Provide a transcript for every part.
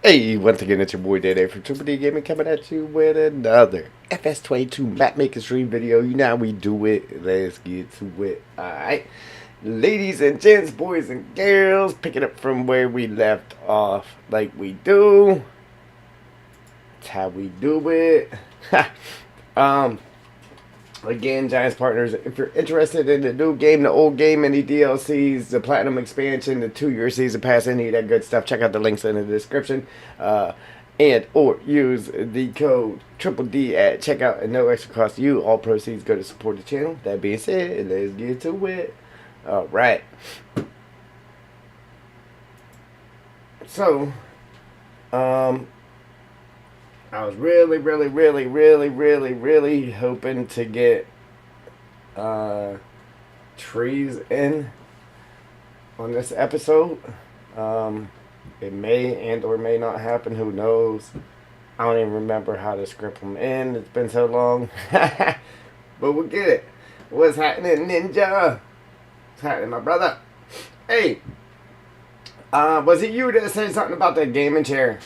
Hey, once again, it's your boy Day from Triple D Gaming coming at you with another FS22 map making stream video. You know how we do it. Let's get to it. Alright. Ladies and gents, boys and girls, picking up from where we left off like we do. That's how we do it. Again, Giants Partners, if you're interested in the new game, the old game, any DLCs, the Platinum expansion, the 2-year season pass, any of that good stuff, check out the links in the description. And or use the code Triple D at checkout and no extra cost to you. All proceeds go to support the channel. That being said, let's get to it. Alright. So, I was really hoping to get trees in on this episode. It may and or may not happen. Who knows? I don't even remember how to script them in. It's been so long. But we'll get it. What's happening, Ninja? What's happening, my brother? Hey, was it you that said something about that gaming chair?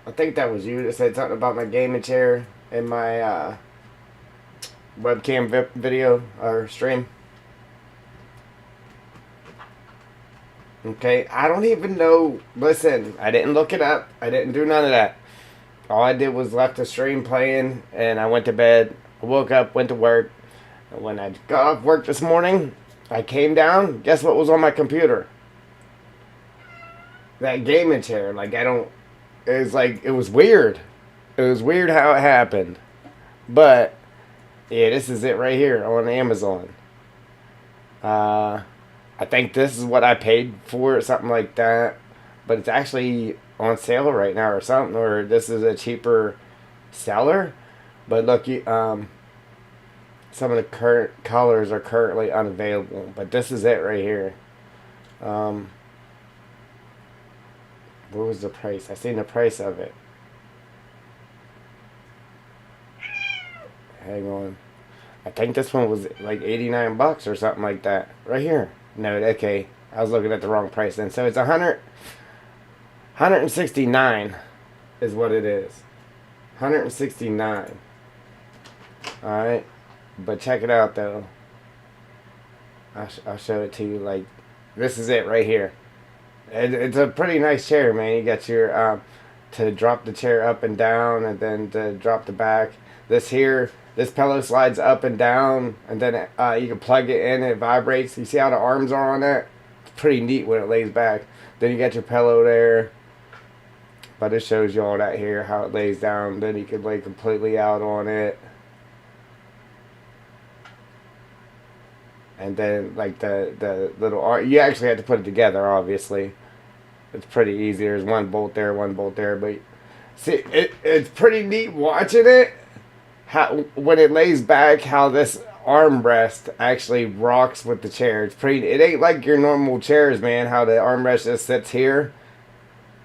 I think that was you that said something about my gaming chair in my webcam video or stream. Okay, I don't even know. Listen, I didn't look it up. I didn't do none of that. All I did was left the stream playing and I went to bed. I woke up, went to work. And when I got off work this morning, I came down. Guess what was on my computer? That gaming chair. Like, I don't... It was like, it was weird. It was weird how it happened. But, yeah, this is it right here on Amazon. I think this is what I paid for it, something like that. But it's actually on sale right now or something. Or this is a cheaper seller. But look, some of the current colors are currently unavailable. But this is it right here. What was the price? I seen the price of it. Hang on. I think this one was like 89 bucks or something like that. Right here. No, okay. I was looking at the wrong price then. So it's 169 is what it is. 169. Alright. But check it out though. I'll show it to you. Like, this is it right here. It's a pretty nice chair, man. You got your, to drop the chair up and down, and then to drop the back. This pillow slides up and down, and then you can plug it in, it vibrates. You see how the arms are on that? It's pretty neat when it lays back. Then you got your pillow there. But it shows you all that here, how it lays down. Then you can lay completely out on it. And then, like, the little arm, you actually have to put it together, obviously. It's pretty easy. There's one bolt there, but see, it's pretty neat watching it. How, when it lays back, how this armrest actually rocks with the chair. It's pretty, it ain't like your normal chairs, man, how the armrest just sits here.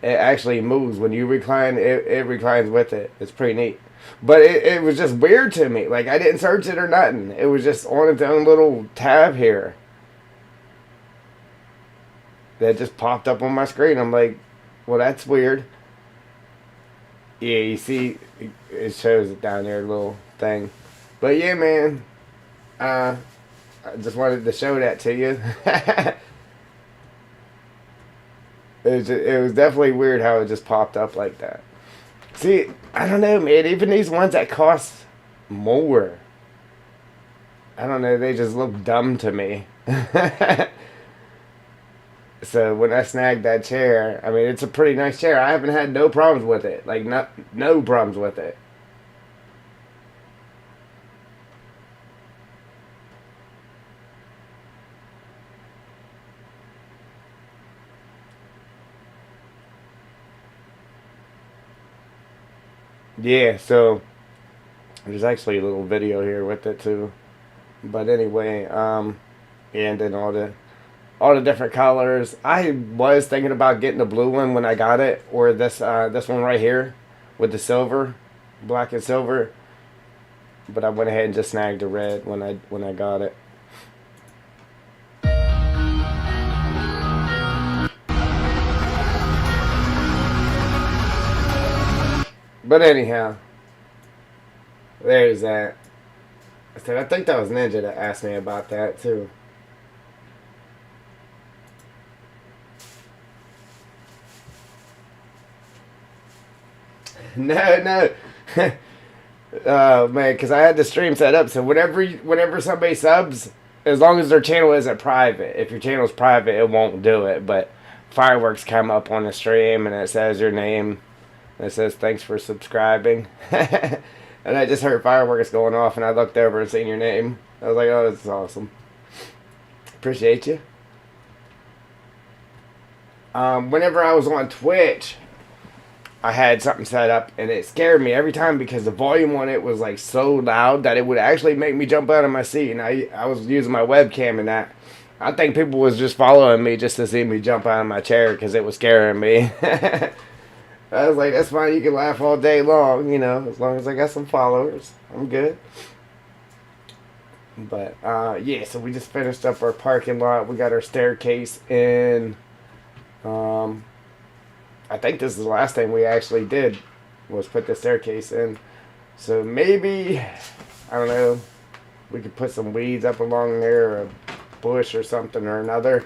It actually moves. When you recline, it reclines with it. It's pretty neat. But it was just weird to me. Like, I didn't search it or nothing. It was just on its own little tab here. That just popped up on my screen. I'm like, well, that's weird. Yeah, you see, it shows it down there, little thing. But yeah, man. I just wanted to show that to you. It was definitely weird how it just popped up like that. See, I don't know, man. Even these ones that cost more, I don't know, they just look dumb to me. So when I snagged that chair, I mean, it's a pretty nice chair. I haven't had no problems with it. Like, no problems with it. Yeah, so there's actually a little video here with it too. But anyway, and then all the different colors. I was thinking about getting the blue one when I got it, or this one right here with the silver, black and silver. But I went ahead and just snagged the red when I got it. But anyhow, there's that. I think that was Ninja that asked me about that too. No, no. Oh man, because I had the stream set up so whenever somebody subs, as long as their channel isn't private, if your channel's private, it won't do it. But fireworks come up on the stream and it says your name. And it says thanks for subscribing. And I just heard fireworks going off, and I looked over and seen your name. I was like, oh, this is awesome. Appreciate you. Whenever I was on Twitch, I had something set up, and it scared me every time because the volume on it was like so loud that it would actually make me jump out of my seat. And I was using my webcam and that. I think people was just following me just to see me jump out of my chair because it was scaring me. I was like, that's fine. You can laugh all day long, you know, as long as I got some followers. I'm good. But, yeah, so we just finished up our parking lot. We got our staircase in. I think this is the last thing we actually did was put the staircase in. So maybe, I don't know, we could put some weeds up along there, or a bush or something or another.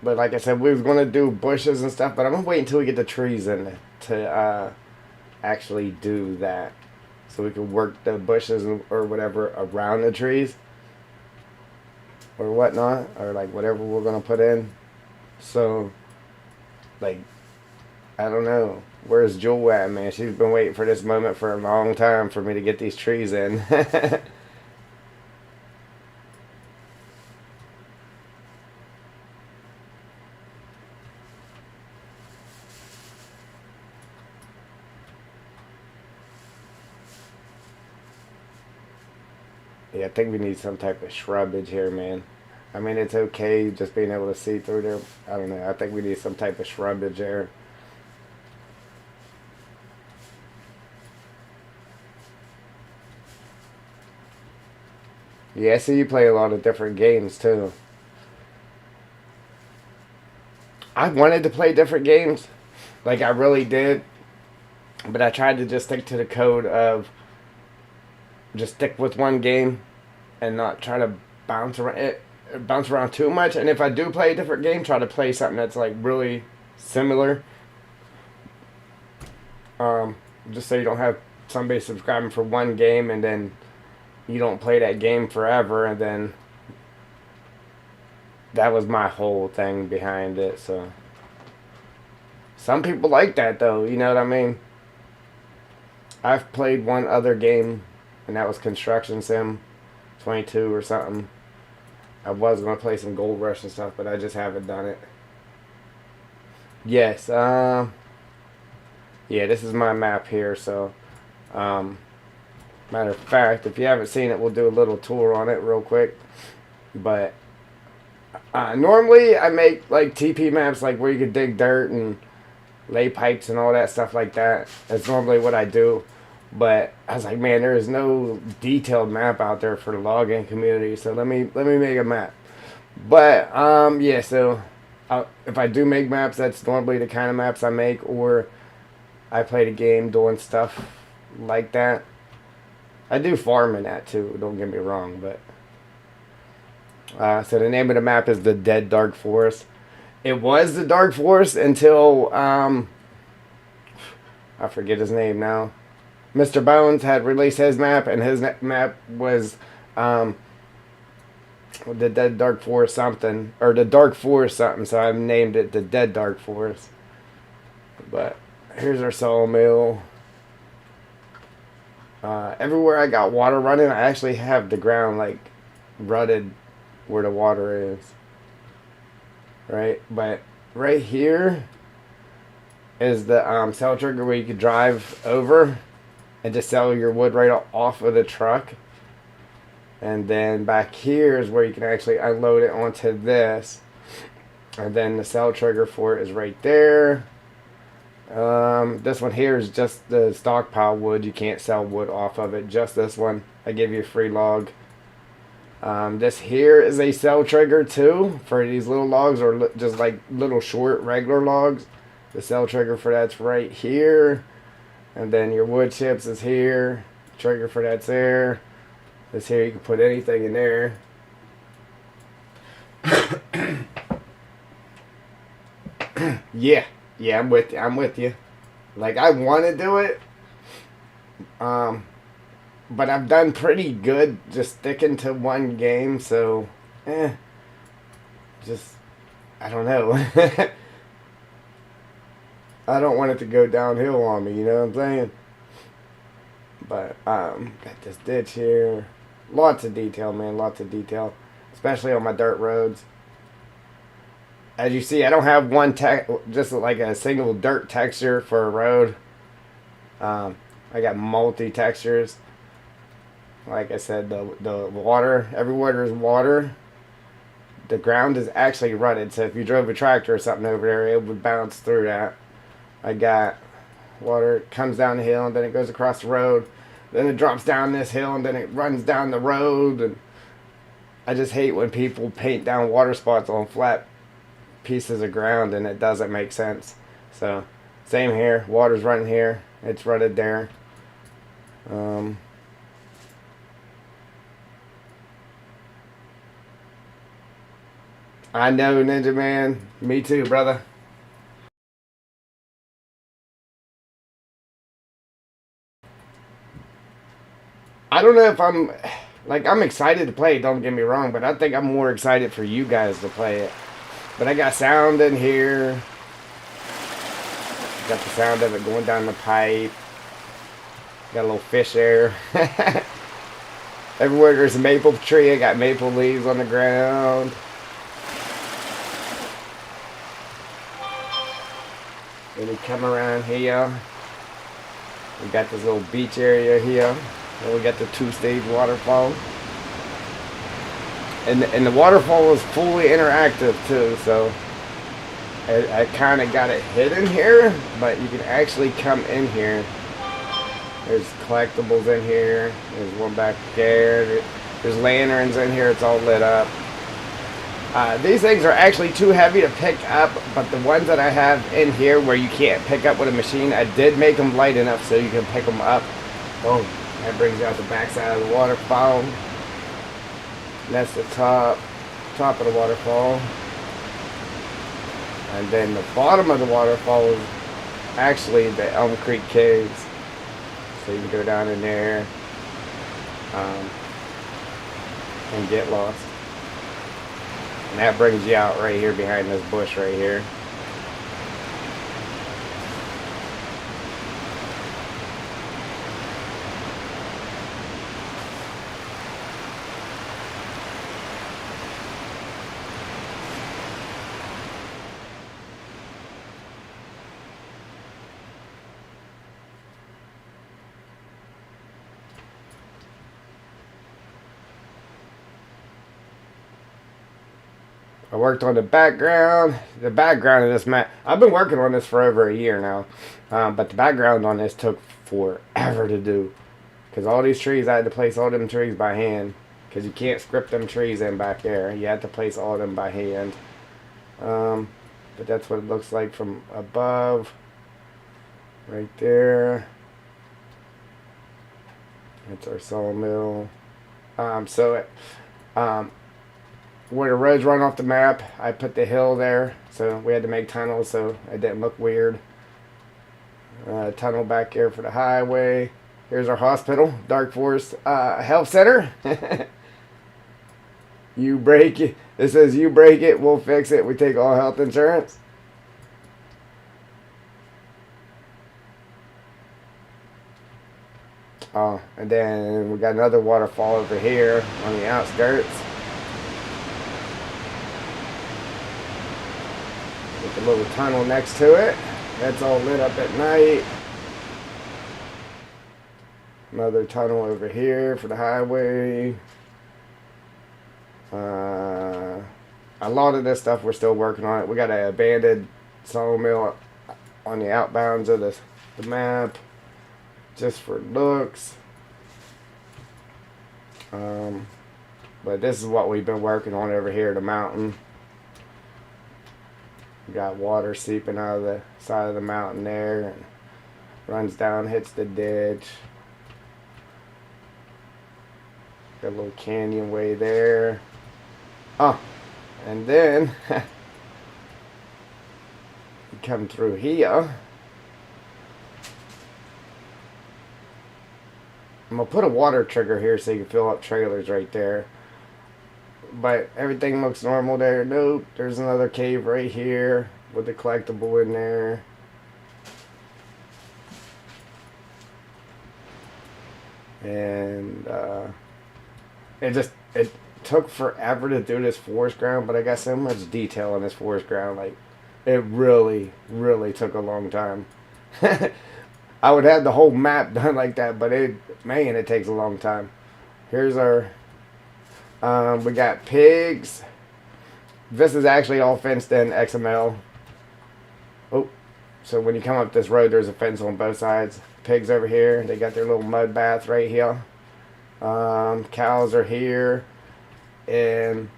But like I said, we was going to do bushes and stuff, but I'm going to wait until we get the trees in to actually do that. So we can work the bushes or whatever around the trees or whatnot, or like whatever we're going to put in. So, like, I don't know. Where's Jewel at, man? She's been waiting for this moment for a long time for me to get these trees in. Yeah, I think we need some type of shrubbage here, man. I mean, it's okay just being able to see through there. I don't know. I think we need some type of shrubbage there. Yeah, I see you play a lot of different games, too. I wanted to play different games. Like, I really did. But I tried to just stick to the code of just stick with one game and not try to bounce around too much. And if I do play a different game, try to play something that's like really similar. Just so you don't have somebody subscribing for one game and then you don't play that game forever. And then that was my whole thing behind it. So some people like that though, you know what I mean? I've played one other game, and that was Construction Sim 22 or something. I was going to play some Gold Rush and stuff, but I just haven't done it. Yes, yeah, this is my map here, so, matter of fact, if you haven't seen it, we'll do a little tour on it real quick. But, normally I make, like, TP maps, like, where you can dig dirt and lay pipes and all that stuff like that. That's normally what I do. But I was like, man, there is no detailed map out there for the logging community, so let me make a map. But yeah, so if I do make maps, that's normally the kind of maps I make, or I play the game doing stuff like that. I do farm in that too, don't get me wrong, but so the name of the map is the Dead Dark Forest. It was the Dark Forest until I forget his name now. Mr. Bones had released his map, and his map was the Dead Dark Forest something, or the Dark Forest something, so I named it the Dead Dark Forest. But here's our sawmill. Everywhere I got water running, I actually have the ground like rutted where the water is. Right? But right here is the cell trigger where you could drive over and just sell your wood right off of the truck. And then back here is where you can actually unload it onto this. And then the cell trigger for it is right there. This one here is just the stockpile wood. You can't sell wood off of it. Just this one. I give you a free log. This here is a cell trigger too for these little logs, or just like little short regular logs. The cell trigger for that's right here. And then your wood chips is here. Trigger for that's there. This here, you can put anything in there. Yeah, yeah, I'm with you. I'm with you. Like I want to do it, um, but I've done pretty good just sticking to one game. So, just I don't know. I don't want it to go downhill on me. You know what I'm saying? But got this ditch here. Lots of detail, man. Lots of detail, especially on my dirt roads. As you see, I don't have one just like a single dirt texture for a road. I got multi textures. Like I said, the water everywhere there's water. The ground is actually rutted, so if you drove a tractor or something over there, it would bounce through that. I got water, it comes down the hill and then it goes across the road. Then it drops down this hill and then it runs down the road. And I just hate when people paint down water spots on flat pieces of ground and it doesn't make sense. So, same here. Water's running here. It's rutted there. I know, Ninja Man. Me too, brother. I don't know if I'm excited to play it, don't get me wrong, but I think I'm more excited for you guys to play it. But I got sound in here. Got the sound of it going down the pipe. Got a little fish there. Everywhere there's a maple tree, I got maple leaves on the ground. Then we come around here. We got this little beach area here. And we got the two-stage waterfall. And the waterfall is fully interactive too, so I kind of got it hidden here, but you can actually come in here. There's collectibles in here. There's one back there. There's lanterns in here. It's all lit up. These things are actually too heavy to pick up, but the ones that I have in here where you can't pick up with a machine, I did make them light enough so you can pick them up. Boom. That brings you out the backside of the waterfall. That's the top of the waterfall. And then the bottom of the waterfall is actually the Elm Creek Caves. So you can go down in there and get lost. And that brings you out right here behind this bush right here. I worked on the background. The background of this map, I've been working on this for over a year now. But the background on this took forever to do. Because all these trees, I had to place all them trees by hand. Because you can't script them trees in back there. You have to place all of them by hand. But that's what it looks like from above. Right there. That's our sawmill. Where the roads run off the map, I put the hill there, so we had to make tunnels so it didn't look weird. Tunnel back here for the highway. Here's our hospital, Dark Forest Health Center. You break it. It says you break it, we'll fix it. We take all health insurance. Oh, and then we got another waterfall over here on the outskirts. With a little tunnel next to it. That's all lit up at night. Another tunnel over here for the highway. A lot of this stuff we're still working on it. We got an abandoned sawmill on the outbounds of the map. Just for looks. But this is what we've been working on over here, the mountain. You got water seeping out of the side of the mountain there, and runs down, hits the ditch. Got a little canyon way there. Oh, and then you come through here. I'm gonna put a water trigger here so you can fill up trailers right there. But everything looks normal there. Nope, there's another cave right here with the collectible in there. And it took forever to do this forest ground, but I got so much detail in this forest ground. Like, it really, really took a long time. I would have the whole map done like that, but it takes a long time. Here's our, we got pigs. This is actually all fenced in XML. Oh, so when you come up this road, there's a fence on both sides. Pigs over here, they got their little mud bath right here. Cows are here, and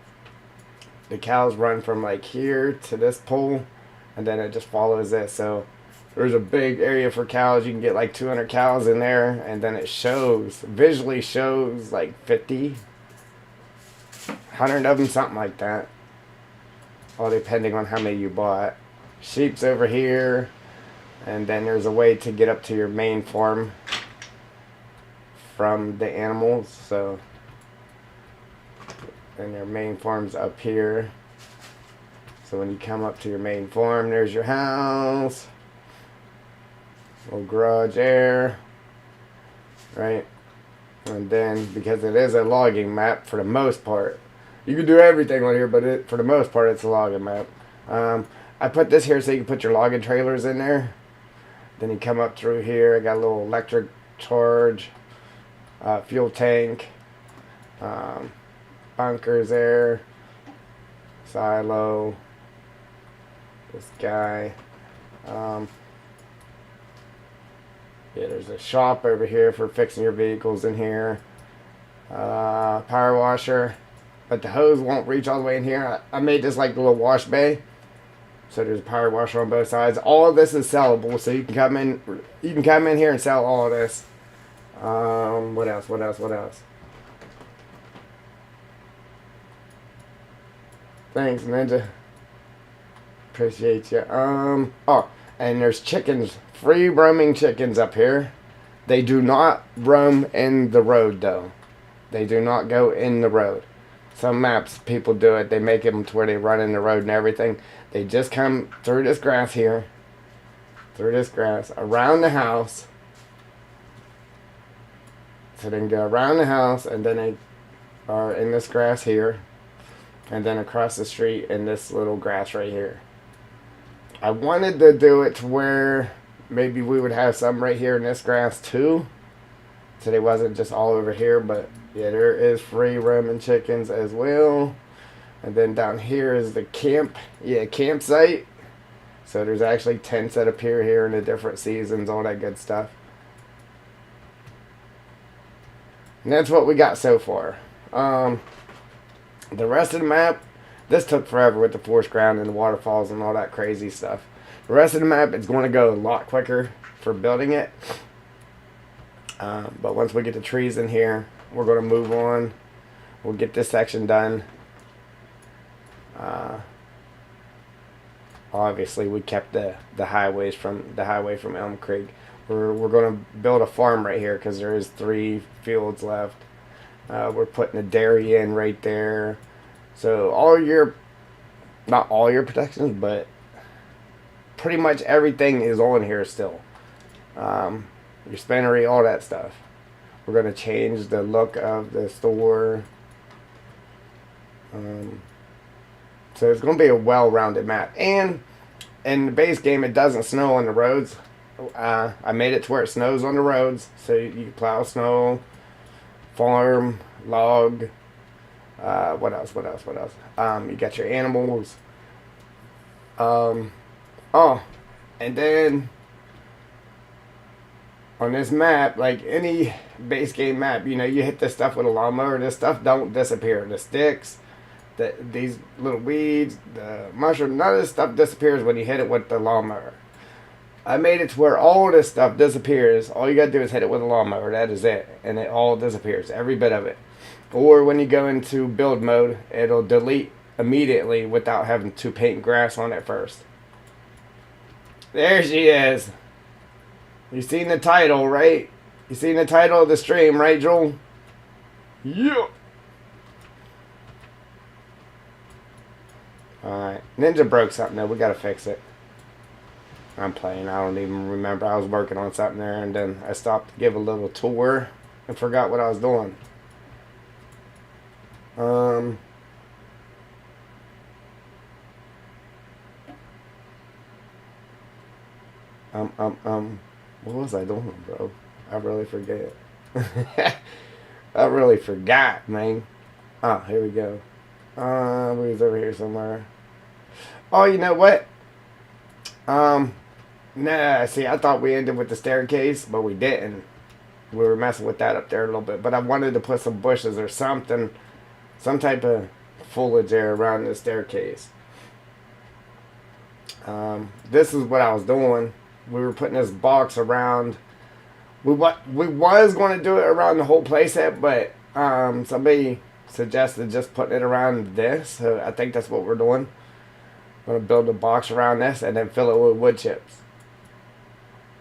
the cows run from like here to this pole, and then it just follows this. So there's a big area for cows. You can get like 200 cows in there, and then it visually shows like 50, 100 of them, something like that. All depending on how many you bought. Sheep's over here, and then there's a way to get up to your main farm from the animals. So, and your main farm's up here. So when you come up to your main farm, there's your house. Little garage there, right? And then, because it is a logging map for the most part, you can do everything on here, but for the most part, it's a logging map. I put this here so you can put your logging trailers in there. Then you come up through here. I got a little electric charge, fuel tank, bunkers there, silo, this guy. Yeah, there's a shop over here for fixing your vehicles in here. Power washer. But the hose won't reach all the way in here. I made this like a little wash bay. So there's a power washer on both sides. All of this is sellable, so you can come in here and sell all of this. What else? Thanks, Ninja. Appreciate you. Oh, and there's chickens, free roaming chickens up here. They do not roam in the road, though. They do not go in the road. Some maps, people do it. They make them to where they run in the road and everything. They just come through this grass here. Through this grass. Around the house. So they can go around the house, and then they are in this grass here. And then across the street in this little grass right here. I wanted to do it to where maybe we would have some right here in this grass too. So they wasn't just all over here, but yeah, there is free roaming chickens as well. And then down here is the campsite. So there's actually tents that appear here in the different seasons, all that good stuff. And that's what we got so far. The rest of the map, this took forever with the forest ground and the waterfalls and all that crazy stuff. The rest of the map is going to go a lot quicker for building it. But once we get the trees in here, we're going to move on. We'll get this section done. Obviously, we kept the highway from Elm Creek. We're going to build a farm right here because there is 3 fields left. We're putting a dairy in right there. So not all your protections, but pretty much everything is on here still. Your spinnery, all that stuff. We're going to change the look of the store. So it's going to be a well-rounded map. And in the base game, it doesn't snow on the roads. I made it to where it snows on the roads. So you can plow snow, farm, log. What else? You got your animals. And then on this map, like any base game map, you hit this stuff with a lawnmower. This stuff don't disappear. The sticks, These little weeds, the mushroom, none of this stuff disappears when you hit it with the lawnmower. I made it to where all this stuff disappears. All you gotta do is hit it with a lawnmower. That is it. And it all disappears. Every bit of it. Or when you go into build mode, it'll delete immediately without having to paint grass on it first. There she is. You seen the title, right? You seen the title of the stream, right, Joel? Yeah. Alright. Ninja broke something though. We gotta fix it. I'm playing. I don't even remember. I was working on something there and then I stopped to give a little tour and forgot what I was doing. What was I doing, bro? I really forget. I really forgot, man. Oh, here we go. We was over here somewhere. Oh, you know what? Nah, see, I thought we ended with the staircase, but we didn't. We were messing with that up there a little bit, but I wanted to put some bushes or something, some type of foliage there around the staircase. This is what I was doing. We were putting this box around. We was going to do it around the whole playset, but somebody suggested just putting it around this. So I think that's what we're doing. I'm going to build a box around this and then fill it with wood chips.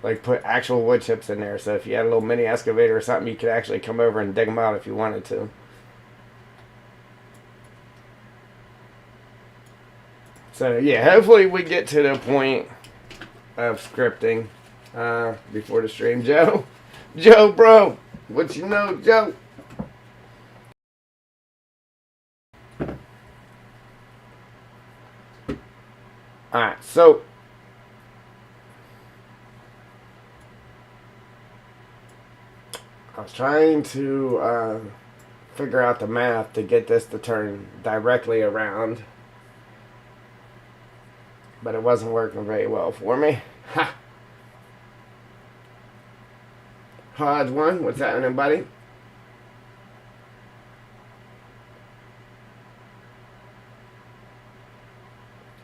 Like put actual wood chips in there. So if you had a little mini excavator or something, you could actually come over and dig them out if you wanted to. So yeah, hopefully we get to the point of scripting before the stream. Joe, bro, what you know, Joe? Alright, so I was trying to figure out the math to get this to turn directly around, but it wasn't working very well for me. Ha! Hodge one, what's happening, buddy?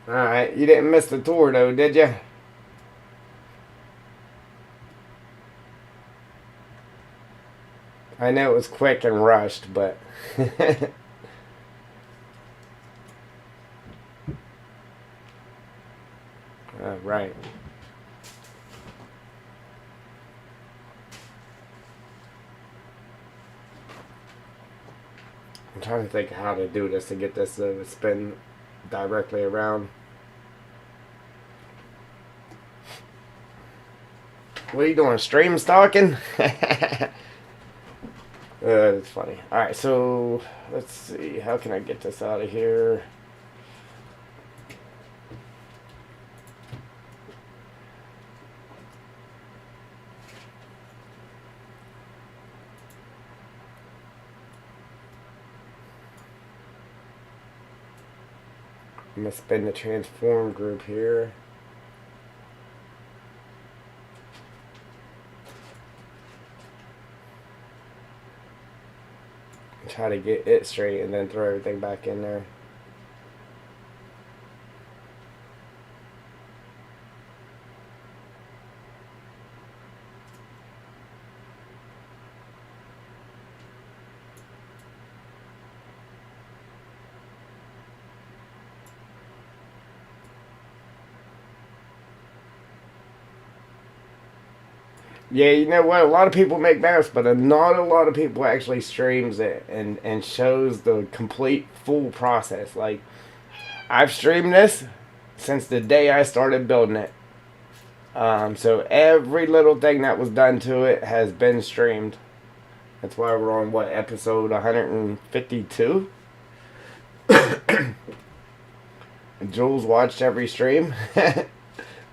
Alright, you didn't miss the tour though, did you? I know it was quick and rushed, but right. I'm trying to think of how to do this to get this to spin directly around. What are you doing? Stream stalking? It's funny. Alright, so let's see. How can I get this out of here? I'm going to spin the transform group here. Try to get it straight and then throw everything back in there. Yeah, you know what? A lot of people make maps, but not a lot of people actually streams it and shows the complete full process. Like, I've streamed this since the day I started building it. So every little thing that was done to it has been streamed. That's why we're on, what, episode 152? Jules watched every stream. I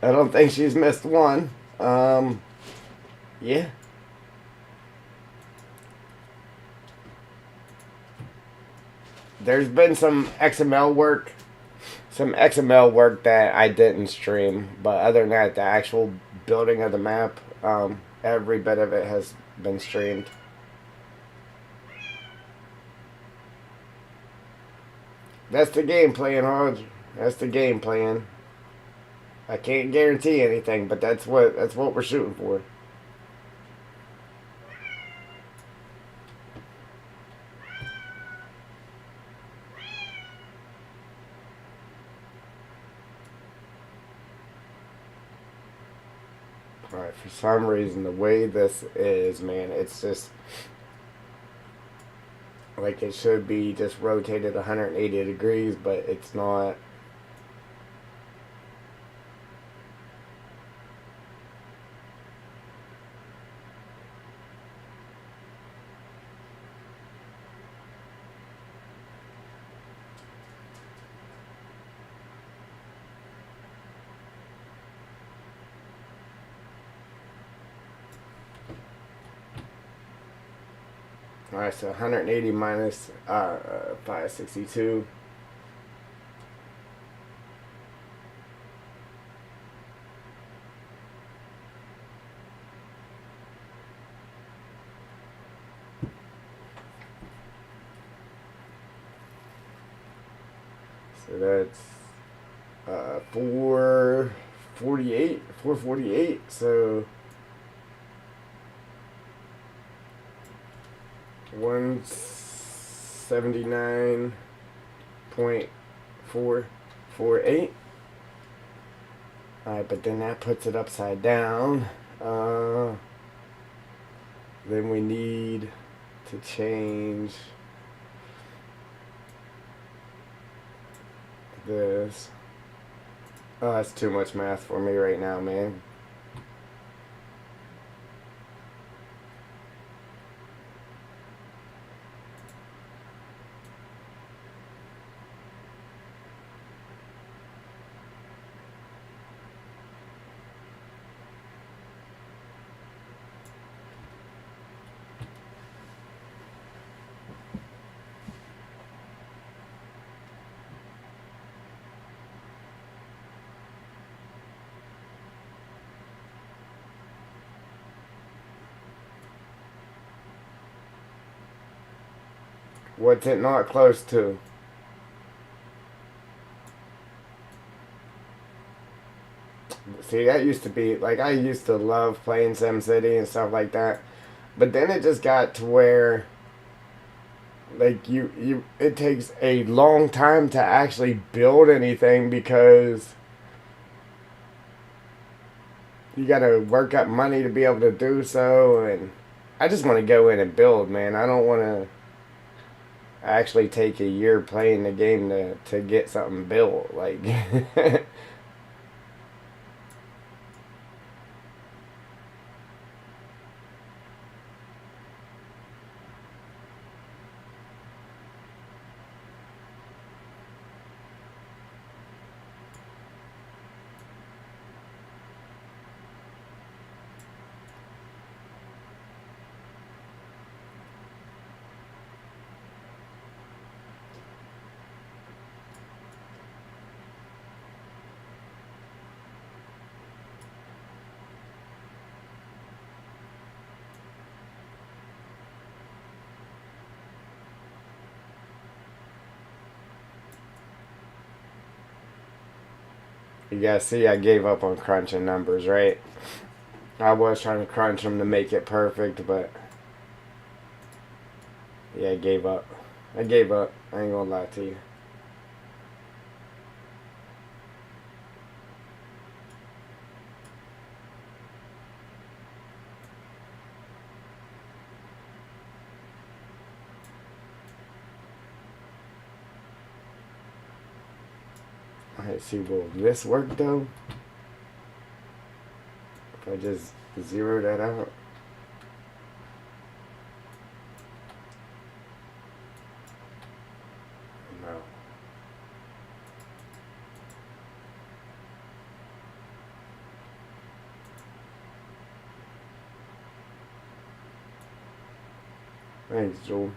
don't think she's missed one. Yeah. There's been some XML work. That I didn't stream. But other than that, the actual building of the map, every bit of it has been streamed. That's the game plan, Hodge. That's the game plan. I can't guarantee anything, but that's what we're shooting for. All right. For some reason, the way this is, man, it's just like it should be just rotated 180 degrees, but it's not. All right, so 180 minus 562. So that's 448. 448. So 179.448. Alright, but then that puts it upside down. Then we need to change this. Oh, that's too much math for me right now, man. What's it not close to? See, that used to be like I used to love playing SimCity and stuff like that, but then it just got to where like you it takes a long time to actually build anything because you got to work up money to be able to do so, and I just want to go in and build, man. I don't want to actually take a year playing the game to get something built. Like, you guys see, I gave up on crunching numbers, right? I was trying to crunch them to make it perfect, but yeah, I gave up. I gave up. I ain't gonna lie to you. Alright, see, will this work though? If I just zero that out. No. Thanks, Joel.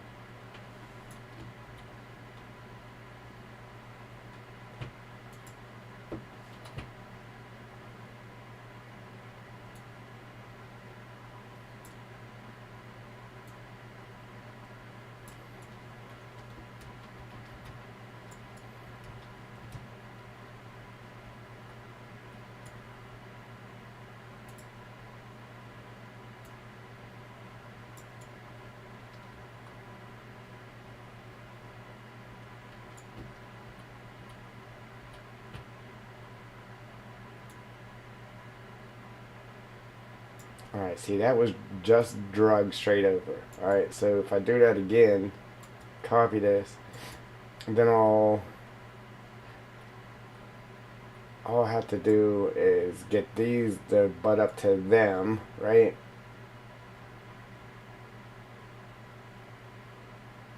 Alright, see, that was just drug straight over. Alright, so if I do that again, copy this, and then all I have to do is get these to butt up to them, right?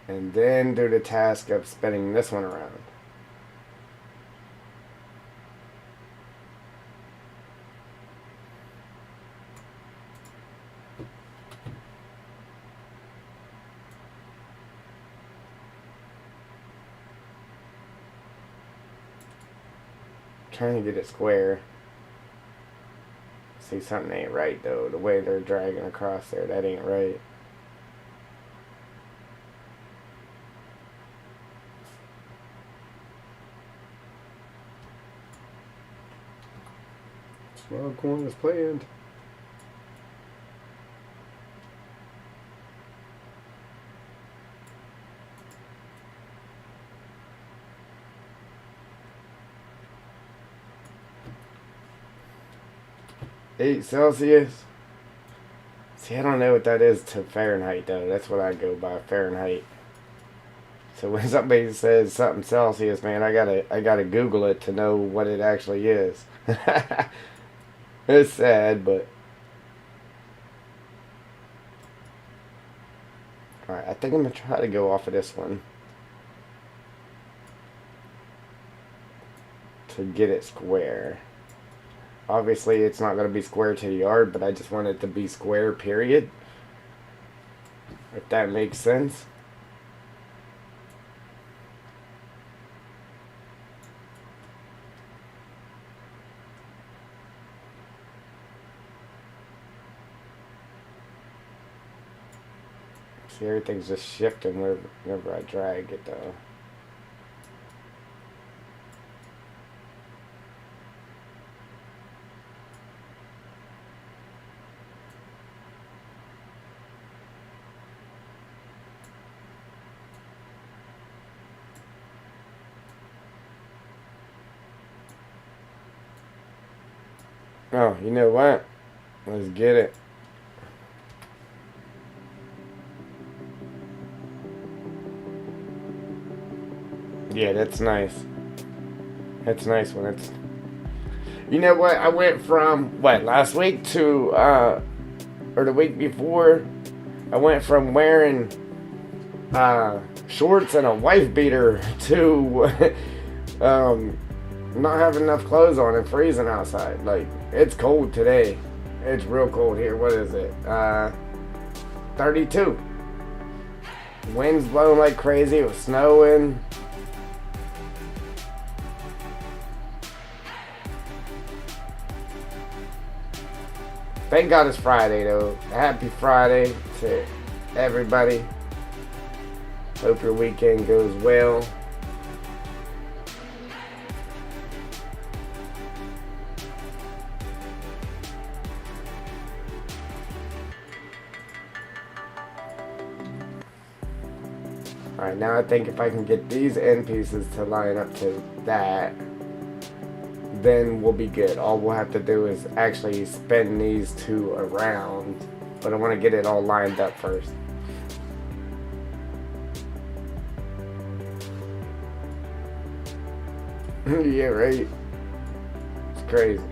And then do the task of spinning this one around. Trying to get it square. See, something ain't right though. The way they're dragging across there, that ain't right. Small corners planned. (8°C). See, I don't know what that is to Fahrenheit though. That's what I go by, Fahrenheit. So when somebody says something Celsius, man, I gotta Google it to know what it actually is. It's sad, but alright, I think I'm gonna try to go off of this one to get it square. Obviously, it's not going to be square to the yard, but I just want it to be square, period. If that makes sense. See, everything's just shifting whenever I drag it, though. Oh, you know what? Let's get it. Yeah, that's nice. That's nice when it's... You know what? I went from, last week to, or the week before, I went from wearing shorts and a wife beater to not having enough clothes on and freezing outside. Like, it's cold today. It's real cold here. What is it? 32. Wind's blowing like crazy. It was snowing. Thank God it's Friday, though. Happy Friday to everybody. Hope your weekend goes well. Alright, now I think if I can get these end pieces to line up to that, then we'll be good. All we'll have to do is actually spin these two around, but I want to get it all lined up first. Yeah, right. It's crazy.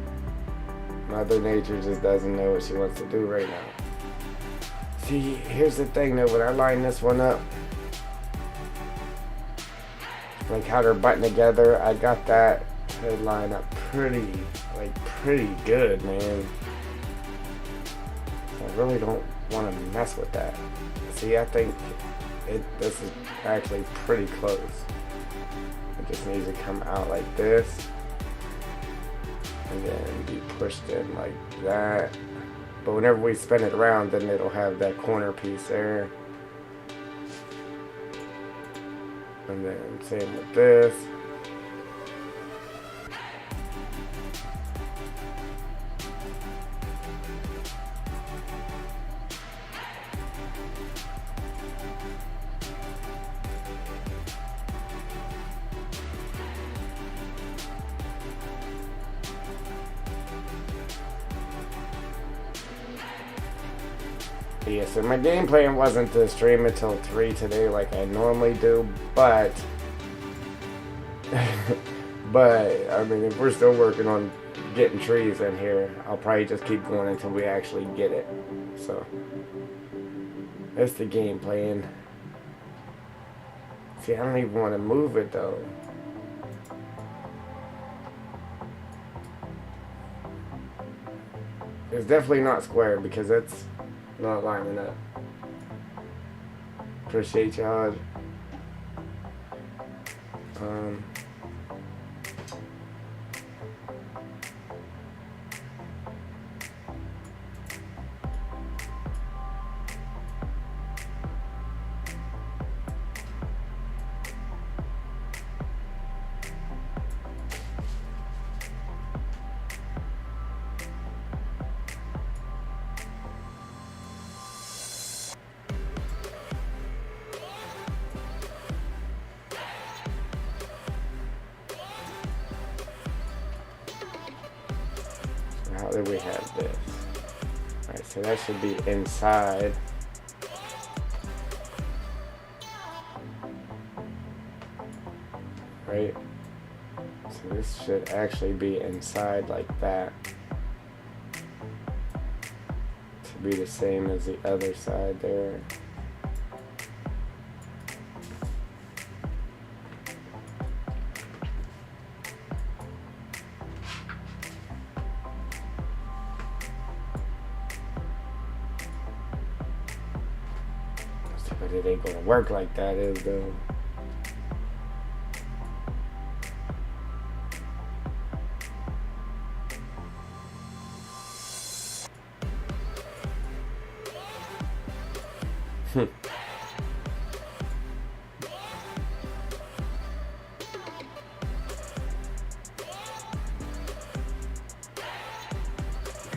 Mother Nature just doesn't know what she wants to do right now. See, here's the thing though, when I line this one up, like how they're buttoned together, I got that to line up pretty good, man. I really don't want to mess with that. See, I think this is actually pretty close. It just needs to come out like this, and then be pushed in like that. But whenever we spin it around, then it'll have that corner piece there. And then same with this. Yeah, so my game plan wasn't to stream until 3 today like I normally do, but but I mean, if we're still working on getting trees in here, I'll probably just keep going until we actually get it. So that's the game plan. See, I don't even want to move it though. It's definitely not square because it's not lining up. Appreciate y'all. How do we have this? Alright, so that should be inside. Right? So this should actually be inside like that. To be the same as the other side there. But it ain't gonna work like that, is though.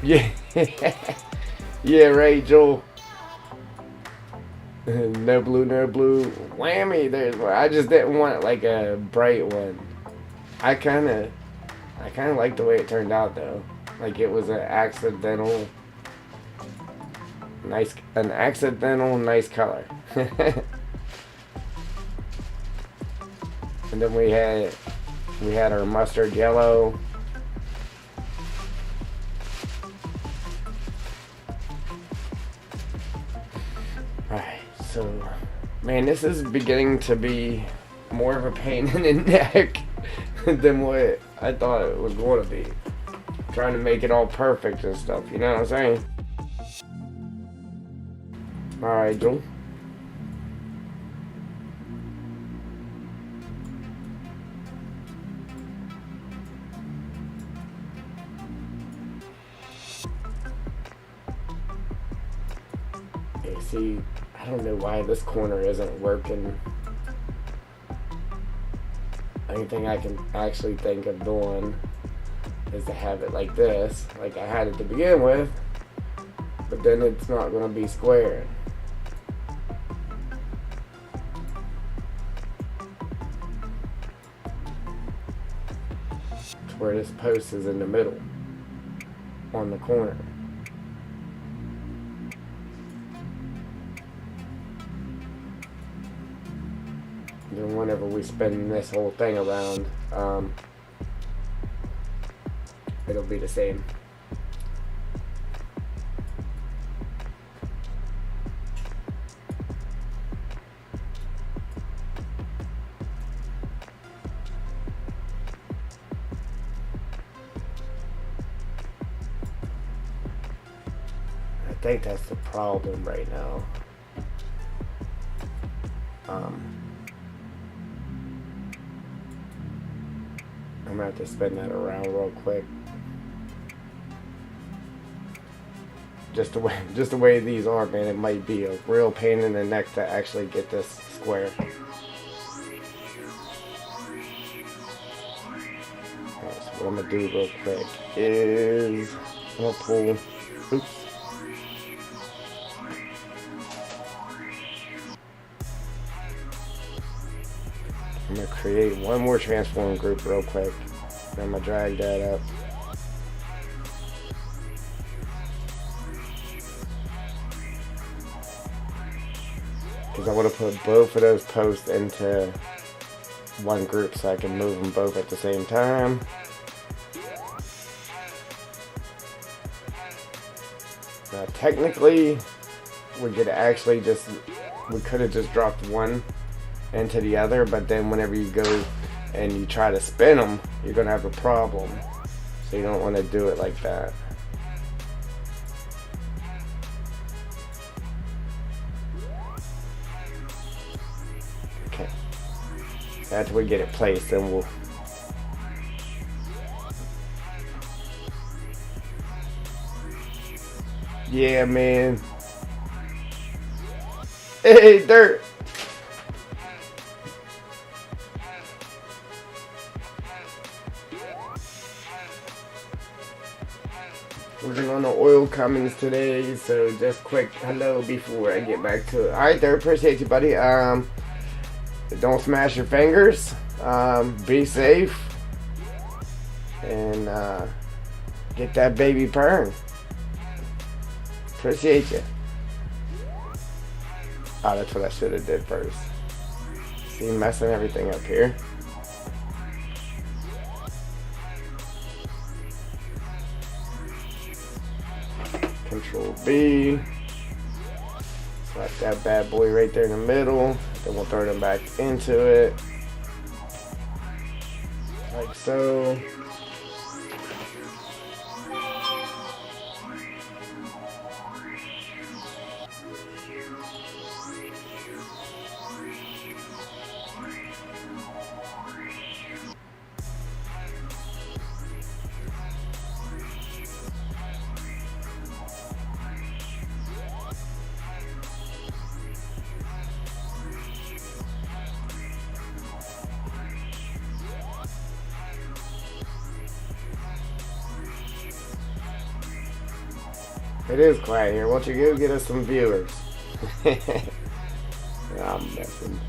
Yeah, yeah, right, Joel. No blue, no blue. Whammy! There's one. I just didn't want like a bright one. I kind of like the way it turned out though. Like it was an accidental nice color. And then we had our mustard yellow. Alright, so man, this is beginning to be more of a pain in the neck than what I thought it was going to be. Trying to make it all perfect and stuff, you know what I'm saying? Alright, Joel. Okay, see, I don't know why this corner isn't working. Only thing I can actually think of doing is to have it like this, like I had it to begin with, but then it's not going to be square. To where this post is in the middle, on the corner. Then whenever we spin this whole thing around, it'll be the same. I think that's the problem right now. I'm gonna have to spin that around real quick. Just the way these are, man, it might be a real pain in the neck to actually get this square. Alright, so what I'm gonna do real quick is I'm gonna pull. Oops. I'm gonna create one more transform group real quick. I'm gonna drag that up. because I want to put both of those posts into one group so I can move them both at the same time. Now technically we could have just dropped one into the other, but then whenever you go and you try to spin them, you're gonna have a problem, so you don't want to do it like that. Okay, after we get it placed, then we'll yeah, man. Hey, dirt. Working on the oil Cummings today, so just quick hello before I get back to it. Alright, there, appreciate you, buddy. Don't smash your fingers. Be safe. And get that baby purring. Appreciate you. Oh, that's what I should have did first. See, messing everything up here. Control B. Slap that bad boy right there in the middle. Then we'll throw them back into it. Like so. It is quiet here. Won't you go get us some viewers? I'm messing.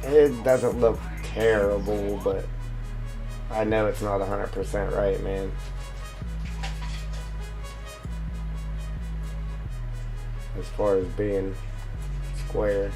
It doesn't look terrible, but I know it's not 100% right, man. As far as being square.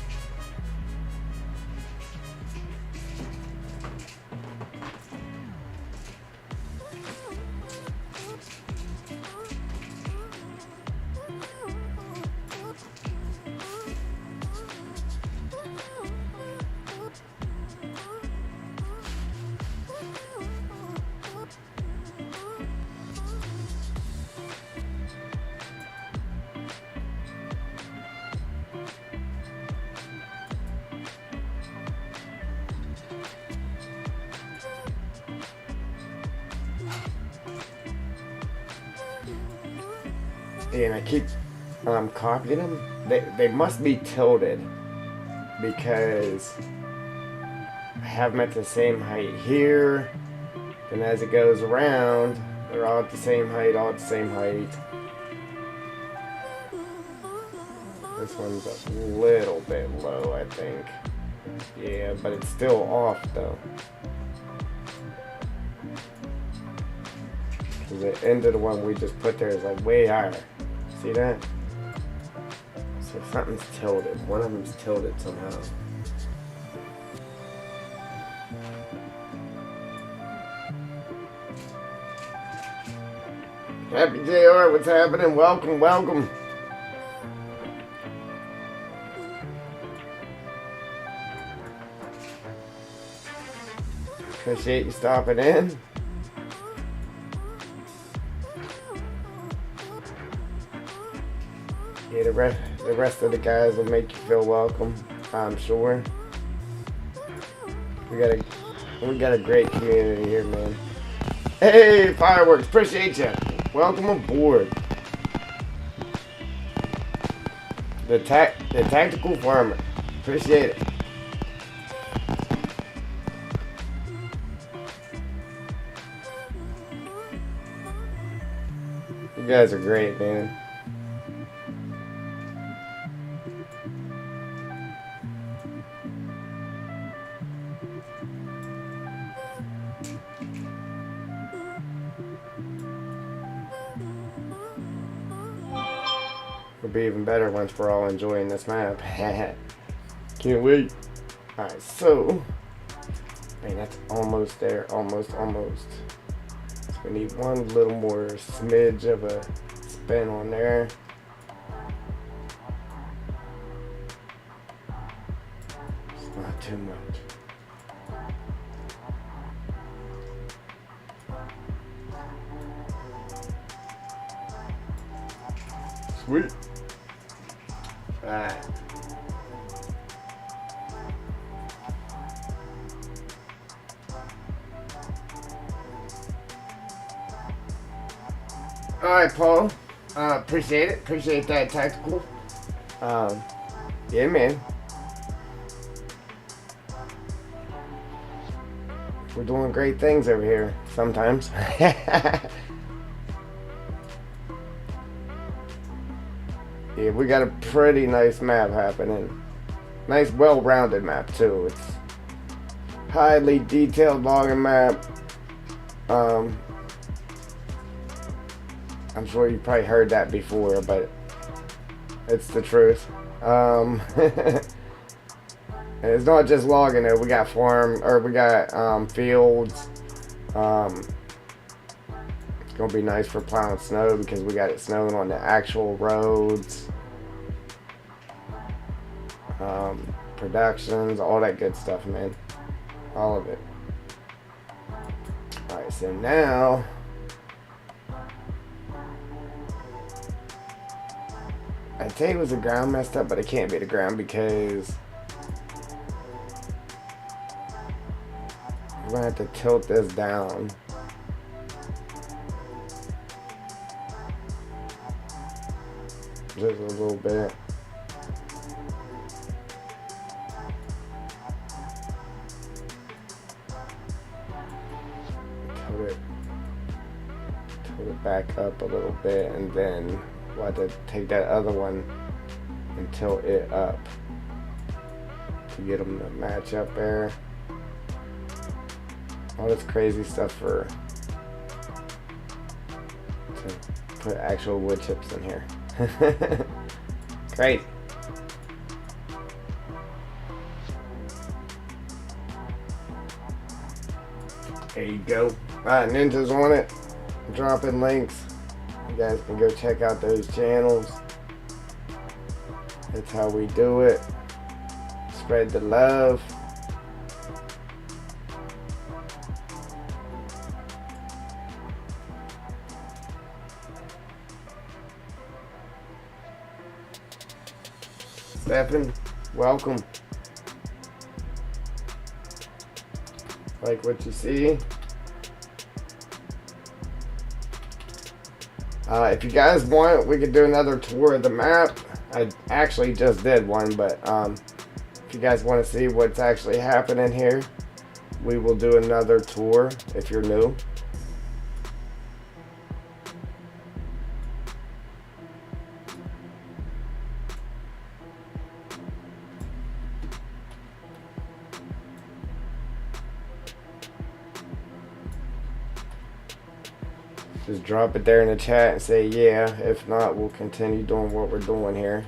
And I keep copying them. They must be tilted because I have them at the same height here, and as it goes around, they're all at the same height, all at the same height. This one's a little bit low, I think. Yeah, but it's still off though. The end of the one we just put there is like way higher. See that? So something's tilted. One of them's tilted somehow. Happy JR, what's happening? Welcome, welcome. Appreciate you stopping in. Yeah, the rest of the guys will make you feel welcome, I'm sure. We got a great community here, man. Hey, Fireworks, appreciate you. Welcome aboard. The tactical farmer, appreciate it. You guys are great, man. It'll be even better once we're all enjoying this map. Can't wait. Alright, so man, that's almost there. Almost. So we need one little more smidge of a spin on there. It's not too much. Sweet. Alright. Alright, Paul. Appreciate it. Appreciate that tactical. Yeah, man. We're doing great things over here sometimes. Yeah, we got a pretty nice map happening. Nice, well-rounded map, too. It's highly detailed logging map. I'm sure you probably heard that before, but it's the truth. And it's not just logging though. We got fields. It's gonna be nice for plowing snow because we got it snowing on the actual roads. Productions, all that good stuff, man. All of it. Alright, so now I'd say it was the ground messed up, but it can't be the ground because we're gonna have to tilt this down. Just a little bit. Tilt it back up a little bit, and then we'll have to take that other one and tilt it up to get them to match up there. All this crazy stuff to put actual wood chips in here. Crazy. There you go. Ninja's on it. Dropping links. You guys can go check out those channels. That's how we do it. Spread the love. Stephen, welcome. Like what you see. If you guys want, we could do another tour of the map. I actually just did one, but if you guys want to see what's actually happening here, we will do another tour if you're new. Just drop it there in the chat and say yeah. If not, we'll continue doing what we're doing here.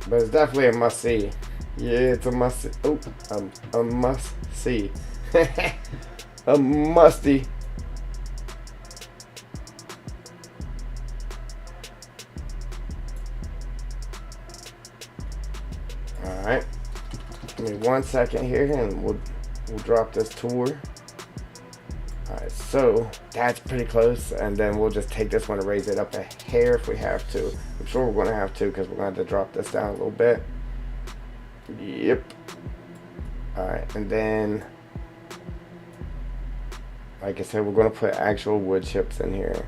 But it's definitely a must see. Yeah, it's a must see. Oh, a must see. A musty. Alright. Give me 1 second here and we'll drop this tour. Alright, so that's pretty close, and then we'll just take this one and raise it up a hair if we have to. I'm sure we're going to have to because we're going to have to drop this down a little bit. Yep. Alright, and then like I said, we're going to put actual wood chips in here.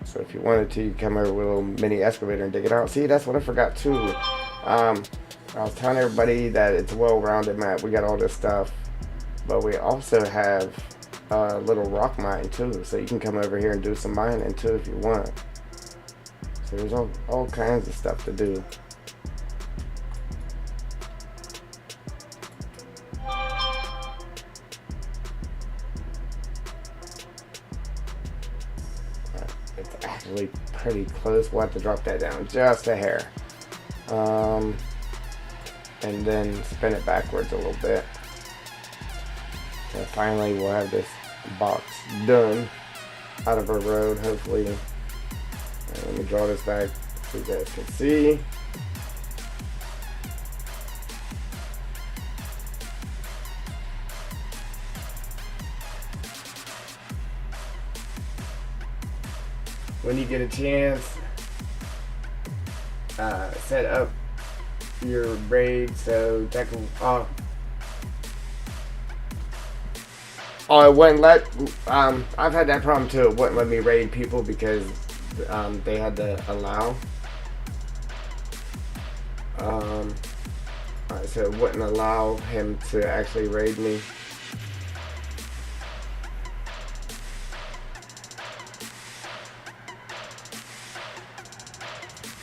So if you wanted to, you come over with a little mini excavator and dig it out. See, that's what I forgot too. I was telling everybody that it's a well-rounded map. We got all this stuff, but we also have a little rock mine too. So you can come over here and do some mining too if you want. So there's all kinds of stuff to do. pretty close. We'll have to drop that down just a hair. And then spin it backwards a little bit. And finally we'll have this box done out of our road, hopefully. Let me draw this back so you guys can see. When you get a chance, set up your braid so that can, it wouldn't let, I've had that problem too. It wouldn't let me raid people because they had to allow. So it wouldn't allow him to actually raid me.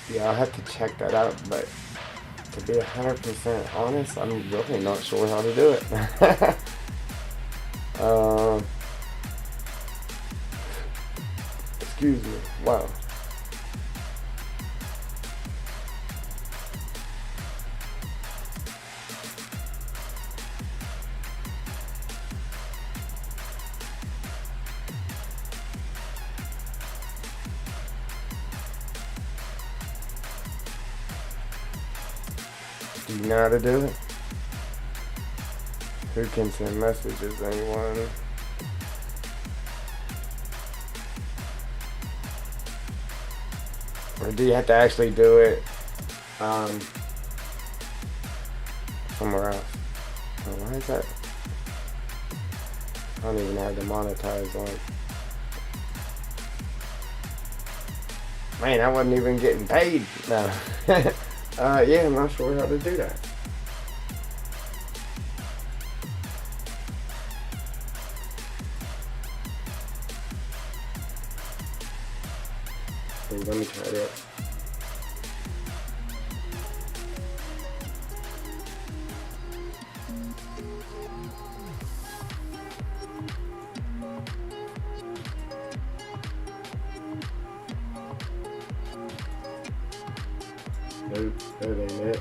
Yeah, I'll have to check that out, but to be 100% honest, I'm really not sure how to do it. Excuse me. Wow. Do you know how to do it? Who can send messages? Anyone? Or do you have to actually do it somewhere else? Oh, why is that? I don't even have to monetize on. Man, I wasn't even getting paid. No. Yeah, I'm not sure how to do that. Let me try that. Nope, that ain't it.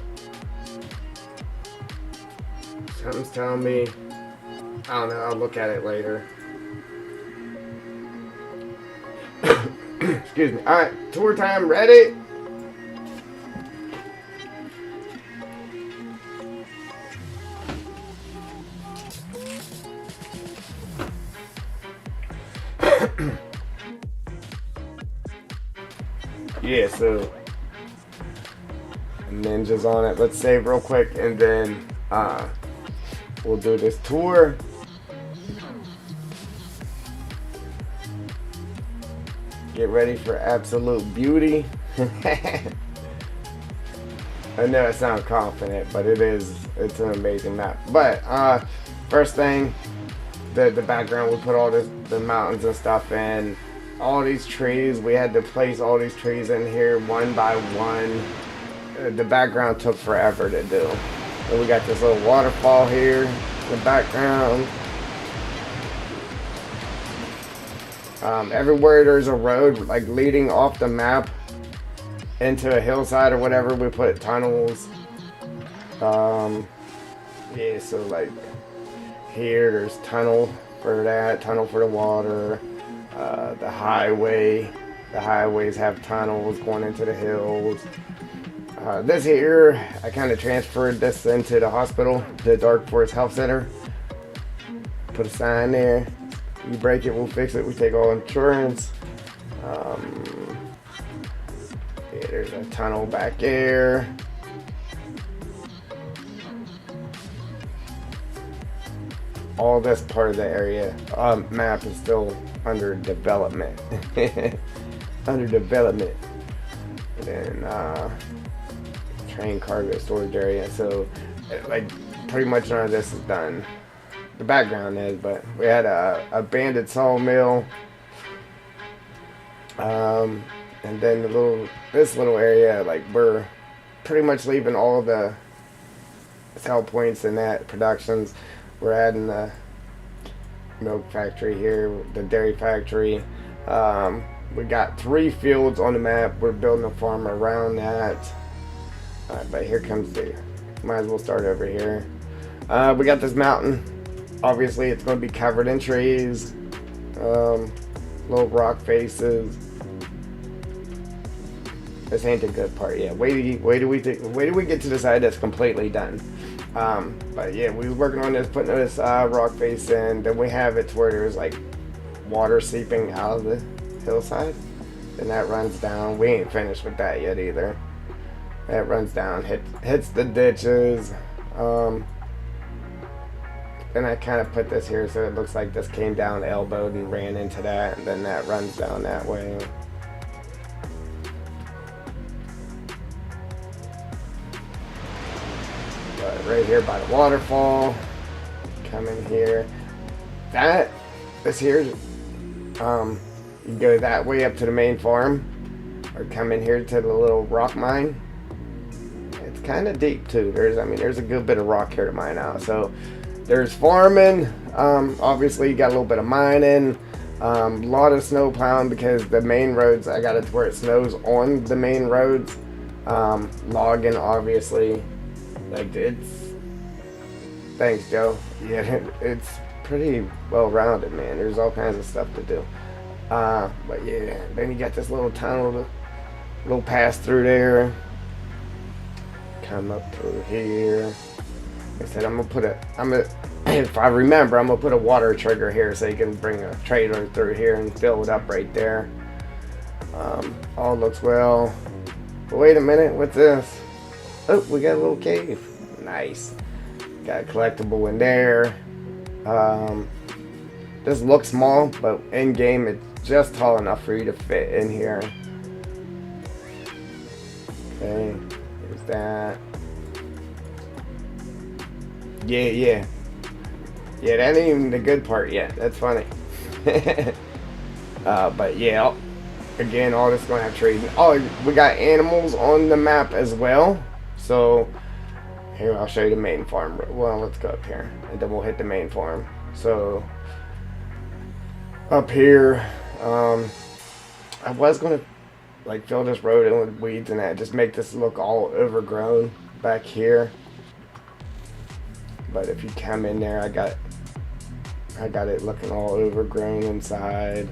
Something's telling me, I don't know, I'll look at it later. Excuse me. Alright, tour time, ready? Yeah, so ninjas on it. Let's save real quick and then we'll do this tour. Get ready for absolute beauty. I know I sound confident, but it's an amazing map. But first thing, the background, we put all the mountains and stuff in. All these trees, we had to place all these trees in here one by one. The background took forever to do. And we got this little waterfall here in the background. Everywhere there's a road like leading off the map into a hillside or whatever, we put tunnels. Yeah, so like here there's tunnel for that, tunnel for the water. The highways have tunnels going into the hills. This here, I kind of transferred this into the hospital, the Dark Forest Health Center. Put a sign there. You break it, we'll fix it. We take all insurance. Yeah, there's a tunnel back there. All this part of the area map is still under development. Under development. And then train cargo storage area. So like pretty much none of this is done. The background is, but we had a abandoned sawmill, and then this little area, like we're pretty much leaving all the sell points and that productions. We're adding the milk factory here, the dairy factory, We got 3 fields on the map. We're building a farm around that. Alright, but here comes the... Might as well start over here. We got this mountain. Obviously, it's going to be covered in trees. Little rock faces. This ain't the good part yet. Wait till we get to the side that's completely done. But yeah, we was working on this, putting this rock face in. Then we have it to where there's like water seeping out of the hillside. Then that runs down. We ain't finished with that yet either. That runs down, hits the ditches. Then I kind of put this here so it looks like this came down elbowed and ran into that, and then that runs down that way. But right here by the waterfall, come in here. This here, you go that way up to the main farm, or come in here to the little rock mine. It's kind of deep too. There's a good bit of rock here to mine out. So there's farming. Obviously, you got a little bit of mining. A lot of snow plowing because the main roads, I got it to where it snows on the main roads. Logging, obviously. Like, thanks, Joe. Yeah, it's pretty well rounded, man. There's all kinds of stuff to do. But yeah, then you got this little tunnel, little pass through there. Come up through here. Like I said, if I remember, I'm gonna put a water trigger here so you can bring a trailer through here and fill it up right there. All looks well. But wait a minute, what's this? Oh, we got a little cave. Nice. Got a collectible in there. This looks small, but in game it's just tall enough for you to fit in here. Okay, here's that. Yeah, that ain't even the good part yet. That's funny. But yeah, again, all this is gonna have trees. Oh, we got animals on the map as well. So here, I'll show you the main farm. Well, let's go up here, and then we'll hit the main farm. So up here, I was gonna like fill this road in with weeds and that, just make this look all overgrown back here. But if you come in there, I got it looking all overgrown inside.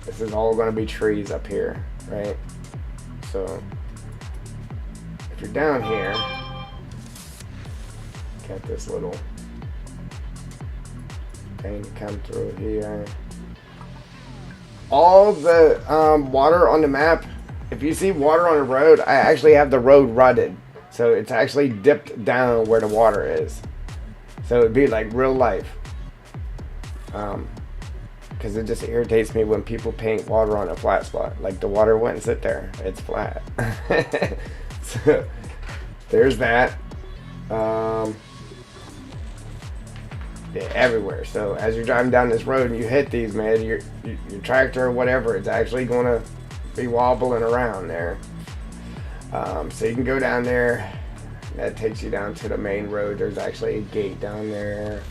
This is all going to be trees up here, right? So if you're down here, got this little thing to come through here. All the water on the map, if you see water on the road, I actually have the road rutted. So it's actually dipped down where the water is. So it'd be like real life. Because it just irritates me when people paint water on a flat spot. Like the water wouldn't sit there. It's flat. So there's that. Yeah, everywhere. So as you're driving down this road and you hit these, man, your tractor or whatever, it's actually going to be wobbling around there. So you can go down there. That takes you down to the main road. There's actually a gate down there.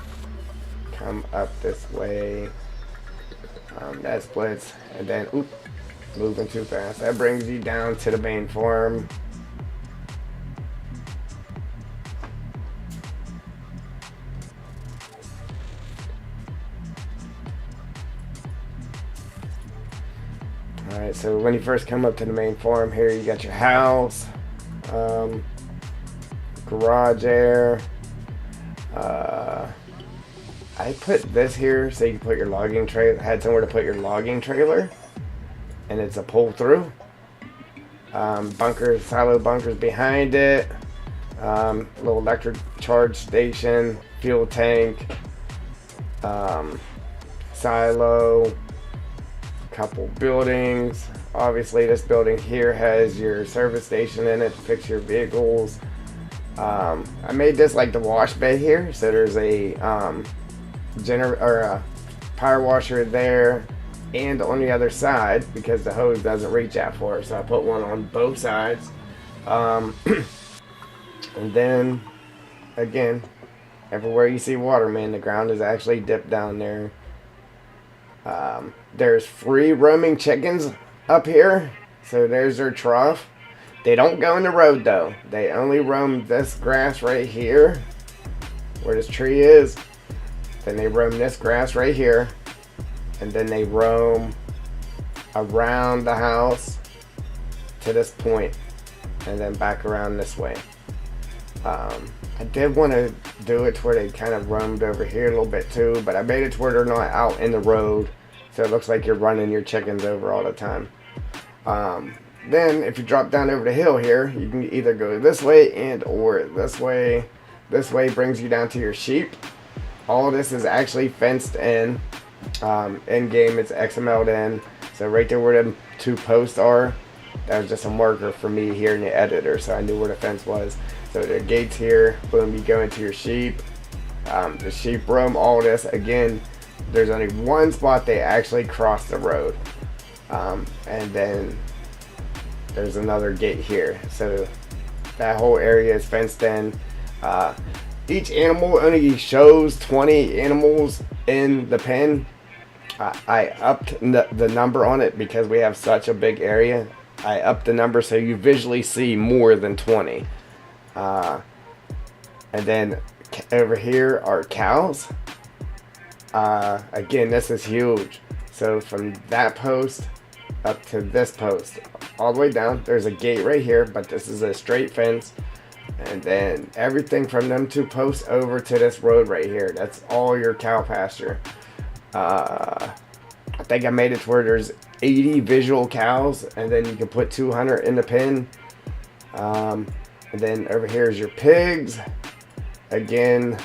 Come up this way. That splits. And then, oop, moving too fast. That brings you down to the main farm. Alright, so when you first come up to the main farm here, you got your house, garage there. I put this here so you can put your logging trailer, had somewhere to put your logging trailer, and it's a pull through. Bunkers, silo bunkers behind it, little electric charge station, fuel tank, silo, couple buildings. Obviously this building here has your service station in it to fix your vehicles. I made this like the wash bay here, so there's a a power washer there and on the other side because the hose doesn't reach out for it, so I put one on both sides. And then again, everywhere you see water, man, the ground is actually dipped down there. There's free roaming chickens up here, so there's their trough. They don't go in the road though. They only roam this grass right here, where this tree is. Then they roam this grass right here, and then they roam around the house to this point, and then back around this way. I did want to do it to where they kind of roamed over here a little bit too, but I made it to where they're not out in the road, so it looks like you're running your chickens over all the time. Then if you drop down over the hill here, you can either go this way and or this way. This way brings you down to your sheep. All of this is actually fenced in. In game it's XML'd in. So right there where the 2 posts are, that was just a marker for me here in the editor, so I knew where the fence was. So the gates here, boom, you go into your sheep. The sheep roam all this. Again, there's only one spot they actually cross the road. And then there's another gate here. So that whole area is fenced in. Each animal only shows 20 animals in the pen. I upped the number on it because we have such a big area. I upped the number so you visually see more than 20. And then over here are cows. Again, this is huge. So from that post up to this post, all the way down, there's a gate right here, but this is a straight fence. And then everything from them 2 posts over to this road right here, that's all your cow pasture. I think I made it to where there's 80 visual cows, and then you can put 200 in the pen. And then over here is your pigs. Again,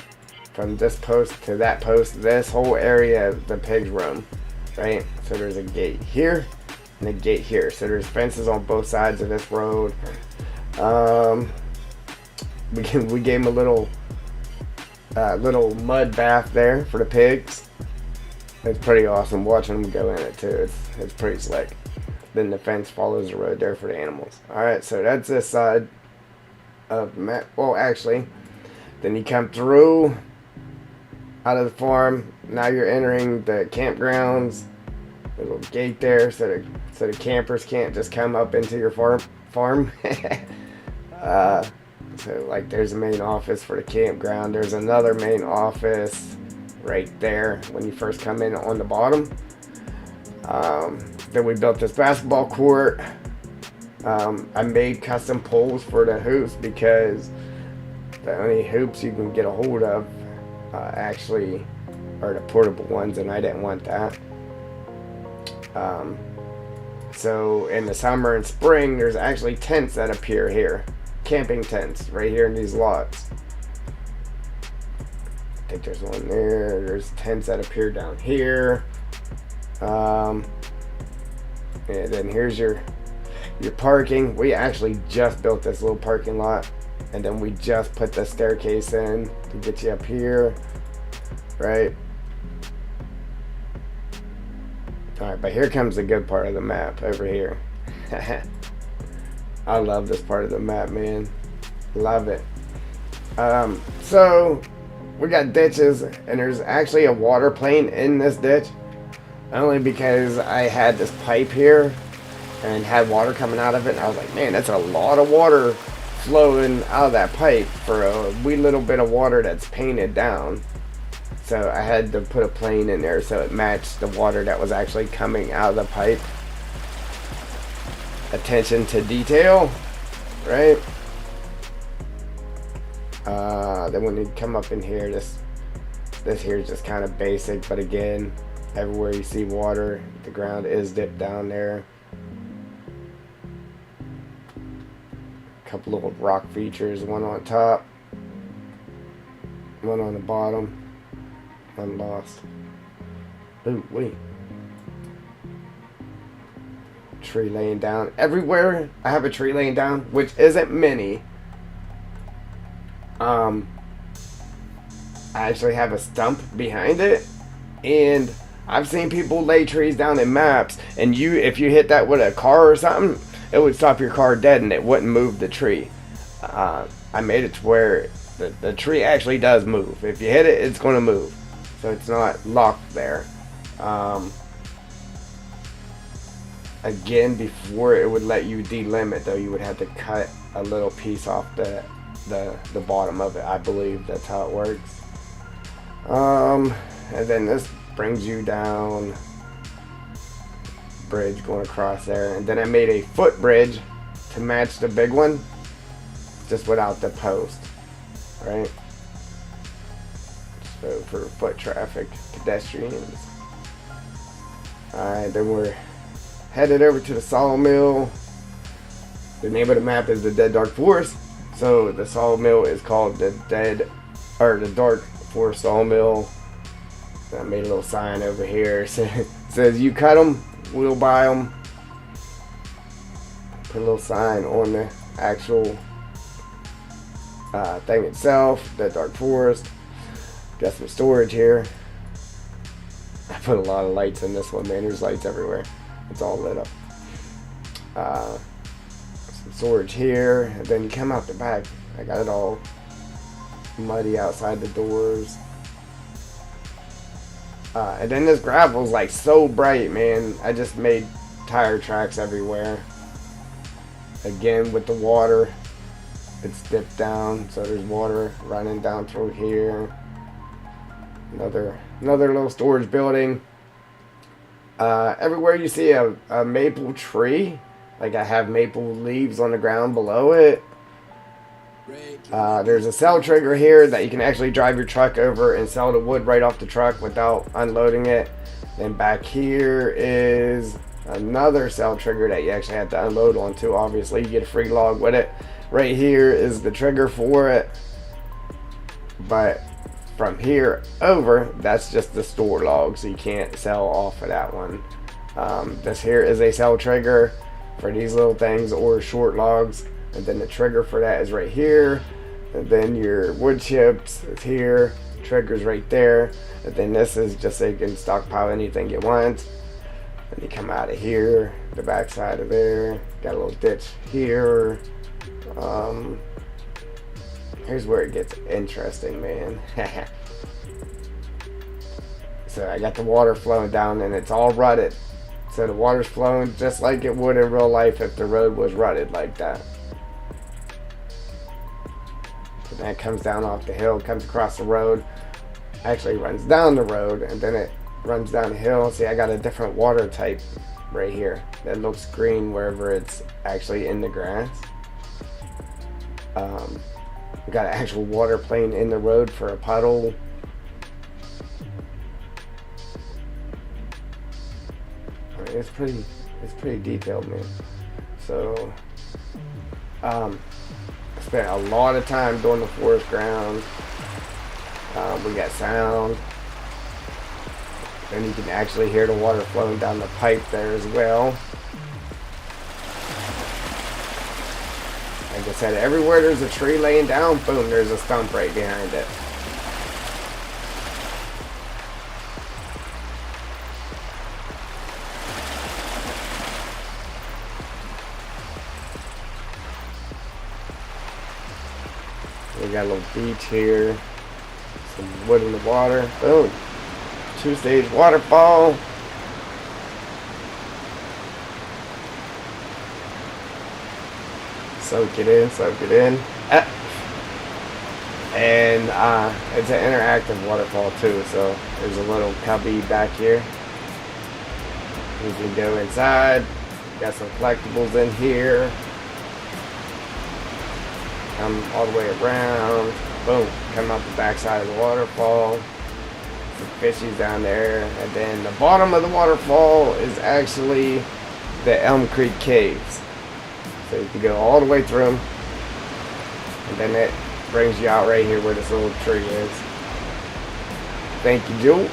from this post to that post, this whole area, the pigs roam, right? So there's a gate here and a gate here. So there's fences on both sides of this road. We gave them a little mud bath there for the pigs. It's pretty awesome watching them go in it too. It's pretty slick. Then the fence follows the road there for the animals. Alright, so that's this side of the map. Well, actually, then you come through out of the farm. Now you're entering the campgrounds. There's a little gate there so the campers can't just come up into your farm. So like there's a main office for the campground. There's another main office right there when you first come in on the bottom. Then we built this basketball court. I made custom poles for the hoops because the only hoops you can get a hold of actually are the portable ones, and I didn't want that. So in the summer and spring, there's actually tents that appear here. Camping tents right here in these lots. I think there's one there. There's tents that appear down here. And then here's your parking. We actually just built this little parking lot, and then we just put the staircase in to get you up here, right? Alright, but here comes the good part of the map over here. I love this part of the map, man. Love it. So we got ditches, and there's actually a water plane in this ditch, only because I had this pipe here and had water coming out of it, and I was like, man, that's a lot of water flowing out of that pipe for a wee little bit of water that's painted down. So I had to put a plane in there so it matched the water that was actually coming out of the pipe. Attention to detail, right? Then when you come up in here, this here is just kind of basic, but again, everywhere you see water, the ground is dipped down there. A couple little rock features, one on top, one on the bottom. I'm lost. Ooh, wait. Tree laying down. Everywhere I have a tree laying down, which isn't many. I actually have a stump behind it, and I've seen people lay trees down in maps, and if you hit that with a car or something, it would stop your car dead and it wouldn't move the tree. I made it to where the tree actually does move. If you hit it, it's going to move, so it's not locked there. again, before it would let you delimit, though, you would have to cut a little piece off the bottom of it. I believe that's how it works. And then this brings you down, bridge going across there, and then I made a footbridge to match the big one, just without the post, right? So for foot traffic, pedestrians. Alright, then we're headed over to the sawmill. The name of the map is the Dead Dark Forest. So the sawmill is called the Dark Forest Sawmill. I made a little sign over here. It says you cut them, we'll buy them. Put a little sign on the actual thing itself, the Dark Forest. Got some storage here. I put a lot of lights in this one, man. There's lights everywhere. It's all lit up. Some storage here, and then you come out the back. I got it all muddy outside the doors. And then this gravel's like so bright, man. I just made tire tracks everywhere. Again, with the water, it's dipped down, so there's water running down through here. Another little storage building. Everywhere you see a maple tree, like I have maple leaves on the ground below it. There's a cell trigger here that you can actually drive your truck over and sell the wood right off the truck without unloading it. Then back here is another cell trigger that you actually have to unload onto. Obviously, you get a free log with it. Right here is the trigger for it. But from here over, that's just the store log, so you can't sell off of that one. This here is a cell trigger for these little things or short logs, and then the trigger for that is right here, and then your wood chips is here, trigger's right there, and then this is just so you can stockpile anything you want. And you come out of here, the back side of there, got a little ditch here. Here's where it gets interesting, man. So I got the water flowing down, and it's all rutted. So the water's flowing just like it would in real life if the road was rutted like that. So then it comes down off the hill, comes across the road, actually runs down the road, and then it runs down the hill. See, I got a different water type right here that looks green wherever it's actually in the grass. Got an actual water plane in the road for a puddle. I mean, it's pretty detailed, man. So I spent a lot of time doing the forest grounds. We got sound, and you can actually hear the water flowing down the pipe there as well. Like I said, everywhere there's a tree laying down, boom, there's a stump right behind it. We got a little beach here, some wood in the water, boom, 2-stage waterfall. Soak it in. And it's an interactive waterfall too, so there's a little cubby back here. You can go inside. Got some collectibles in here. Come all the way around. Boom, come out the back side of the waterfall. Some fishies down there. And then the bottom of the waterfall is actually the Elm Creek Caves. So you can go all the way through them, and then it brings you out right here where this little tree is. Thank you, Joe.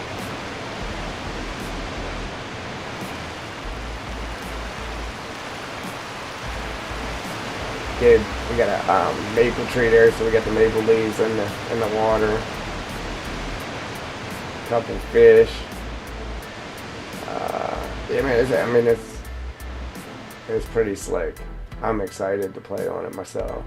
Good. We got a maple tree there, so we got the maple leaves in the water. A couple fish. Yeah, man. It's pretty slick. I'm excited to play on it myself.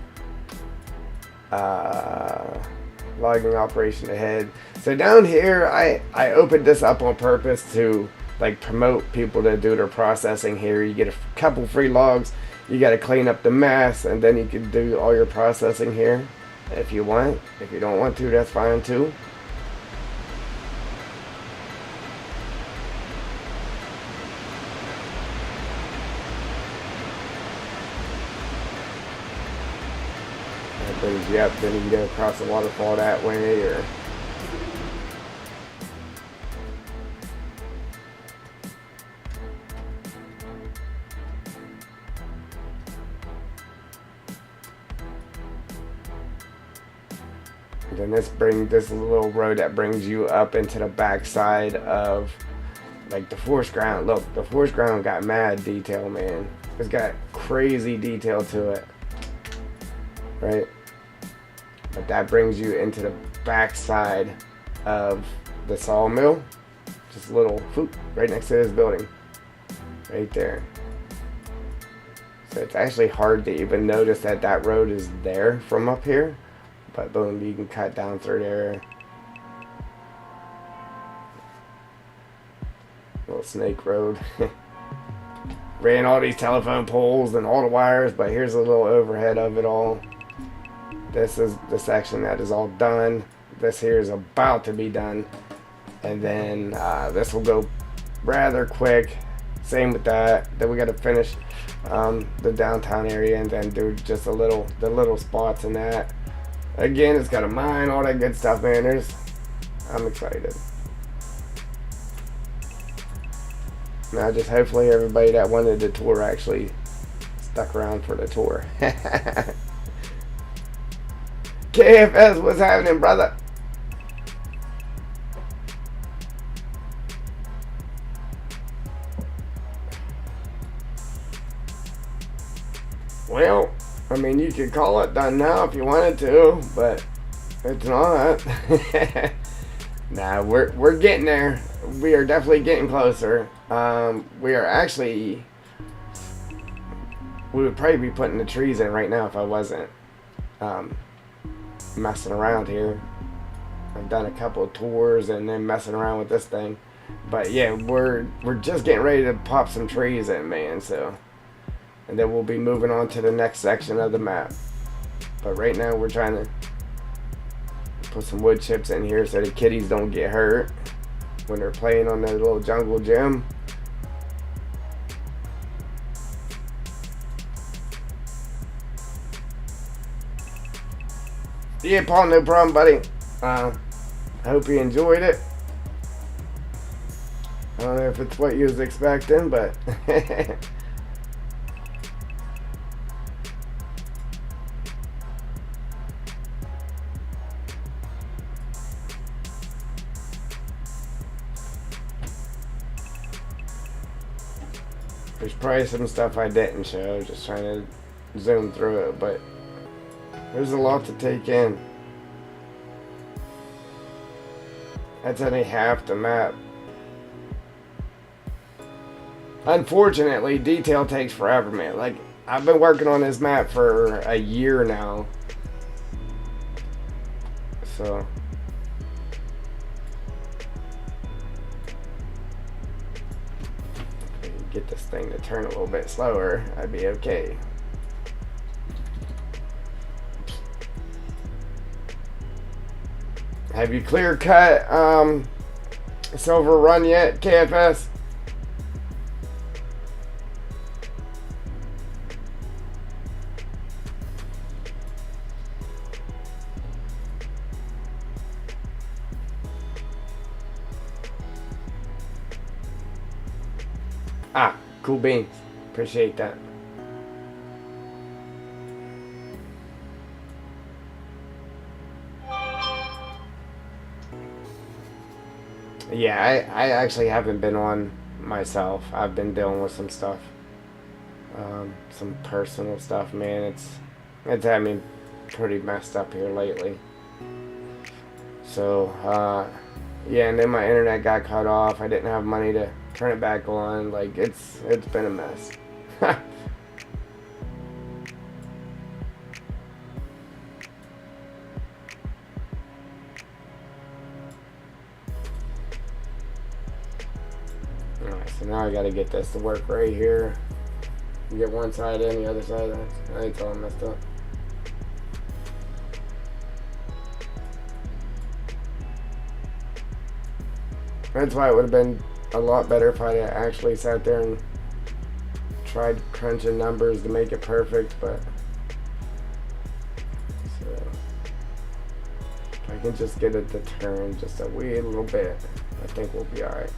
Logging operation ahead. So down here, I opened this up on purpose to like promote people to do their processing here. You get a couple free logs. You got to clean up the mess, and then you can do all your processing here if you want. If you don't want to, that's fine too. That brings you up. Then you can go across the waterfall that way, or then this little road that brings you up into the backside of like the forest ground. Look, the forest ground got mad detail, man. It's got crazy detail to it, right? But that brings you into the backside of the sawmill. Just a little whoop, right next to this building, right there. So it's actually hard to even notice that that road is there from up here. But boom, you can cut down through there. Little snake road. Ran all these telephone poles and all the wires, but here's a little overhead of it all. This is the section that is all done. This here is about to be done. And then this will go rather quick. Same with that. Then we got to finish the downtown area and then do just the little spots in that. Again, it's got a mine, all that good stuff, man. I'm excited. Now, just hopefully everybody that wanted the tour actually stuck around for the tour. KFS, what's happening, brother? Well, I mean, you could call it done now if you wanted to, but it's not. Nah, we're getting there. We are definitely getting closer. We are actually. We would probably be putting the trees in right now if I wasn't messing around here. I've done a couple of tours and then messing around with this thing, but yeah, we're just getting ready to pop some trees in, man. So. And then we'll be moving on to the next section of the map. But right now we're trying to put some wood chips in here so the kitties don't get hurt when they're playing on that little jungle gym. Yeah, Paul, no problem, buddy. I hope you enjoyed it. I don't know if it's what you was expecting, but there's probably some stuff I didn't show, just trying to zoom through it, but there's a lot to take in. That's only half the map. Unfortunately, detail takes forever, man. Like, I've been working on this map for a year now. So get this thing to turn a little bit slower, I'd be okay. Have you clear cut Silver Run yet, KFS? Ah, cool beans. Appreciate that. Yeah, I actually haven't been on myself. I've been dealing with some stuff. Some personal stuff, man. It's had me pretty messed up here lately. So, yeah, and then my internet got cut off. I didn't have money to turn it back on. Like, it's been a mess. So now I gotta get this to work right here. You get one side in, the other side, that's all messed up. That's why it would have been a lot better if I actually sat there and tried crunching numbers to make it perfect, but so if I can just get it to turn just a wee little bit, I think we'll be alright.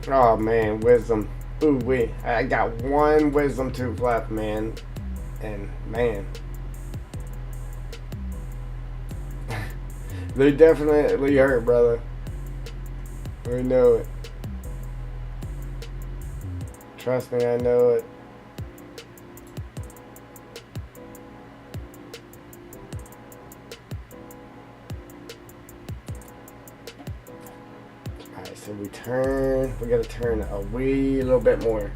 Oh man, wisdom. Ooh wee. I got one wisdom tooth left, man. And man. They definitely hurt, brother. We know it. Trust me, I know it. Alright, so we gotta turn a wee little bit more.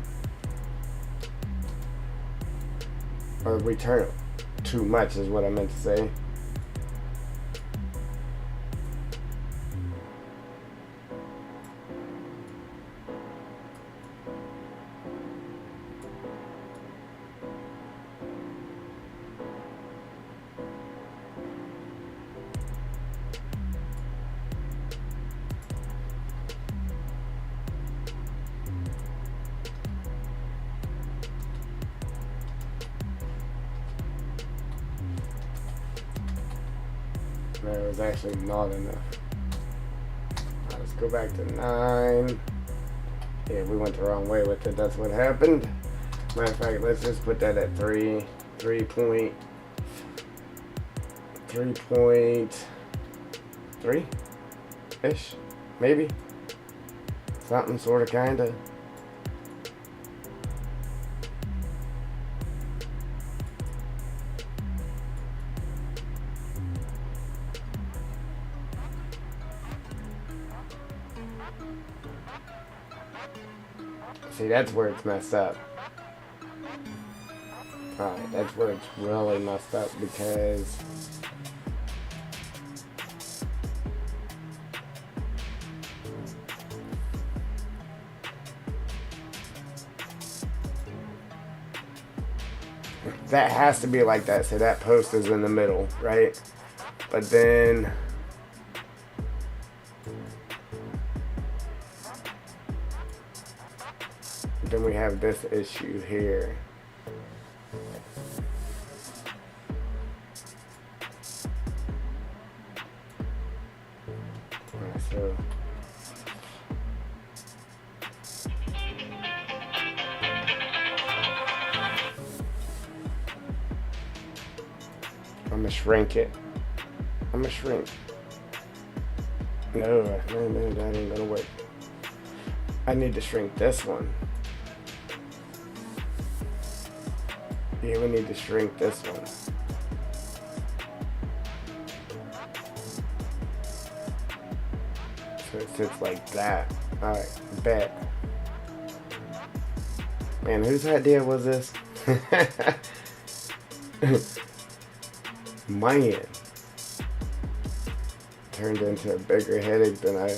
Or we turn too much is what I meant to say. No, it was actually not enough. Right, let's go back to 9. Yeah, we went the wrong way with it. That's what happened. Matter of fact, let's just put that at 3.3 ish, maybe. Something sort of kinda. See, that's where it's messed up. Alright, that's where it's really messed up because that has to be like that. So that post is in the middle, right? But then we have this issue here. Alright, so I'm gonna shrink it. I'm gonna shrink. No, that ain't gonna work. I need to shrink this one. Yeah, we need to shrink this one. So it sits like that. Alright, bet. Man, whose idea was this? Man. Turned into a bigger headache than I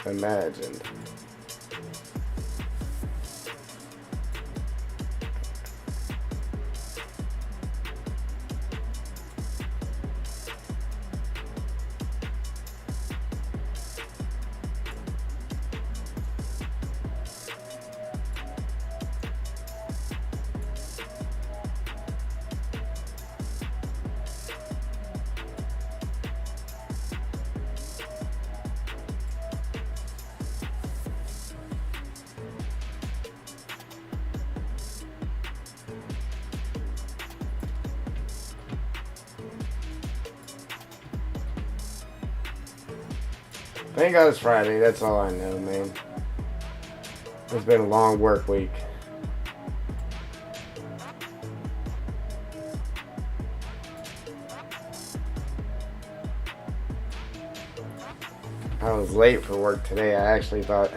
imagined. Thank God it's Friday. That's all I know, man. It's been a long work week. I was late for work today. I actually thought,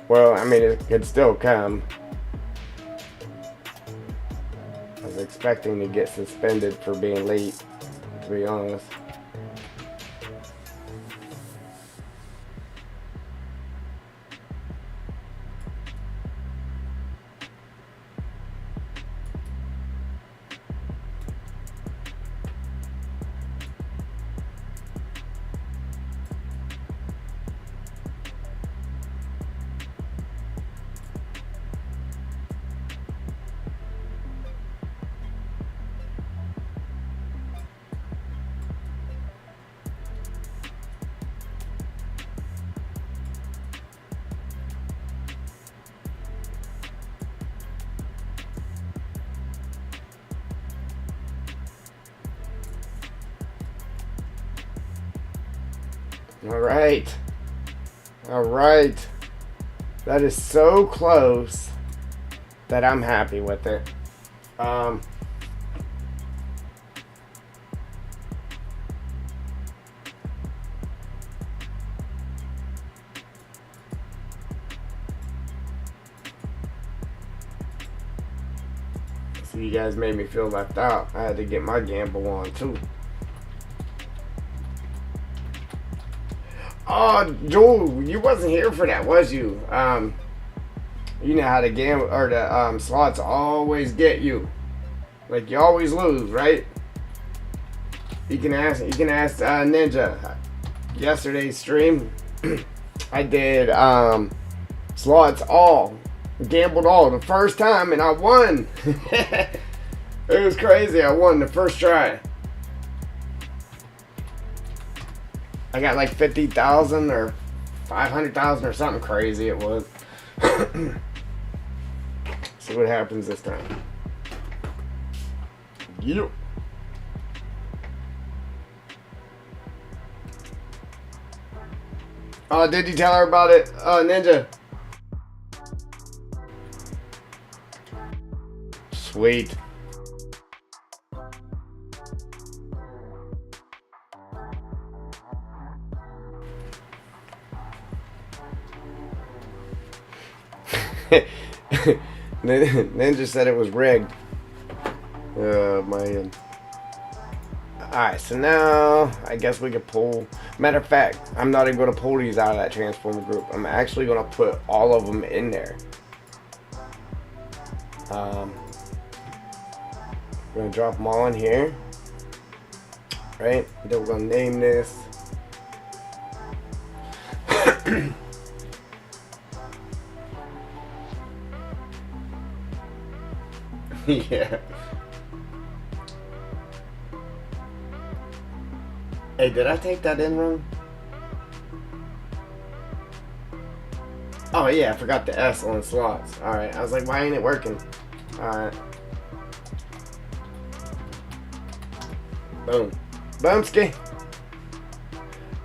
well, I mean, it could still come. I was expecting to get suspended for being late, to be honest. Alright. Alright. That is so close that I'm happy with it. So you guys made me feel left out. I had to get my gamble on too. Oh, Joel, you wasn't here for that, was you? You know how the game or the slots always get you. Like you always lose, right? You can ask Ninja. Yesterday's stream, I did slots all, gambled all the first time, and I won. It was crazy. I won the first try. I got like 50,000 or 500,000 or something crazy it was. See what happens this time. Yep. Oh, did you tell her about it, Ninja? Sweet. Ninja said it was rigged. Oh man. Alright, so now I guess we could pull. Matter of fact, I'm not even going to pull these out of that transformer group. I'm actually going to put all of them in there. I'm going to drop them all in here. Right? Then we're going to name this. Yeah. Hey, did I take that in wrong? Oh yeah, I forgot the S on slots. Alright, I was like, why ain't it working? Alright. Boom. Boomski.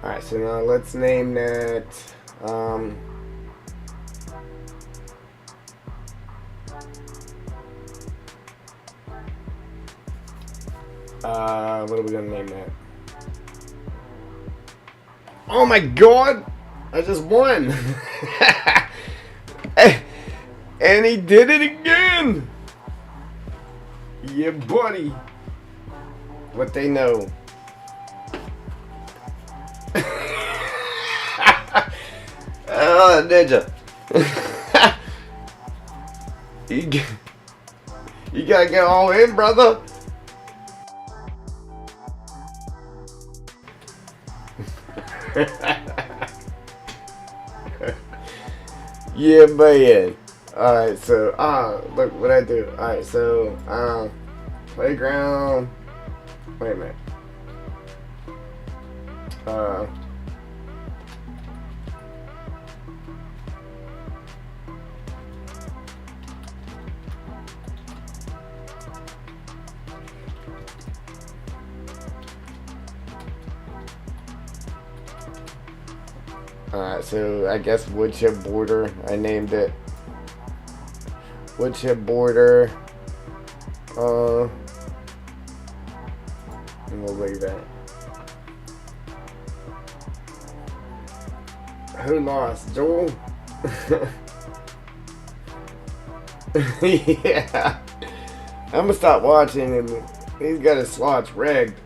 Alright, so now let's name that what are we gonna name that? Oh my god! I just won! And he did it again! Yeah, buddy! What they know. Oh, Ninja. You gotta get all in, brother. Yeah, man. Alright, so, look what I do. Alright, so, playground. Wait a minute. So I guess wood chip border. I named it wood chip border. And we'll leave that. Who lost? Joel? Yeah. I'm gonna stop watching him. He's got his slots rigged.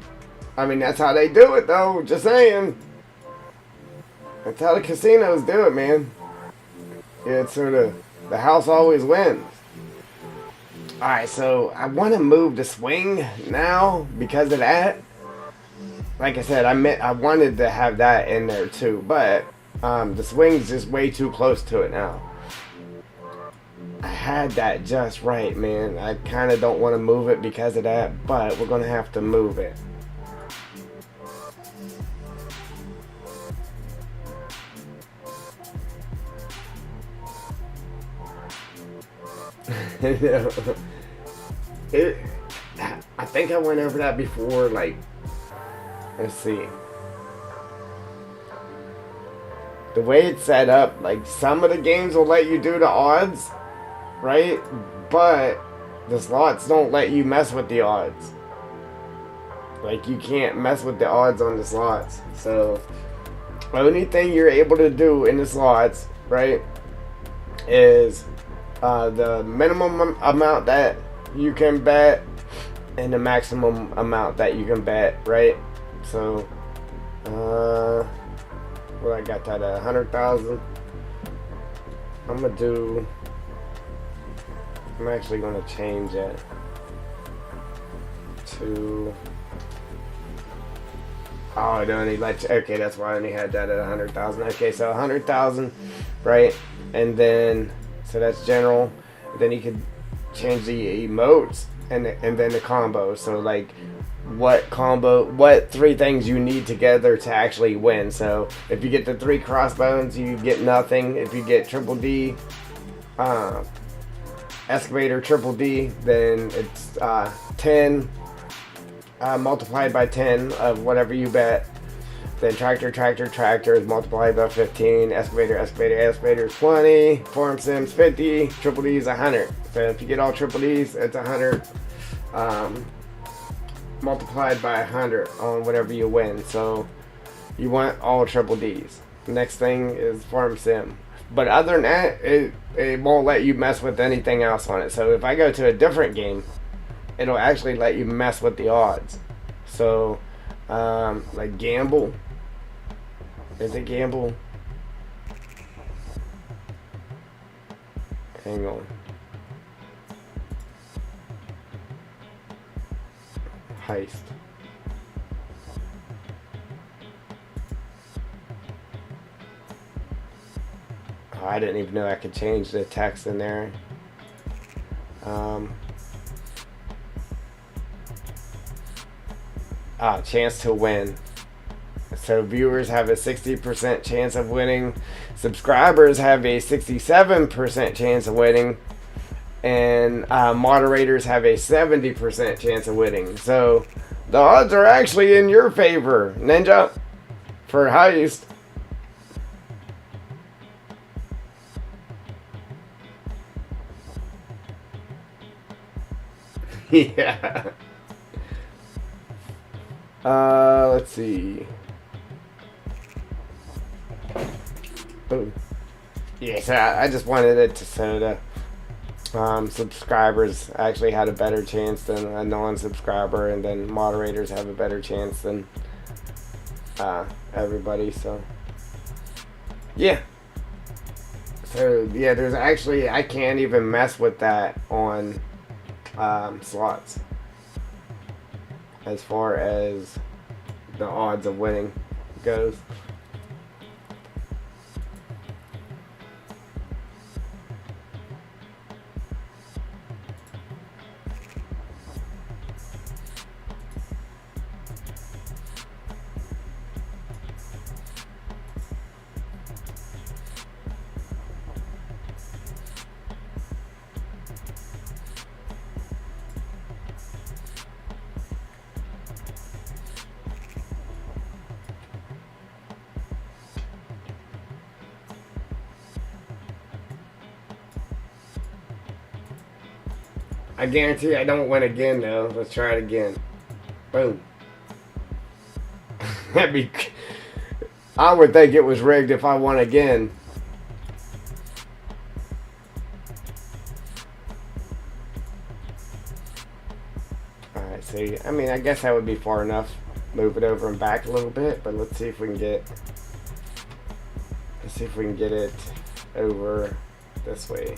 I mean, that's how they do it, though. Just saying. That's how the casinos do it, man. Yeah, it's sort of the house always wins. Alright, so I want to move the swing now because of that. Like I said, I wanted to have that in there too, but the swing's just way too close to it now. I had that just right, man. I kind of don't want to move it because of that, but we're going to have to move it. I think I went over that before, like, let's see. The way it's set up, like, some of the games will let you do the odds, right? But the slots don't let you mess with the odds. Like, you can't mess with the odds on the slots. So, the only thing you're able to do in the slots, right, is the minimum amount that you can bet and the maximum amount that you can bet, right? So, well, I got that at 100,000. I'm actually gonna change it to. Oh, it only let you. Okay, that's why I only had that at 100,000. Okay, so 100,000, right? And then, so that's general. Then you could change the emotes and then the combo. So like, what 3 things you need together to actually win. So if you get the 3 crossbones, you get nothing. If you get triple D, excavator triple D, then it's 10 multiplied by 10 of whatever you bet. Then tractor is multiplied by 15. Excavator is 20. Farm sims 50. Triple D is 100. So if you get all triple Ds, it's 100. Multiplied by 100 on whatever you win. So you want all triple Ds. Next thing is farm sim. But other than that, it won't let you mess with anything else on it. So if I go to a different game, it'll actually let you mess with the odds. So like gamble. Is it gamble? Hang on. Heist. Oh, I didn't even know I could change the text in there. Chance to win. So viewers have a 60% chance of winning. Subscribers have a 67% chance of winning. And moderators have a 70% chance of winning. So the odds are actually in your favor, Ninja, for heist. Yeah. Let's see. Oh. Yeah, so I just wanted it to so the subscribers actually had a better chance than a non-subscriber, and then moderators have a better chance than everybody. So yeah. So yeah, there's actually, I can't even mess with that on slots as far as the odds of winning goes. I guarantee I don't win again though. Let's try it again. Boom. That'd be. I would think it was rigged if I won again. Alright, see, I mean, I guess that would be far enough. Move it over and back a little bit, but let's see if we can get. Let's see if we can get it over this way.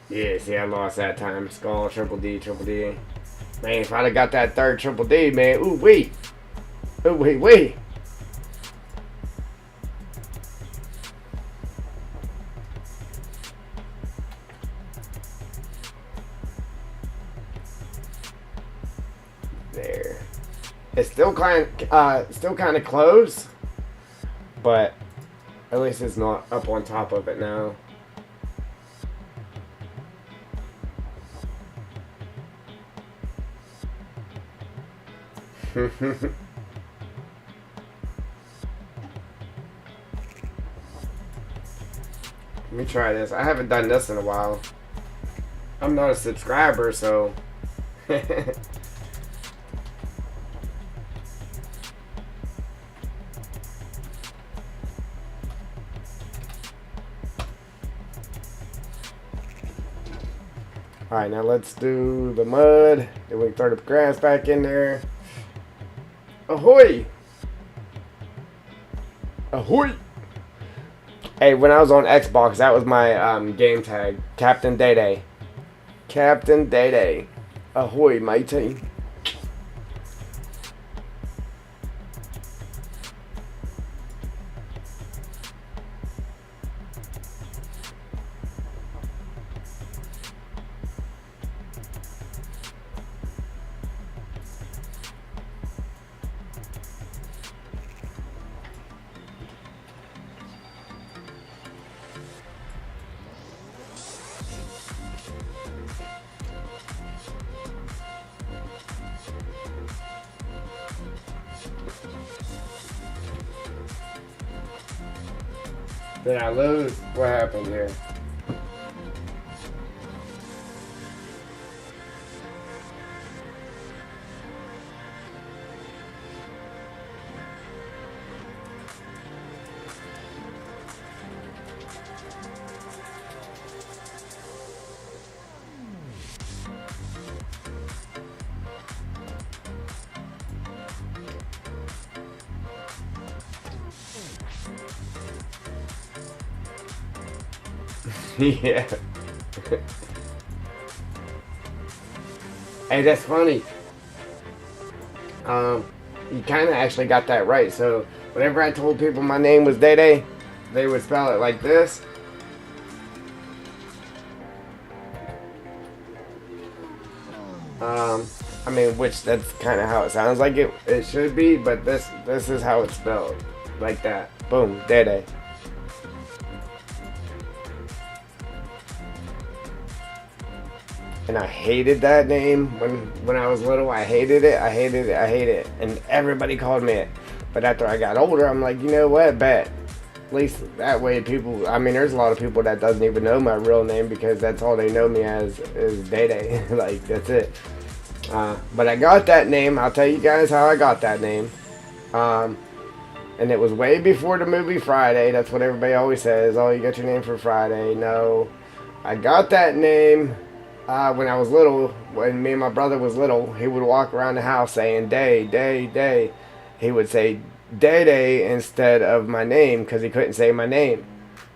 Yeah, see, I lost that time. Skull, triple D, triple D. Man, if I'd have got that third triple D, man. Ooh, wait. Ooh, wait, wait. There. It's still kind of close, but at least it's not up on top of it now. Let me try this. I haven't done this in a while. I'm not a subscriber, so. Alright, now let's do the mud. Then we can throw the grass back in there. Ahoy! Ahoy! Hey, when I was on Xbox, that was my game tag. Captain Day Day. Captain Day Day. Ahoy, matey. Did I lose? What happened here? Yeah. Hey, that's funny. You kind of actually got that right. So, whenever I told people my name was Day Day, they would spell it like this. I mean, which that's kind of how it sounds like it should be, but this is how it's spelled, like that. Boom, Day Day. And I hated that name when I was little. I hated it. I hated it. I hated it. And everybody called me it. But after I got older, I'm like, you know what? Bet. At least that way people, I mean, there's a lot of people that doesn't even know my real name because that's all they know me as is Day Day. Like, that's it. But I got that name. I'll tell you guys how I got that name. And it was way before the movie Friday. That's what everybody always says. Oh, you got your name for Friday. No. I got that name. When I was little, when me and my brother was little, he would walk around the house saying Day, Day, Day. He would say Day Day instead of my name because he couldn't say my name.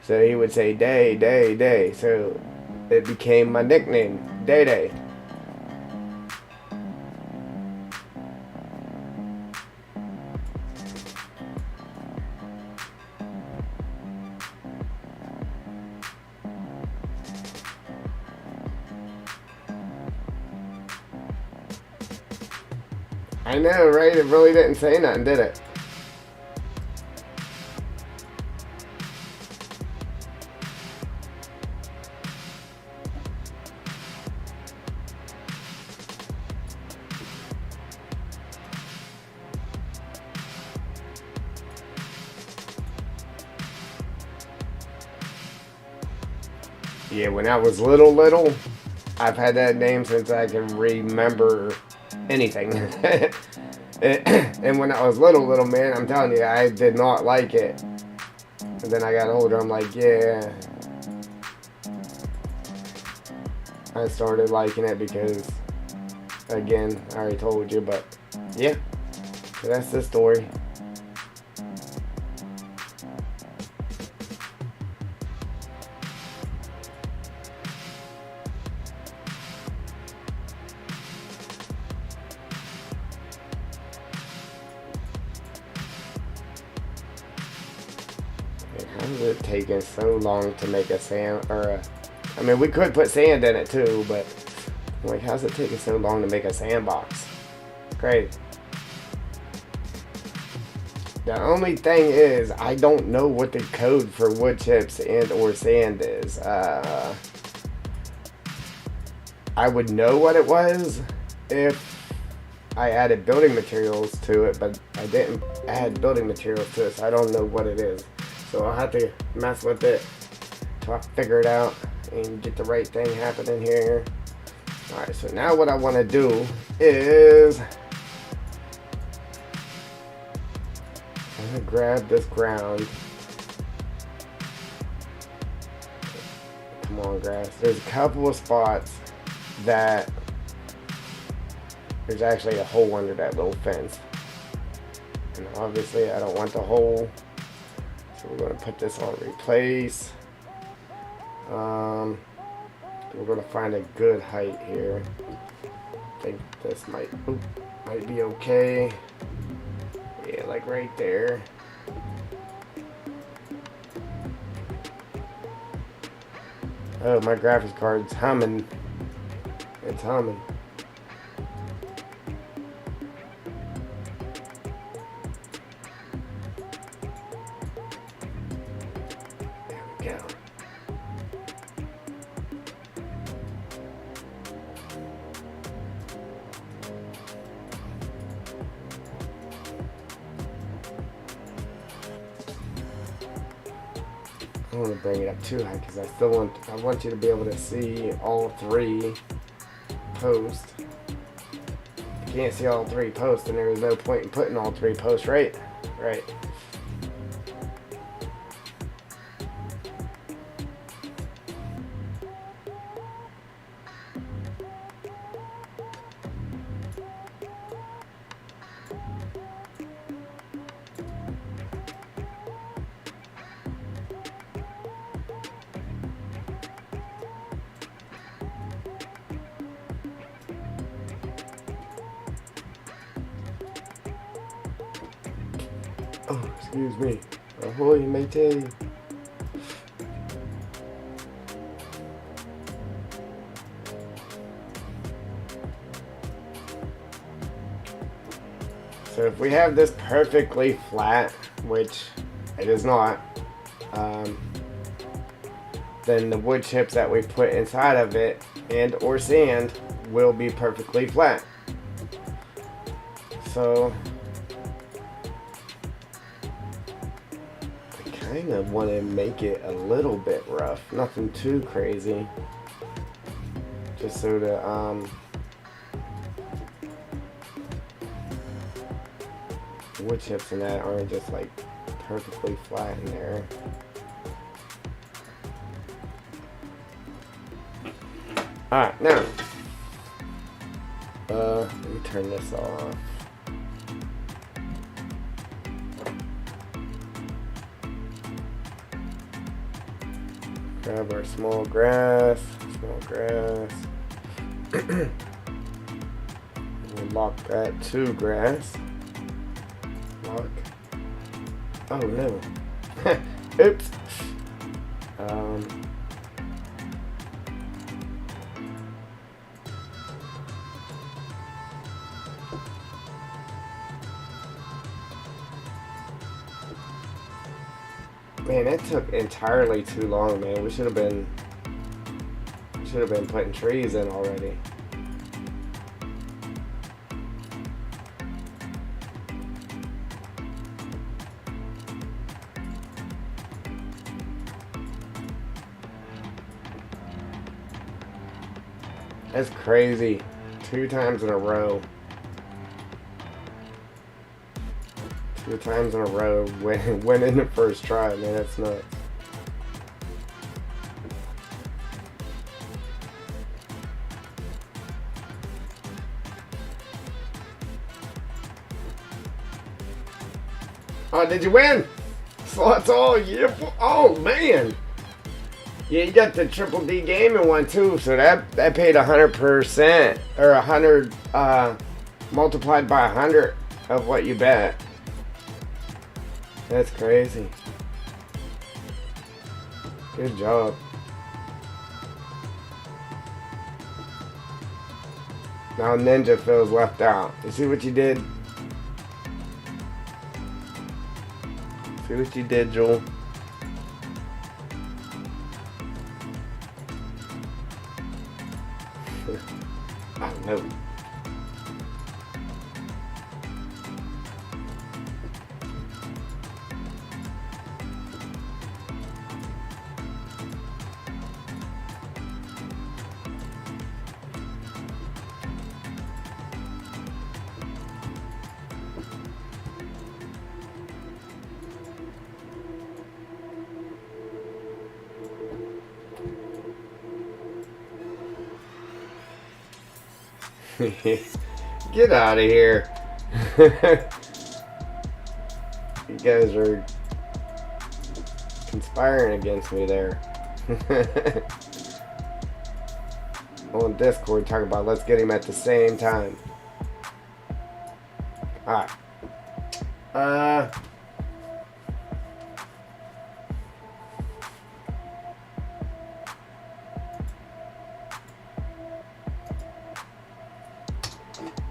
So he would say Day, Day, Day. So it became my nickname, Day Day. I know, right? It really didn't say nothing, did it? Yeah, when I was little, I've had that name since I can remember anything. And when I was little, man, I'm telling you, I did not like it. And then I got older, I'm like, yeah. I started liking it because, again, I already told you, but yeah. So that's the story. How is it taking so long to make a sand, or a, I mean, we could put sand in it too, but like, how's it taking so long to make a sandbox? Crazy. The only thing is, I don't know what the code for wood chips and or sand is. I would know what it was if I added building materials to it, but I didn't add building materials to it, so I don't know what it is. So I'll have to mess with it till I figure it out and get the right thing happening here. Alright, so now what I want to do is I'm going to grab this ground. Come on, grass. There's a couple of spots that there's actually a hole under that little fence. And obviously I don't want the hole. So we're going to put this on replace. We're going to find a good height here. I think this might be okay. Yeah, like right there. Oh, my graphics card's humming. It's humming. There we go. I don't want to bring it up too high because I want you to be able to see all three posts. If you can't see all three posts, then there is no point in putting all three posts, right? Right. Oh, excuse me. Ahoy, matey. So if we have this perfectly flat, which it is not, then the wood chips that we put inside of it and or sand will be perfectly flat. So I kind of want to make it a little bit rough, nothing too crazy, just so the wood chips and that aren't just like perfectly flat in there. Alright, now let me turn this off. Grab our small grass. We'll lock that to grass. Lock. Oh no. Oops. Man, that took entirely too long, man. We should have been putting trees in already. That's crazy. 2 times in a row. 2 times in a row winning the first try, man. That's nuts. Oh, did you win? Slots all, yeah. Oh, man. Yeah, you got the Triple D gaming one too, so that paid 100% or 100 multiplied by 100 of what you bet. That's crazy. Good job. Now Ninja feels left out. You see what you did? See what you did, Joel? I know. Get out of here. You guys are conspiring against me there. On Discord, talk about let's get him at the same time. Alright.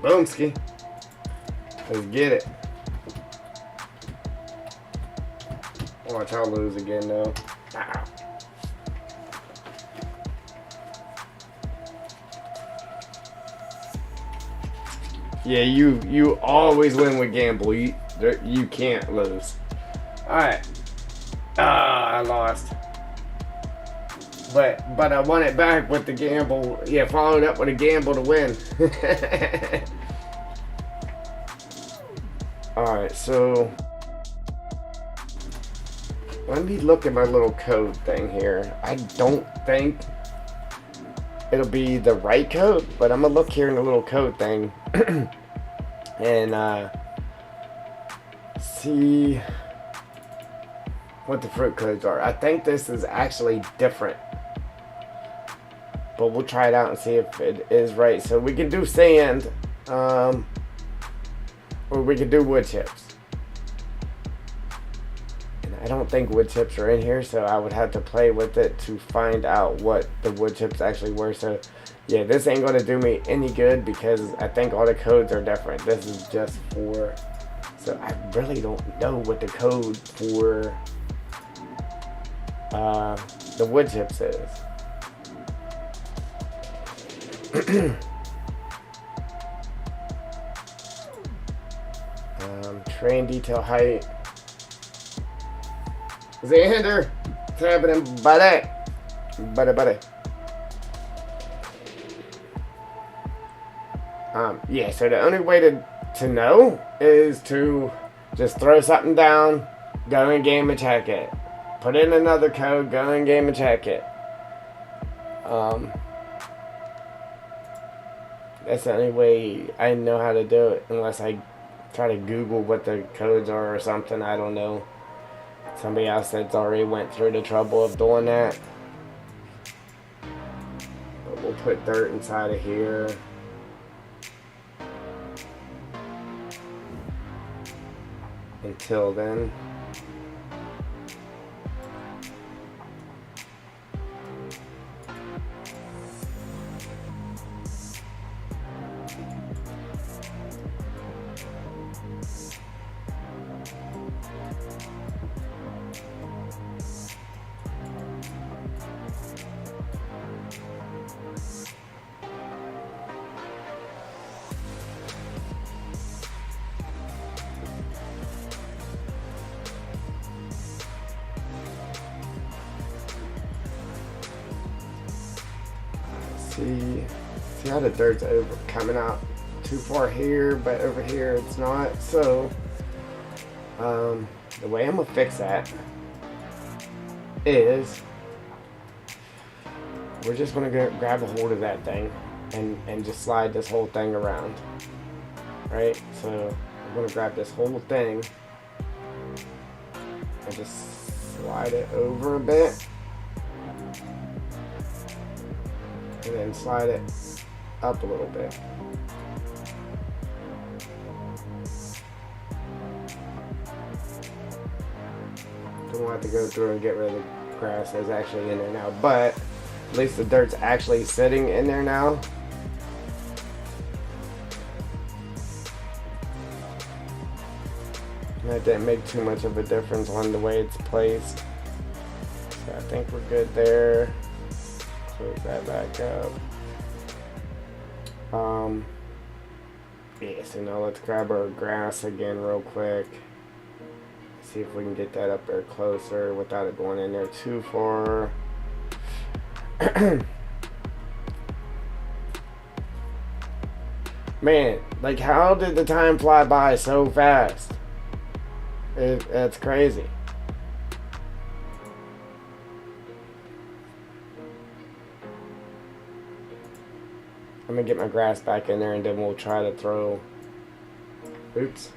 Boomski. Let's get it. Watch, I'll lose again though. Ow. Yeah, you always win with gamble. You can't lose. Alright. I lost. But I won it back with the gamble. Yeah, followed up with a gamble to win. Alright, so let me look at my little code thing here. I don't think it'll be the right code, but I'm gonna look here in the little code thing and see what the fruit codes are. I think this is actually different, but we'll try it out and see if it is right. So we can do sand, or we can do wood chips. And I don't think wood chips are in here, so I would have to play with it to find out what the wood chips actually were. So yeah, this ain't gonna do me any good because I think all the codes are different. This is just for, so I really don't know what the code for the wood chips is. Train detail height. Xander, what's happening, buddy? Buddy. Yeah, so the only way to know is to just throw something down, go in game and check it. Put in another code, go in game and check it. That's the only way I know how to do it, unless I try to Google what the codes are or something. I don't know. Somebody else that's already went through the trouble of doing that. But we'll put dirt inside of here. Until then. See, See how the dirt's over coming out too far here, but over here it's not. So the way I'm gonna fix that is we're just gonna grab a hold of that thing and just slide this whole thing around. Right? So I'm gonna grab this whole thing and just slide it over a bit. And then slide it up a little bit. Don't have to go through and get rid of the grass that's actually in there now, but at least the dirt's actually sitting in there now. That didn't make too much of a difference on the way it's placed. So I think we're good there. Close that back up. Yeah, so now let's grab our grass again real quick. See if we can get that up there closer without it going in there too far. Man, like how did the time fly by so fast? That's crazy. I'm gonna get my grass back in there and then we'll try to throw. Oops.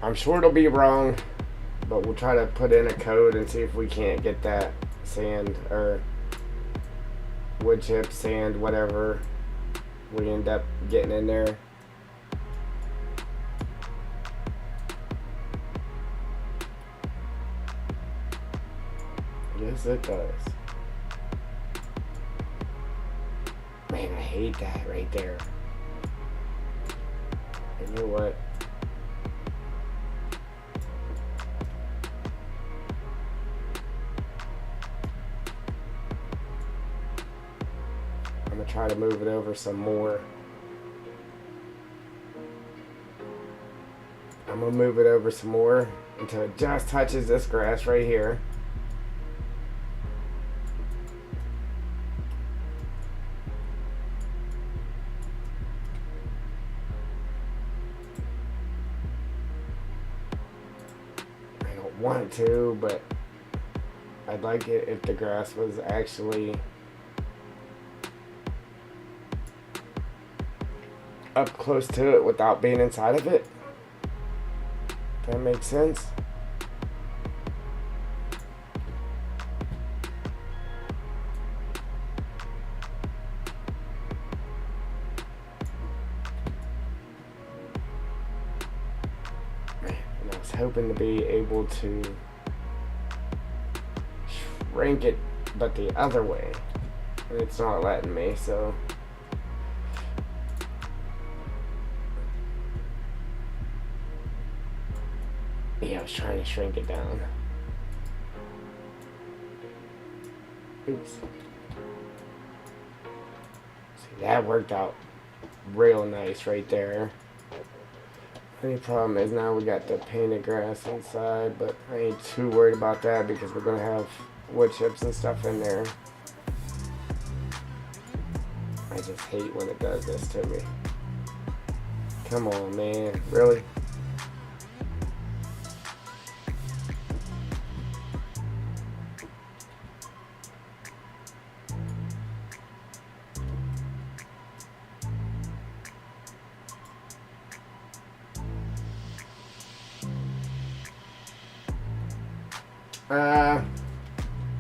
I'm sure it'll be wrong, but we'll try to put in a code and see if we can't get that sand or wood chip, sand, whatever we end up getting in there. Yes, it does. Man, I hate that right there. You know what? I'm gonna try to move it over some more. I'm gonna move it over some more until it just touches this grass right here. Want to, but I'd like it if the grass was actually up close to it without being inside of it. That makes sense. Hoping to be able to shrink it but the other way, and it's not letting me, so yeah, I was trying to shrink it down. Oops. See, that worked out real nice right there. Only problem is now we got the painted grass inside, but I ain't too worried about that because we're gonna have wood chips and stuff in there. I just hate when it does this to me. Come on, man, really?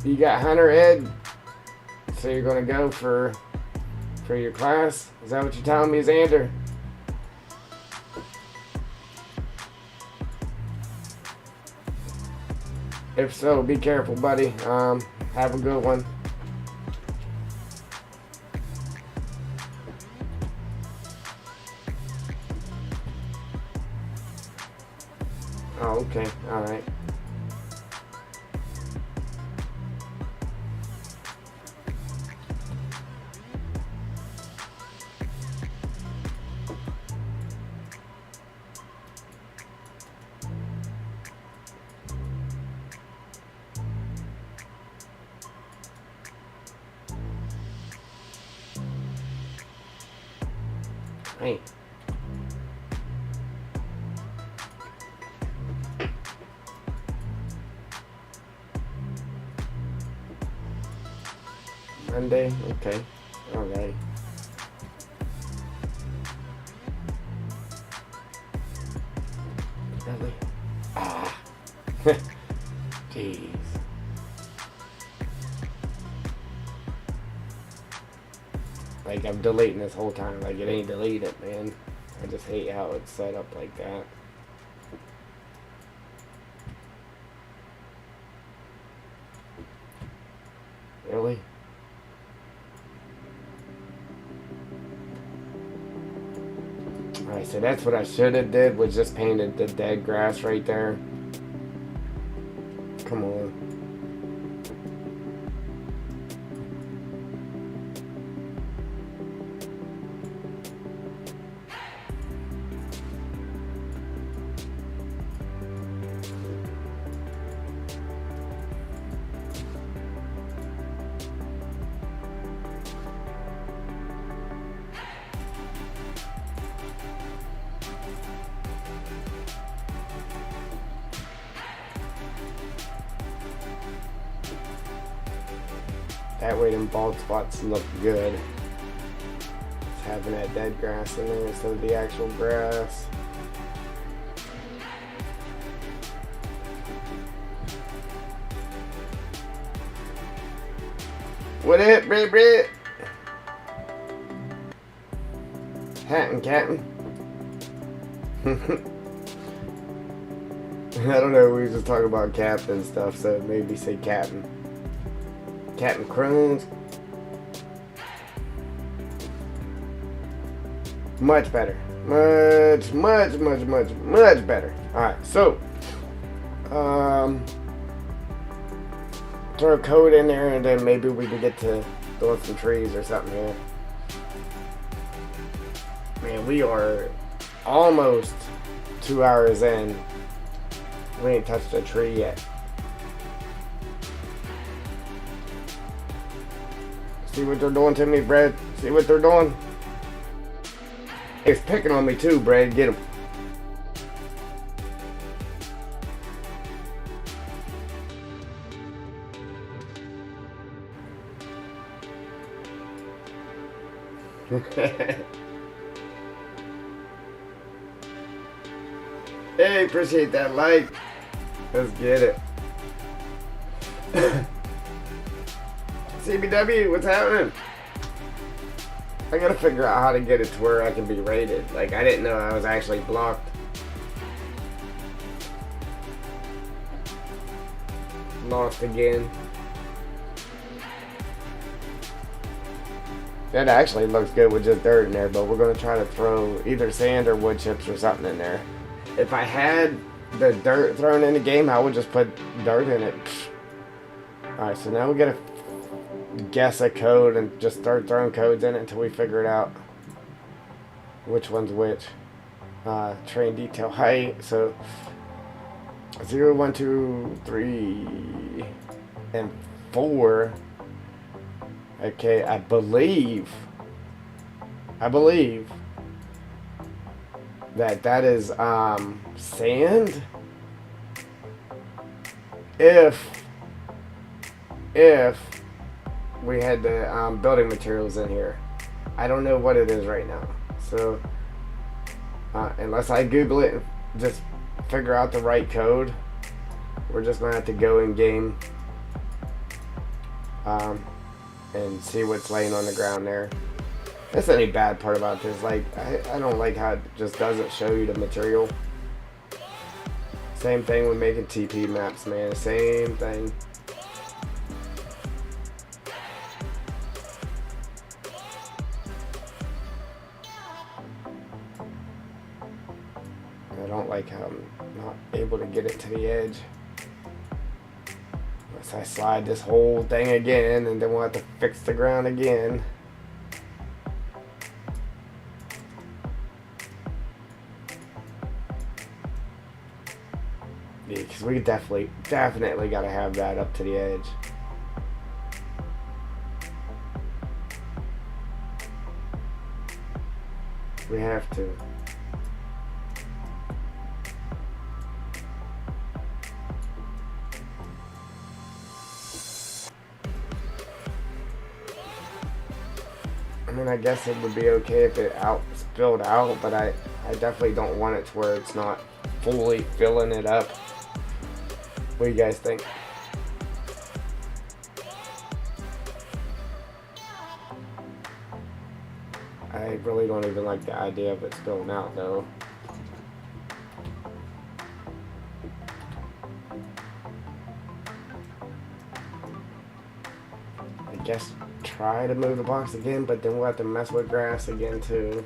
You got Hunter Ed, so you're gonna go for your class? Is that what you're telling me, Xander? If so, be careful, buddy. Have a good one. Oh, okay, all right. Hey. Monday? Okay. Alright. Really? Ah. Jeez. Like, I'm deleting this whole time. Like, it ain't deleted, man. I just hate how it's set up like that. Really? Alright, so that's what I should have did, was just painted the dead grass right there. Come on. That way them bald spots look good. Just having that dead grass in there instead of the actual grass. What it, Brit Brit? Hattin' Captain. I don't know, we were just talking about captain stuff, so maybe say captain. Captain Croons. Much better. Much better. Alright, so throw a code in there and then maybe we can get to throwing some trees or something here. Man, we are almost 2 hours in. We ain't touched a tree yet. See what they're doing to me, Brad? See what they're doing? It's picking on me too, Brad. Get him. Hey, appreciate that like. Let's get it. CBW, what's happening? I gotta figure out how to get it to where I can be rated. Like, I didn't know I was actually blocked. Lost again. That actually looks good with just dirt in there, but we're gonna try to throw either sand or wood chips or something in there. If I had the dirt thrown in the game, I would just put dirt in it. Alright, so now we gotta guess a code and just start throwing codes in it until we figure it out. Which one's which. Train detail height. So 0, 1, 2, 3, and 4. Okay, I believe that is sand. If we had the building materials in here. I don't know what it is right now. So unless I Google it and just figure out the right code, we're just gonna have to go in game and see what's laying on the ground there. That's the only bad part about this. Like, I don't like how it just doesn't show you the material. Same thing with making TP maps, man. Same thing. I don't like how I'm not able to get it to the edge. Unless I slide this whole thing again and then we'll have to fix the ground again. Yeah, because we definitely got to have that up to the edge. We have to. I mean, I guess it would be okay if it spilled out, but I definitely don't want it to where it's not fully filling it up. What do you guys think? I really don't even like the idea of it spilling out, though. I guess try to move the box again, but then we'll have to mess with grass again, too.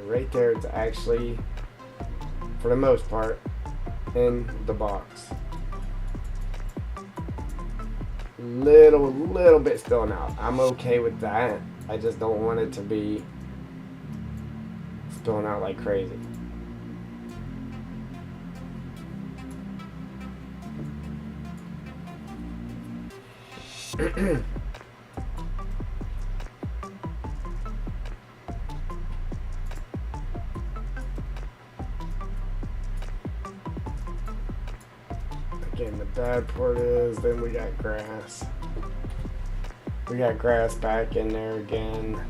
Right there, it's actually, for the most part, in the box. Little bit spilling out. I'm okay with that. I just don't want it to be spilling out like crazy. Again, the bad part is then we got grass. We got grass back in there again.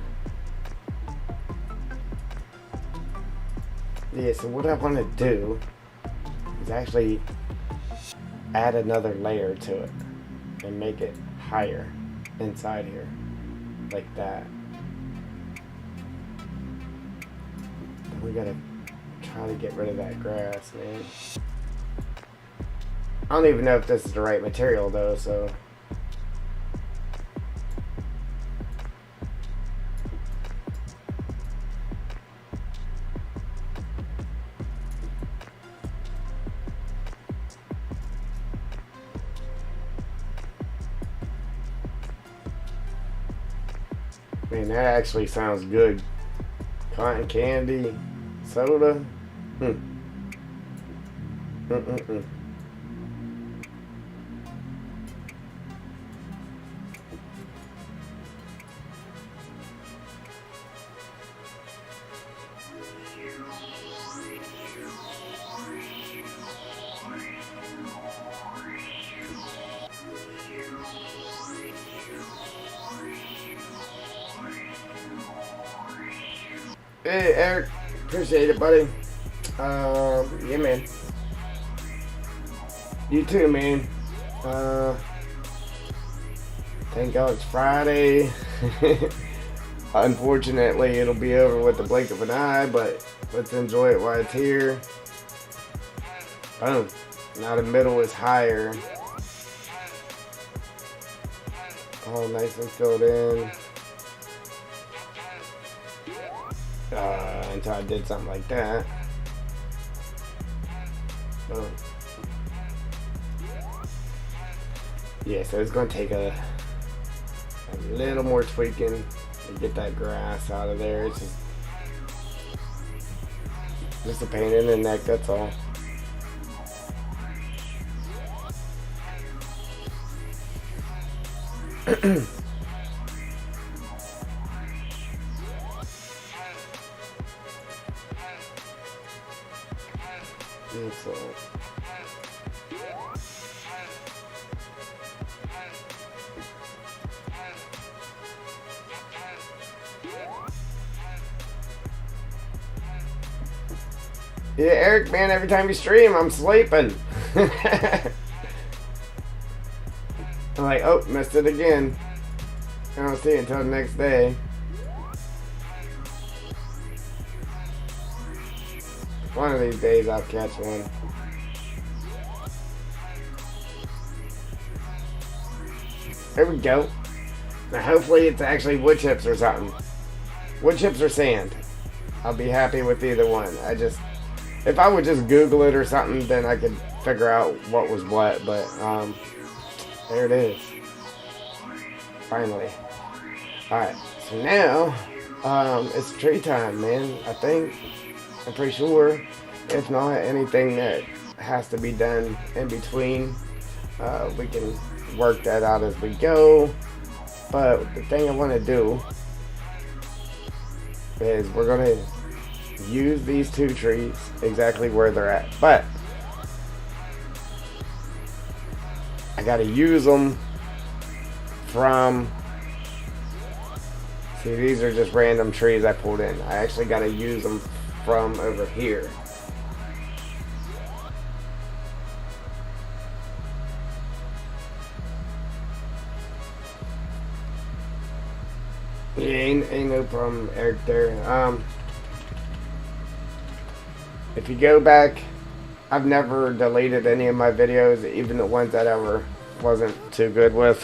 Yeah, so what I want to do is actually add another layer to it and make it higher inside here, like that. Then we gotta try to get rid of that grass, man. I don't even know if this is the right material though, so. Man, that actually sounds good. Cotton candy, soda. Hey, Eric. Appreciate it, buddy. Yeah, man. You too, man. Thank God it's Friday. Unfortunately, it'll be over with the blink of an eye, but let's enjoy it while it's here. Boom. Now the middle is higher. All nice and filled in. Until I did something like that. Boom. Yeah, so it's going to take a little more tweaking to get that grass out of there. It's just a pain in the neck, that's all. So, yeah, Eric, man, every time you stream, I'm sleeping. I'm like, oh, missed it again. I don't see it until the next day. One of these days I'll catch one. There we go. Now hopefully it's actually wood chips or something. Wood chips or sand. I'll be happy with either one. If I would just Google it or something, then I could figure out what was what, but there it is. Finally. Alright, so now it's tree time, man, I think. I'm pretty sure. If not, anything that has to be done in between, we can work that out as we go. But the thing I want to do is we're going to use these two trees exactly where they're at. But I got to use them from... See, these are just random trees I pulled in. I actually got to use them from over here. Yeah, ain't no problem, Eric, there. If you go back, I've never deleted any of my videos, even the ones that I wasn't too good with.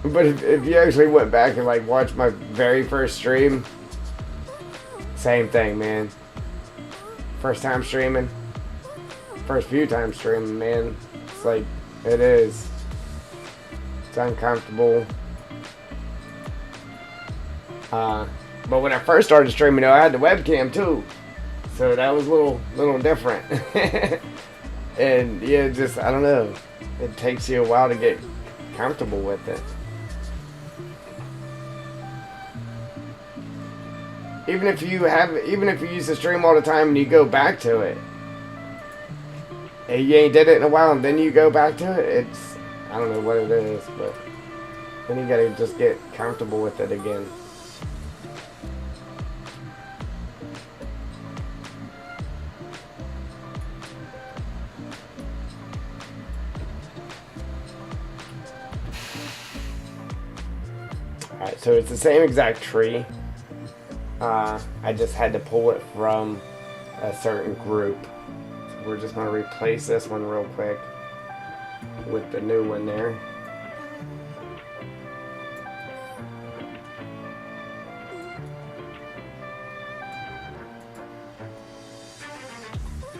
But if you actually went back and like watched my very first stream, same thing, man. First time streaming, first few times streaming, man. It's like, it is. It's uncomfortable. But when I first started streaming, though, I had the webcam too, so that was a little different. And yeah, just, I don't know, it takes you a while to get comfortable with it. Even if you used to stream all the time and you go back to it, and you ain't did it in a while, and then you go back to it, it's, I don't know what it is, but then you gotta just get comfortable with it again. Alright, so it's the same exact tree. I just had to pull it from a certain group. So we're just going to replace this one real quick with the new one there.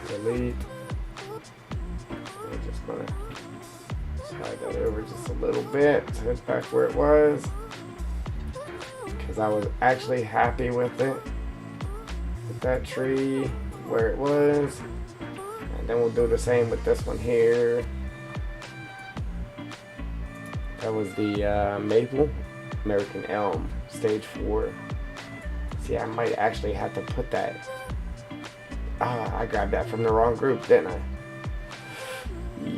Delete. We're just going to slide that over just a little bit so it's back where it was. Because I was actually happy with it, with that tree where it was. And then we'll do the same with this one here. That was the maple, American elm, stage 4. See, I might actually have to put that. I grabbed that from the wrong group, didn't I?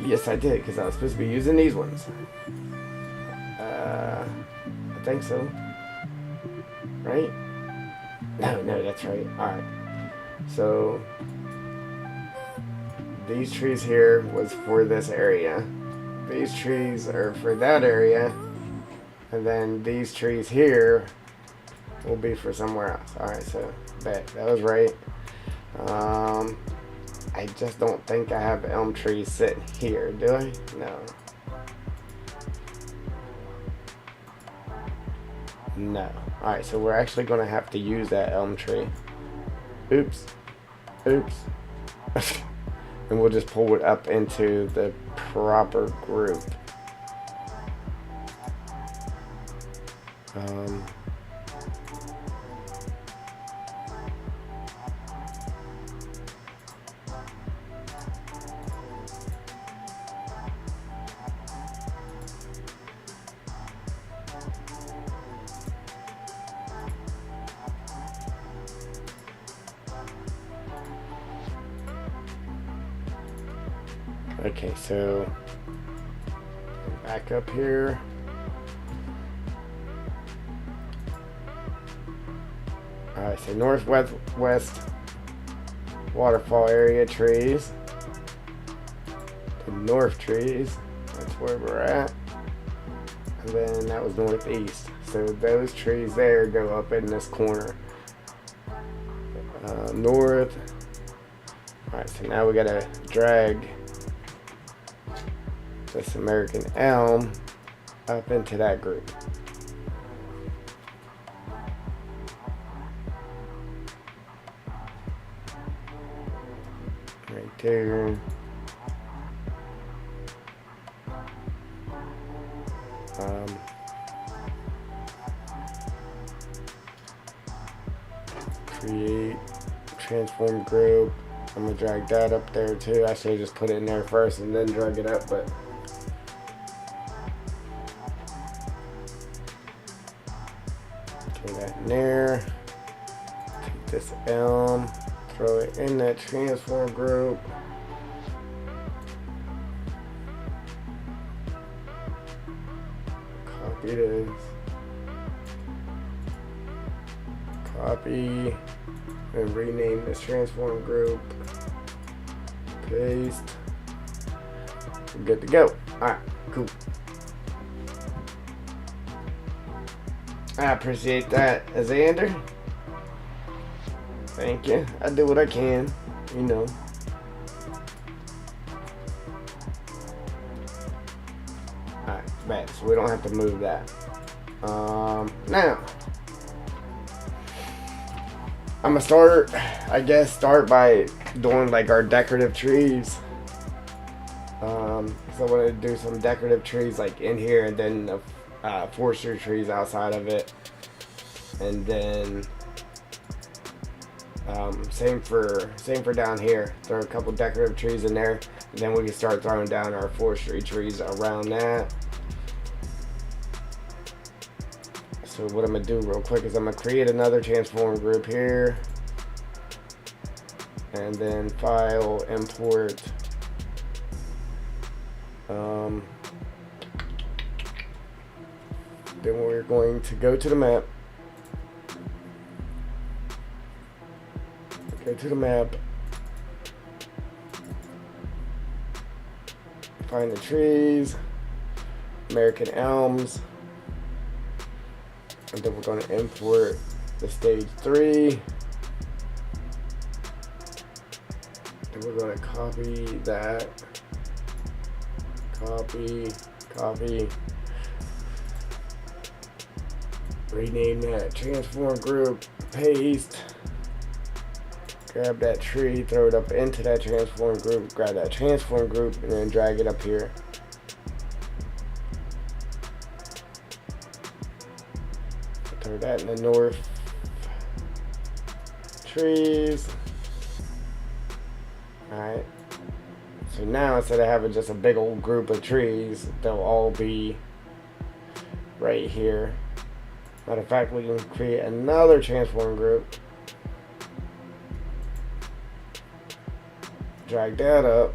Yes, I did, because I was supposed to be using these ones. I think so. Right? No, that's right. Alright. So, these trees here was for this area. These trees are for that area. And then these trees here will be for somewhere else. Alright, so, that was right. I just don't think I have elm trees sitting here, do I? No. No. Alright, so we're actually going to have to use that elm tree. Oops. And we'll just pull it up into the proper group. Okay, so back up here. Alright, so northwest waterfall area trees. The north trees, that's where we're at. And then that was northeast. So those trees there go up in this corner. North. Alright, so now we gotta drag this American elm up into that group. Right there. Create. transform group. I'm gonna drag that up there too. I should have just put it in there first and then drag it up, but get that in there. Take this elm, throw it in that transform group. Copy this. Copy and rename this transform group. Paste. We're good to go. Alright, cool. I appreciate that, Xander. Thank you. I do what I can, you know. Alright, bad. So we don't have to move that. Now I'm gonna start, I guess, by doing like our decorative trees. So I want to do some decorative trees like in here, and then forestry trees outside of it, and then same for down here. Throw a couple decorative trees in there, and then we can start throwing down our forestry trees around that. So what I'm gonna do real quick is I'm gonna create another transform group here, and then file, import. Then we're going to go to the map. Go to the map. Find the trees, American elms. And then we're going to import the stage 3. And we're going to copy that. Copy. Rename that transform group. Paste. Grab that tree, throw it up into that transform group. Grab that transform group and then drag it up here. Throw that in the north trees. Alright. So now instead of having just a big old group of trees, they'll all be right here. Matter of fact, we can create another transform group. Drag that up.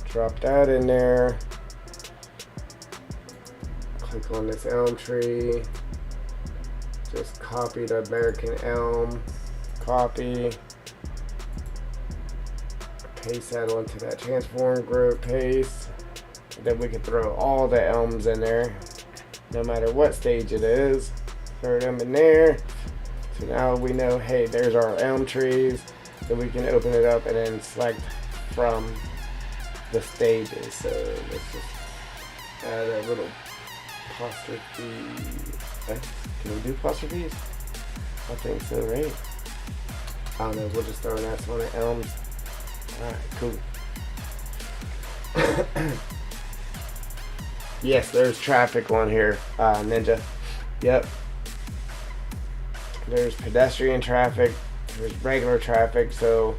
Drop that in there. Click on this elm tree. Just copy the American elm. Copy. Paste that onto that transform group. Paste. And then we can throw all the elms in there, no matter what stage it is. Throw them in there. So now we know, hey, there's our elm trees. Then we can open it up and then select from the stages. So let's just add a little apostrophe. Can we do apostrophes? I think so, right? I don't know. We'll just throw an S on the elms. Alright, cool. Yes, there's traffic on here, Ninja. Yep. There's pedestrian traffic. There's regular traffic. So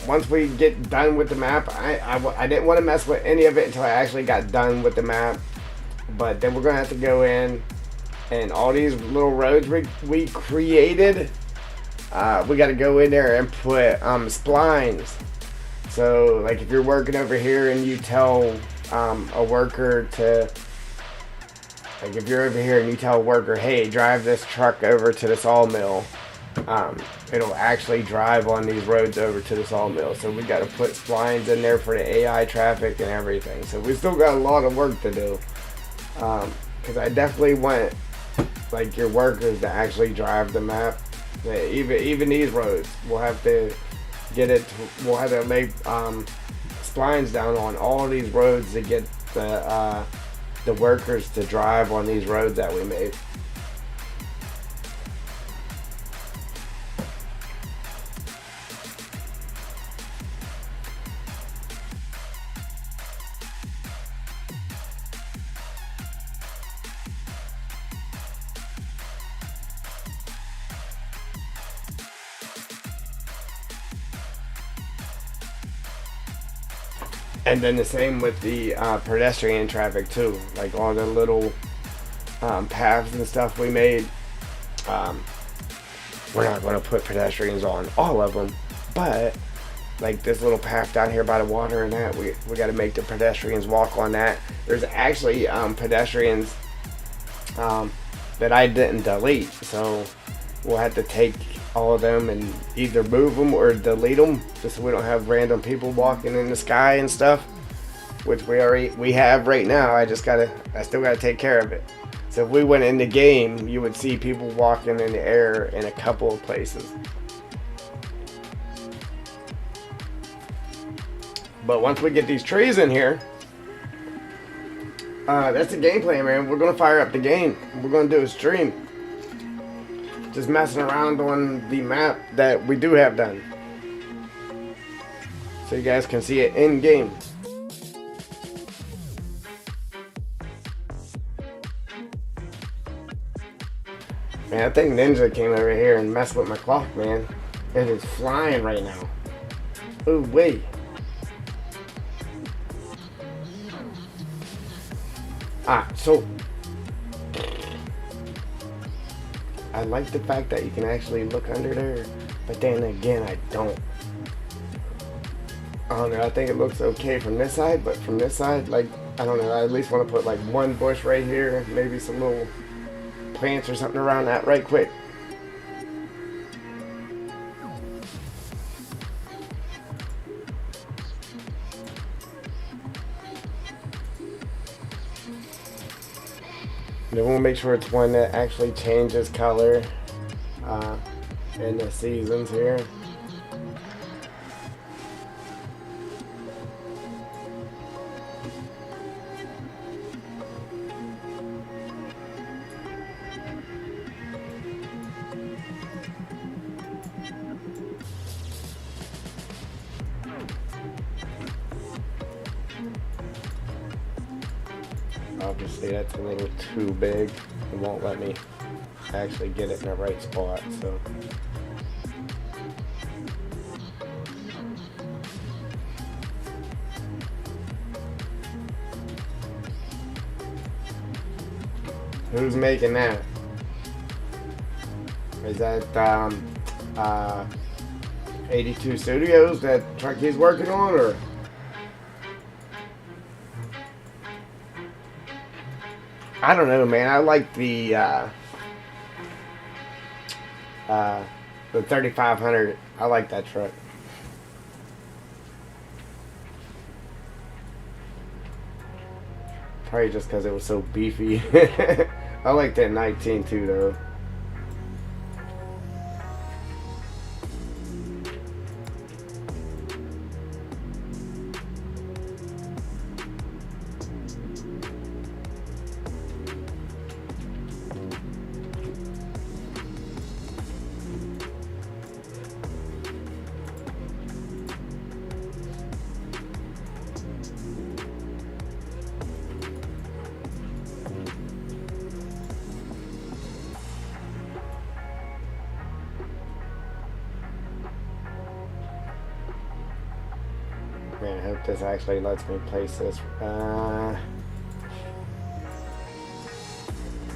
once we get done with the map, I didn't want to mess with any of it until I actually got done with the map. But then we're going to have to go in and all these little roads we created, we got to go in there and put splines. So like if you're working over here and you tell a worker to, like if you're over here and you tell a worker, hey, drive this truck over to the sawmill, it'll actually drive on these roads over to the sawmill. So we got to put splines in there for the AI traffic and everything. So we still got a lot of work to do. Because I definitely want like your workers to actually drive the map. Even these roads, we'll have to get it. We'll have to lay splines down on all these roads to get the workers to drive on these roads that we made. And then the same with the pedestrian traffic too. Like all the little paths and stuff we made. Um, we're not going to put pedestrians on all of them, but like this little path down here by the water and that, we got to make the pedestrians walk on that. There's actually pedestrians that I didn't delete, so we'll have to take all of them and either move them or delete them, just so we don't have random people walking in the sky and stuff, which we have right now. I still gotta take care of it. So if we went in the game, you would see people walking in the air in a couple of places. But once we get these trees in here, that's the game plan, man. We're gonna fire up the game. We're gonna do a stream, just messing around on the map that we do have done, so you guys can see it in game. Man, I think Ninja came over here and messed with my clock, man. It is flying right now. Ooh, wait. So I like the fact that you can actually look under there, but then again, I don't know, I think it looks okay from this side, but from this side, like, I don't know, I at least want to put like one bush right here, maybe some little plants or something around that right quick. Then we'll make sure it's one that actually changes color in the seasons here. Obviously that's a little too big. It won't let me actually get it in the right spot, so. Who's making that? Is that 82 Studios that Trucky's working on, or? I don't know, man. I like the 3500. I like that truck. Probably just because it was so beefy. I like that 19 too, though. Man, I hope this actually lets me place this. Of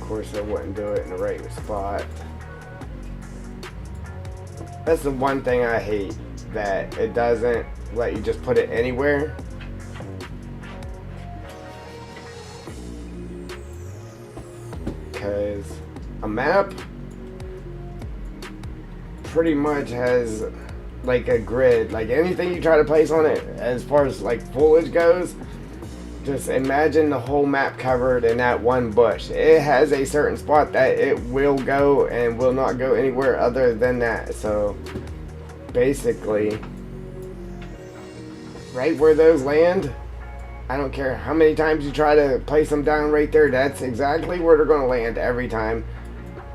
course, I wouldn't do it in the right spot. That's the one thing I hate, that it doesn't let you just put it anywhere. Because a map pretty much has like a grid. Like anything you try to place on it, as far as like foliage goes, just imagine the whole map covered in that one bush. It has a certain spot that it will go and will not go anywhere other than that. So basically, right where those land, I don't care how many times you try to place them down right there, that's exactly where they're going to land every time.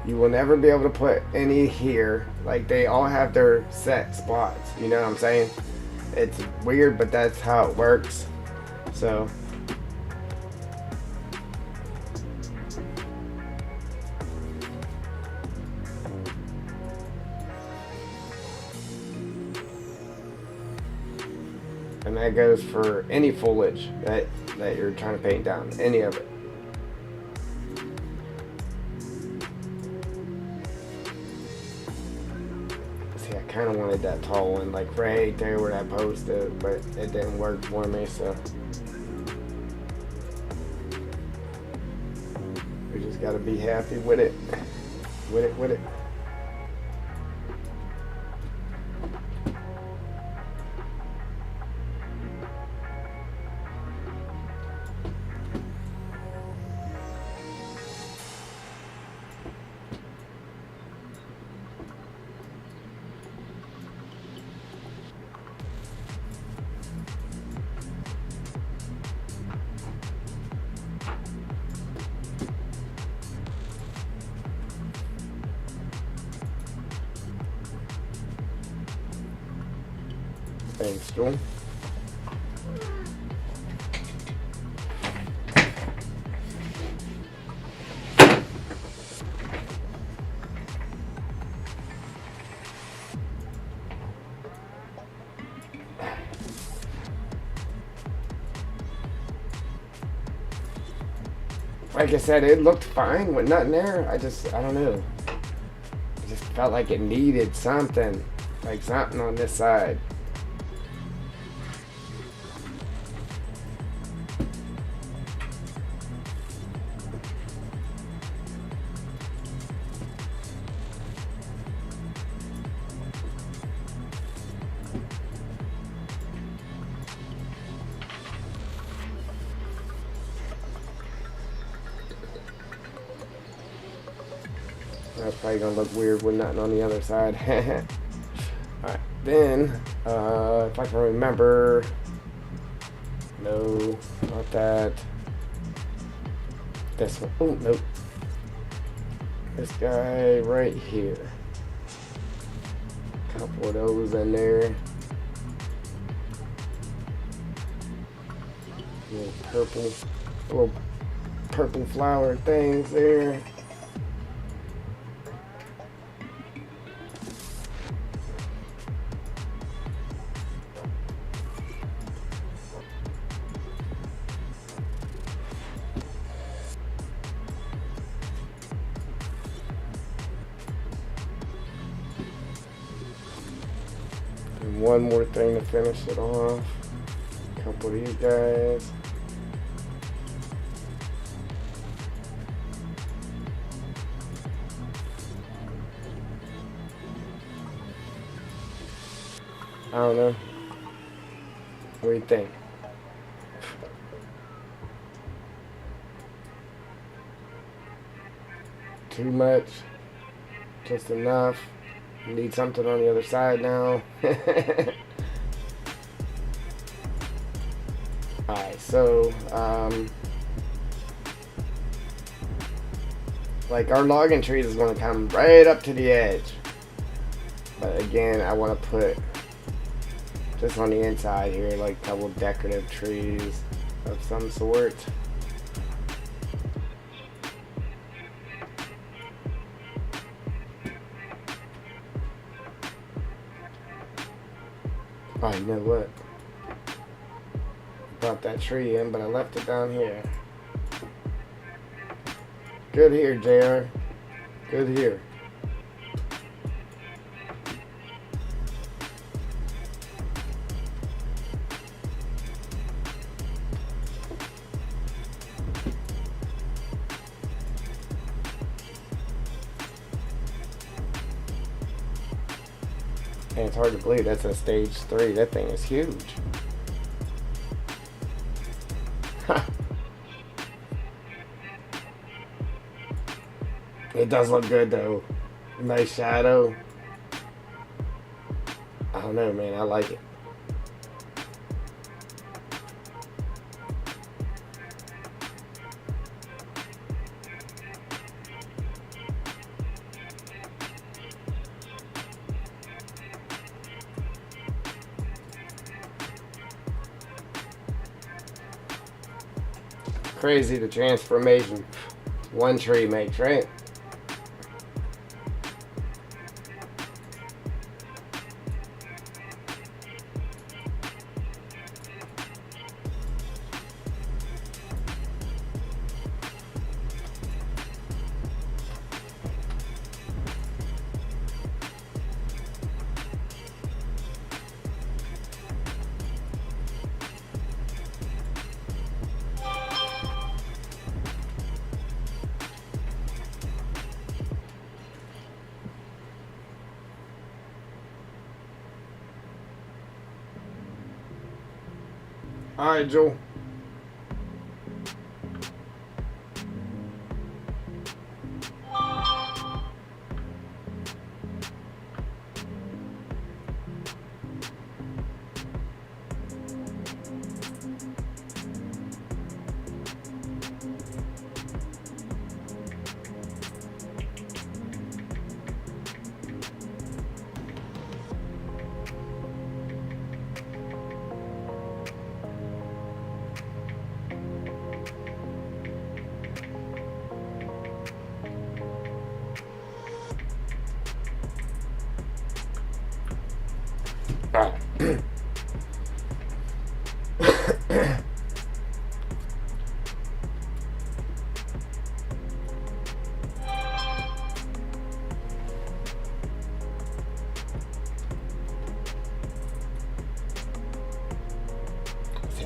You will never be able to put any here. Like, they all have their set spots. You know what I'm saying? It's weird, but that's how it works. So And that goes for any foliage that you're trying to paint down, any of it. See, I kind of wanted that tall one, like right there where that post is, but it didn't work for me, so we just got to be happy with it. With it. Thanks, Joel. Like I said, it looked fine with nothing there. I don't know. I just felt like it needed something. Like something on this side. That's probably gonna look weird with nothing on the other side. Alright, then, if I can remember, no, not that, this one, oh, nope, this guy right here, a couple of those in there, little purple flower things there. And one more thing to finish it off. A couple of these guys. I don't know. What do you think? Too much? Just enough? Need something on the other side now. Alright, so like our logging trees is going to come right up to the edge. But again, I want to put just on the inside here like a couple decorative trees of some sort. Oh, you know what? I brought that tree in, but I left it down here. Good here, JR. Good here. And it's hard to believe that's a stage 3. That thing is huge. It does look good though. Nice shadow. I don't know, man. I like it. Crazy the transformation one tree makes, right? Alright, Joel.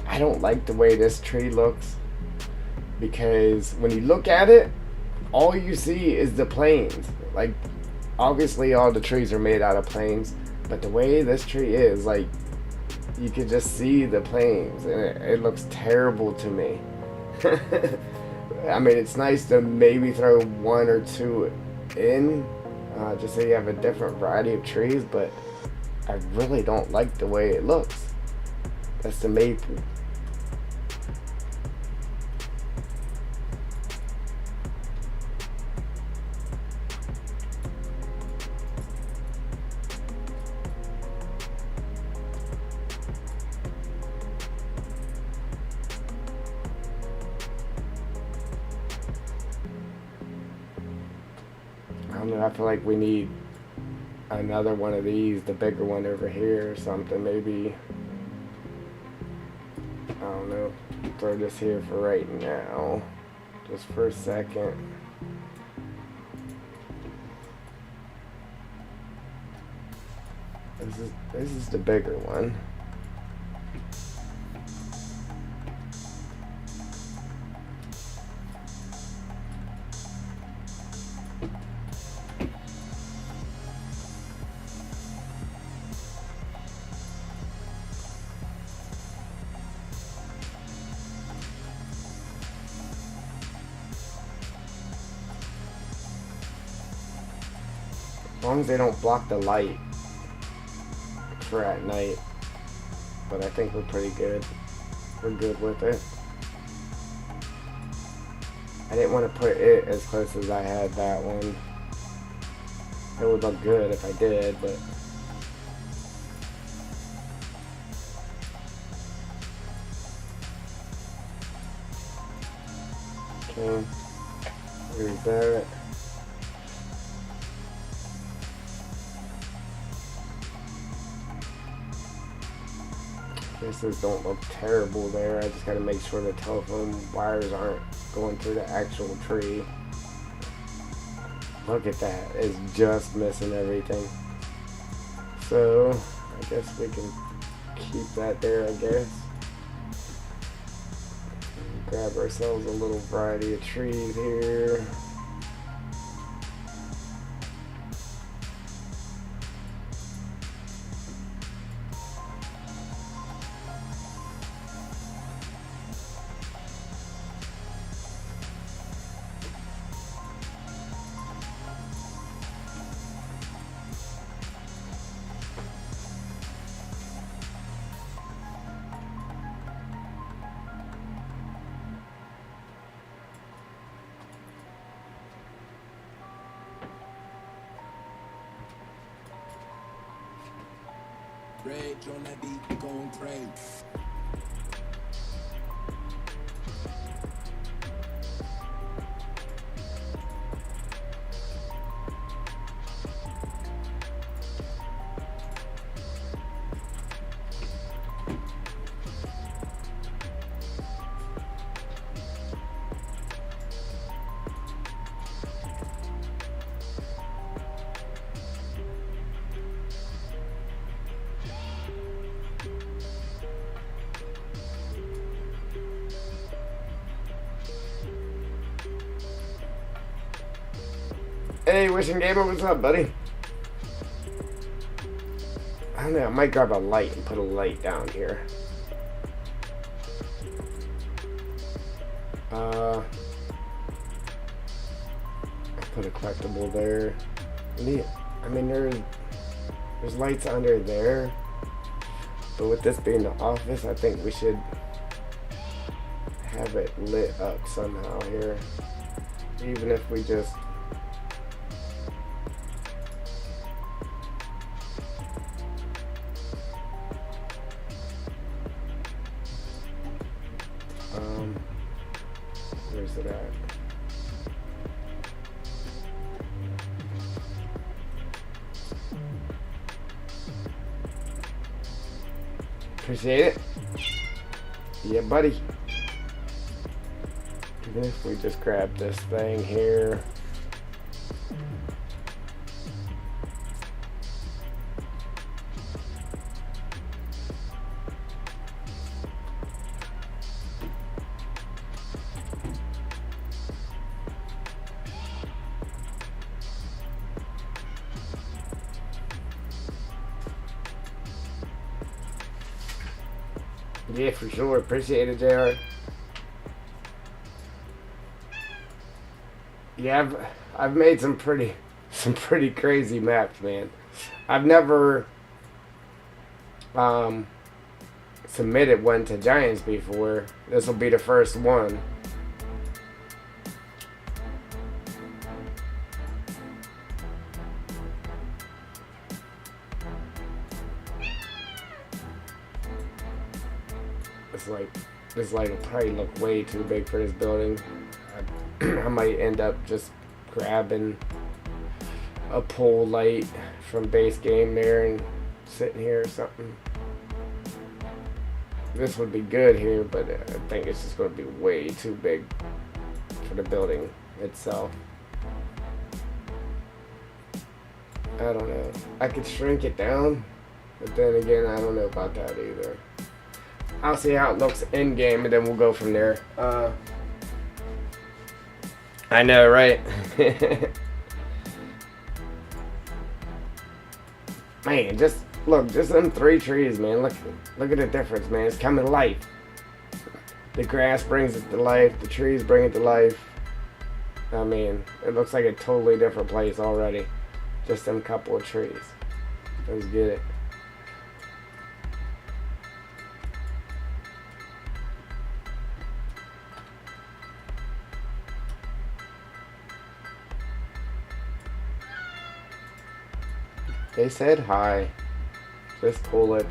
I don't like the way this tree looks, because when you look at it, all you see is the planes. Like, obviously all the trees are made out of planes, but the way this tree is, like, you can just see the planes, and it looks terrible to me. I mean, it's nice to maybe throw one or two in, just so you have a different variety of trees, but I really don't like the way it looks. That's the maple. I don't know, I feel like we need another one of these, the bigger one over here or something, maybe. I don't know, throw this here for right now, just for a second. This is the bigger one. As long as they don't block the light for at night. But I think we're pretty good. We're good with it. I didn't want to put it as close as I had that one. It would look good if I did, but okay. Here's that. This don't look terrible there. I just gotta make sure the telephone wires aren't going through the actual tree. Look at that. It's just missing everything. So, I guess we can keep that there, I guess. Grab ourselves a little variety of trees here. Rage on that beat, going crazy. Hey, Wishing Gamer, what's up, buddy? I don't know, I might grab a light and put a light down here. I put a collectible there. I mean, there's lights under there, but with this being the office, I think we should have it lit up somehow here, even if we just where's it at? Appreciate it. Yeah, buddy. Even if we just grab this thing here. Yeah, for sure. Appreciate it, JR. Yeah, I've made some pretty crazy maps, man. I've never submitted one to Giants before. This will be the first one. This light will probably look way too big for this building. I might end up just grabbing a pole light from base game there and sitting here or something. This would be good here, but I think it's just going to be way too big for the building itself. I don't know. I could shrink it down, but then again, I don't know about that either. I'll see how it looks in game, and then we'll go from there. I know, right? Man, just look, just them 3 trees, man. Look at the difference, man. It's coming to life. The grass brings it to life. The trees bring it to life. I mean, it looks like a totally different place already. Just them couple of trees. Let's get it. They said hi. Just pull it.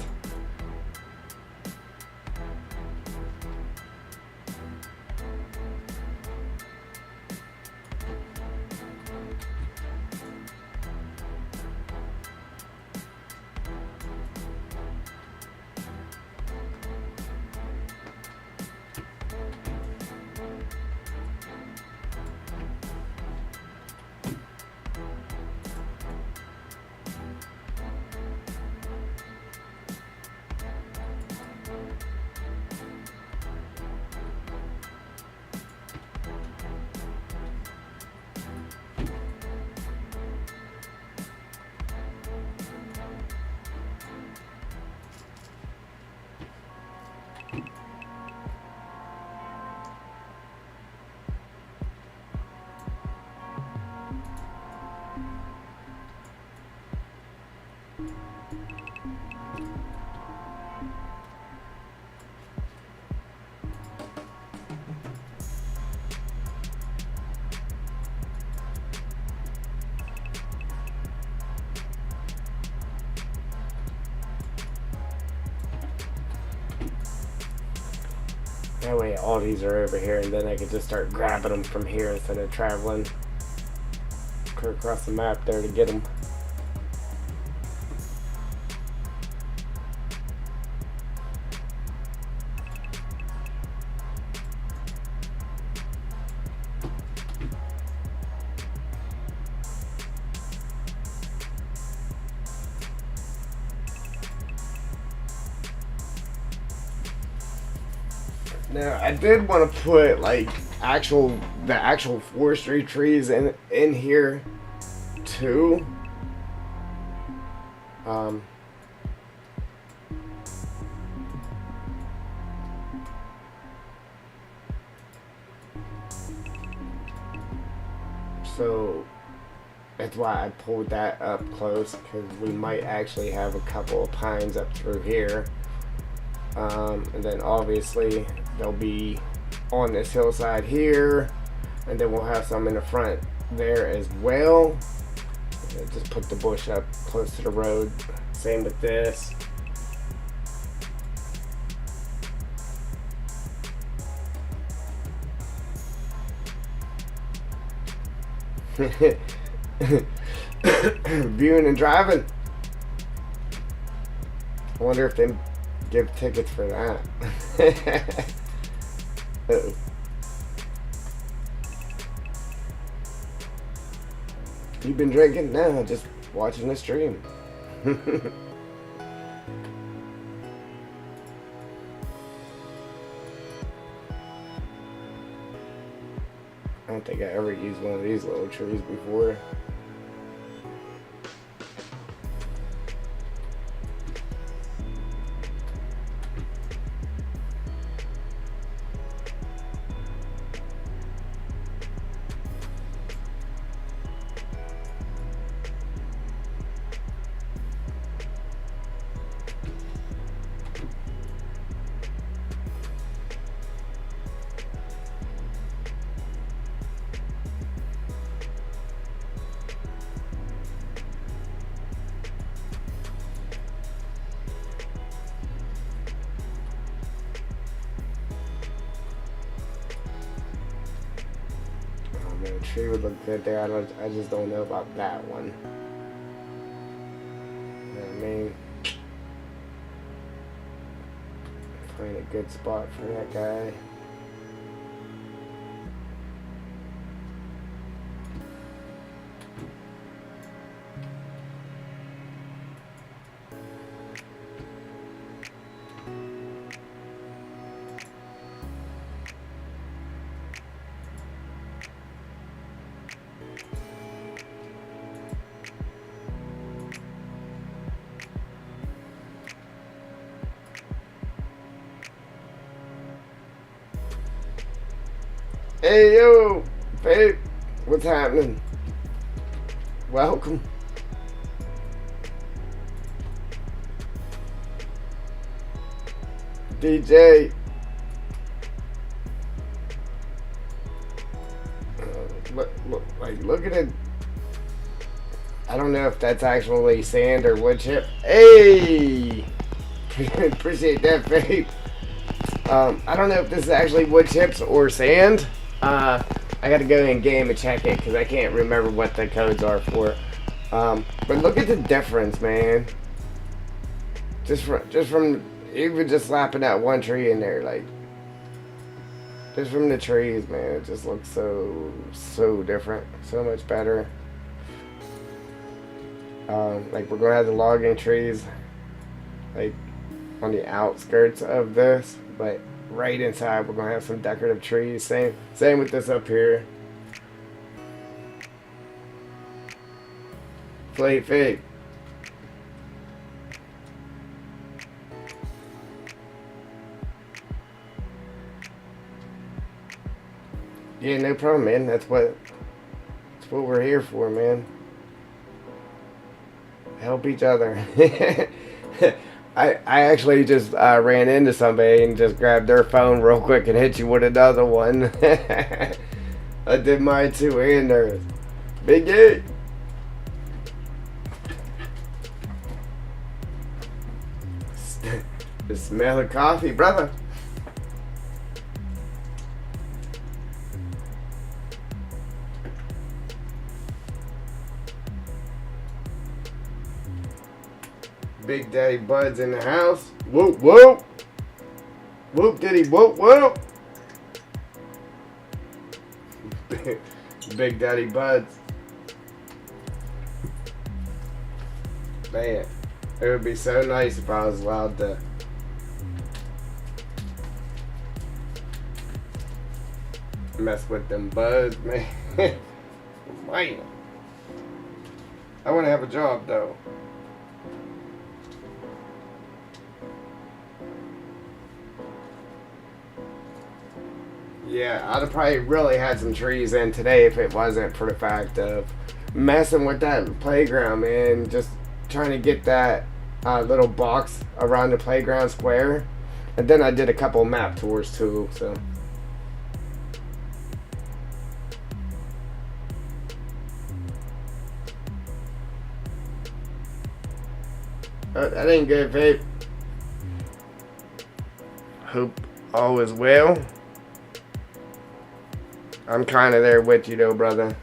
That way all these are over here, and then I can just start grabbing them from here instead of traveling clear across the map there to get them. Now, I did want to put like the actual forestry trees in here too. So that's why I pulled that up close, because we might actually have a couple of pines up through here. And then obviously they'll be on this hillside here, and then we'll have some in the front there as well. Just put the bush up close to the road. Same with this. Viewing and driving. I wonder if they give tickets for that. Uh-oh. You been drinking? No, just watching the stream. I don't think I ever used one of these little trees before. The tree would look good there. I just don't know about that one. You know what I mean? Find a good spot for that guy. Hey yo, babe, what's happening? Welcome. DJ. Look at it. I don't know if that's actually sand or wood chip. Hey! Appreciate that, babe. I don't know if this is actually wood chips or sand. I gotta go in game and check it because I can't remember what the codes are for it. But look at the difference, man. Just from even just slapping that one tree in there, like just from the trees, man, it just looks so different, so much better. Like we're gonna have the logging trees, like on the outskirts of this, but right inside we're gonna have some decorative trees. Same with this up here. Plate fake. Yeah, no problem, man. That's what we're here for, man. Help each other. I actually just ran into somebody and just grabbed their phone real quick and hit you with another one. I did mine too, and theirs. Big A. The smell of coffee, brother. Big Daddy Bud's in the house. Whoop, whoop. Whoop, diddy, whoop, whoop. Big Daddy Bud's. Man, it would be so nice if I was allowed to mess with them buds, man. Man. I want to have a job, though. Yeah, I'd have probably really had some trees in today if it wasn't for the fact of messing with that playground, man. Just trying to get that little box around the playground square. And then I did a couple map tours too, so. That ain't good, vape. Hope all is well. I'm kind of there with you, though, brother.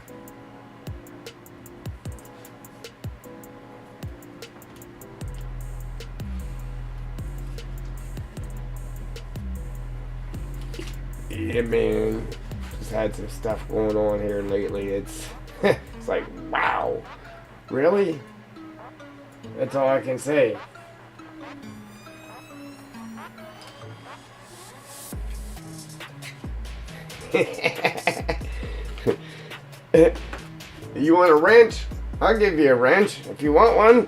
Yeah, man. Just had some stuff going on here lately. It's it's like, wow. Really? That's all I can say. You want a wrench? I'll give you a wrench if you want one.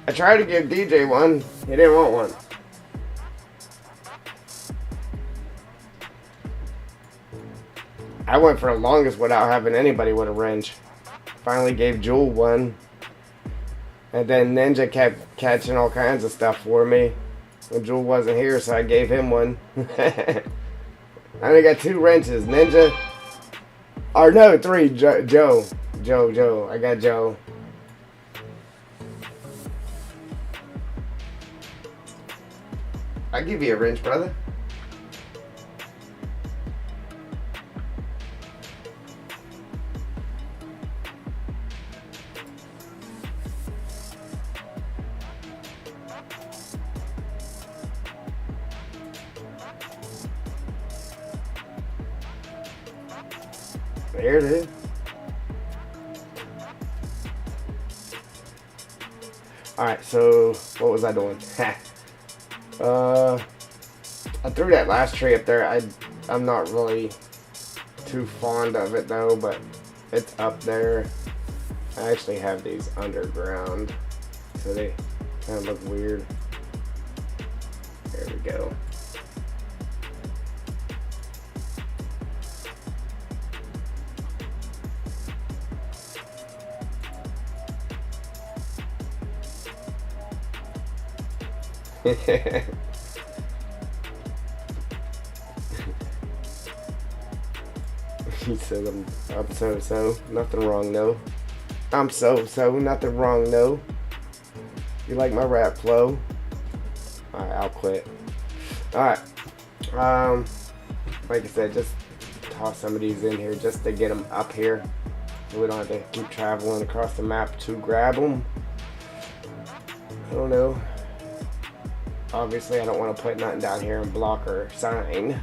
I tried to give DJ one. He didn't want one. I went for the longest without having anybody with a wrench. Finally gave Jewel one. And then Ninja kept catching all kinds of stuff for me. When Jewel wasn't here, so I gave him one. I only got 2 wrenches. Ninja. Or no, 3. Joe. I got Joe. I'll give you a wrench, brother. There it is. Alright, so what was I doing? I threw that last tree up there. I'm not really too fond of it though, but it's up there. I actually have these underground, so they kind of look weird. There we go. He said I'm so, nothing wrong, no. I'm so, nothing wrong, no. You like my rap flow? Alright, I'll quit. Alright. Like I said, just toss some of these in here just to get them up here. So we don't have to keep traveling across the map to grab them. I don't know. Obviously, I don't want to put nothing down here and block our sign.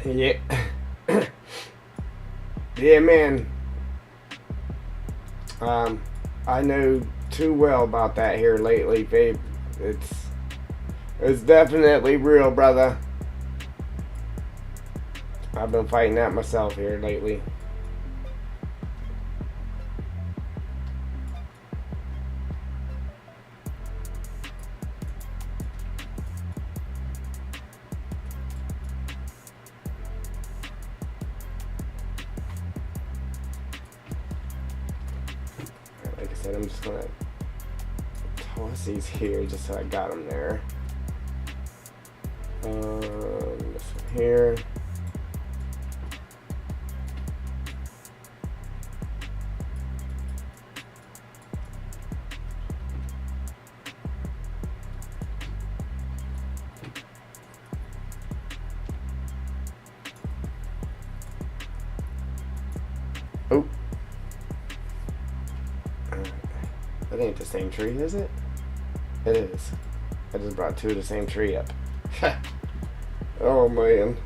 Yeah. Yeah, man. I know too well about that here lately, babe. It's definitely real, brother. I've been fighting that myself here lately. Like I said, I'm just gonna toss these here just so I got them there. This one here. Oh. That ain't the same tree, is it? It is. I just brought 2 of the same tree up. Oh, man.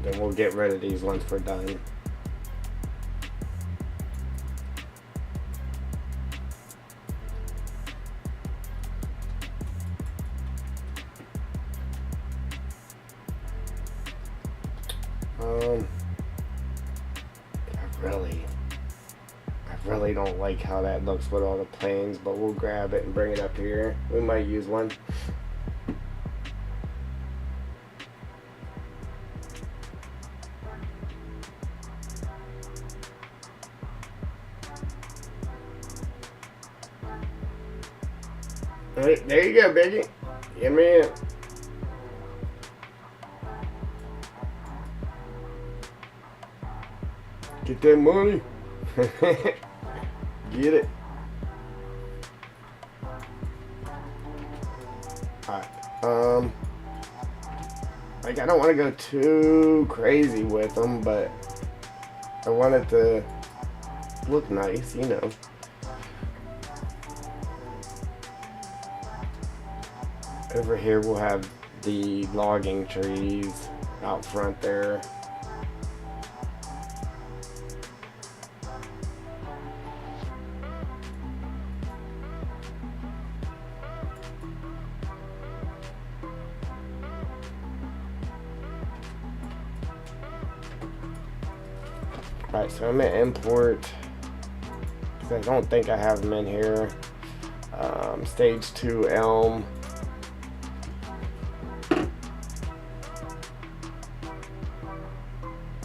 Then we'll get rid of these once we're done. I really don't like how that looks with all the planes, but we'll grab it and bring it up here. We might use one. Alright, there you go, Biggie. Yeah, man. Get that money. Get it. Alright. Like, I don't want to go too crazy with them, but I want it to look nice, you know. Over here we'll have the logging trees out front there. Alright, so I'm going to import, because I don't think I have them in here, stage 2 elm.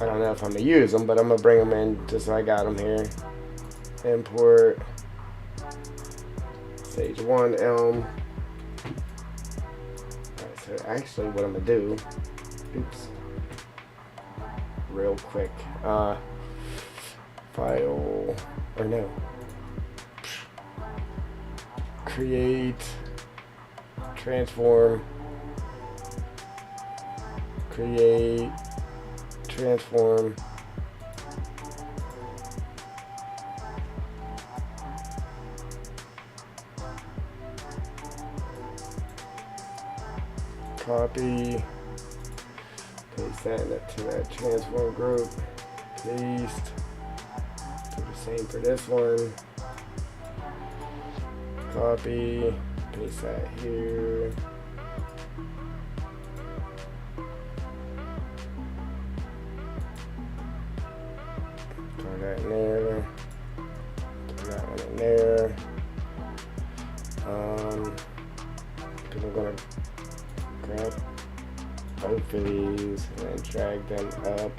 I don't know if I'm going to use them, but I'm going to bring them in just so I got them here. Import stage 1 elm. Alright, so actually what I'm going to do, oops, real quick, file, or no, create, transform, create, transform, copy, paste that to that transform group, paste, do the same for this one, copy, paste that here, throw that in there, throw that one in there. Because I'm gonna grab both of these and then drag them up.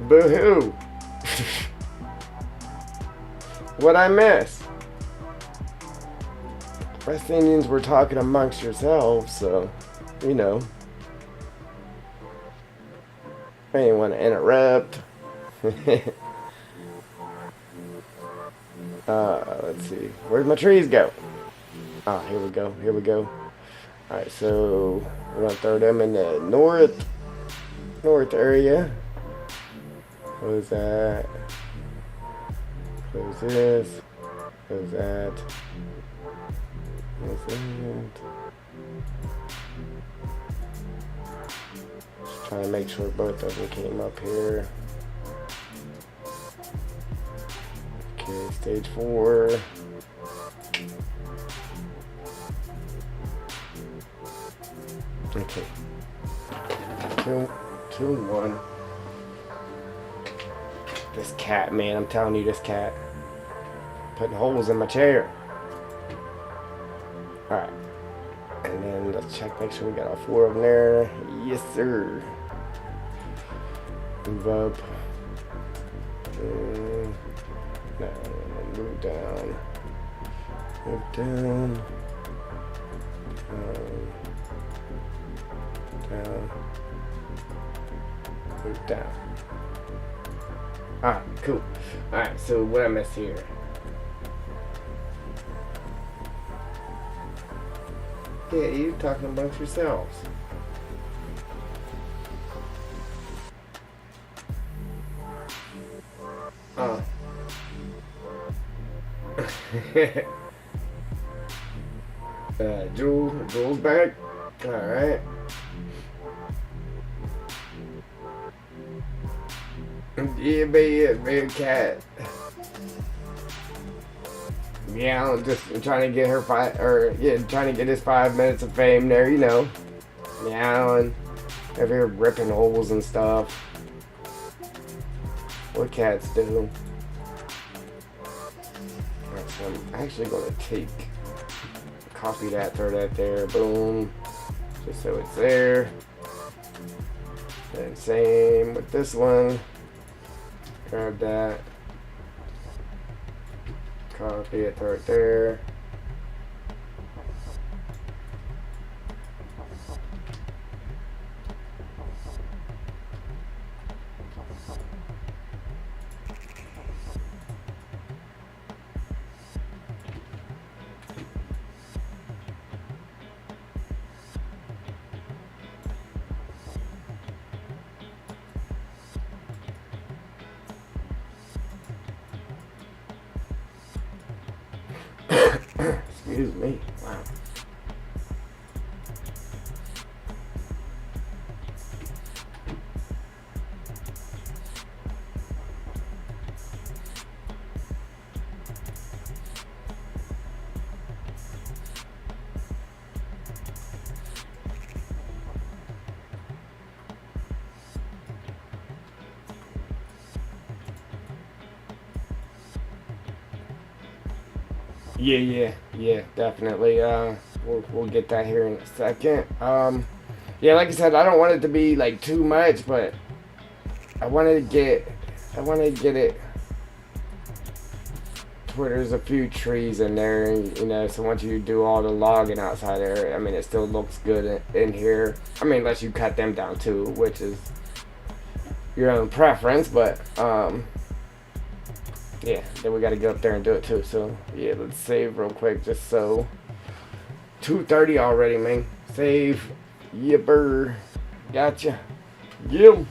Boo-hoo! What'd I miss? West Indians were talking amongst yourselves, so, you know. I didn't want to interrupt. Let's see. Where'd my trees go? Ah, here we go. Here we go. Alright, so we're going to throw them in the north area. Close that. Close this. Close that. Close that. Just trying to make sure both of them came up here. Okay, stage 4. Okay. 2 and 1. This cat, man, I'm telling you, this cat. Putting holes in my chair. Alright. And then let's check, make sure we got all 4 of them there. Yes, sir. Move up. No, move down. Move down. Down. Move down. Alright, cool. Alright, so what I missed here? Yeah, you talking amongst yourselves. Uh. Jules back. All right. Yeah, big cat. Yeah, I'm just trying to get her trying to get his 5 minutes of fame there, you know. Meowing, over here ripping holes and stuff. What cats do. Alright, so I'm actually gonna copy that, throw that there, boom, just so it's there. And same with this one. Grab that. Copy it, throw it there. Excuse me. Wow. Yeah, definitely. We'll get that here in a second. Yeah, like I said, I don't want it to be like too much, but I wanted to get it to where there's a few trees in there, and, you know, so once you do all the logging outside there, I mean, it still looks good in here. I mean, unless you cut them down too, which is your own preference, but yeah, then we got to go up there and do it too. So yeah, let's save real quick, just so 2:30 already, man. Save, yipper, gotcha. Yep.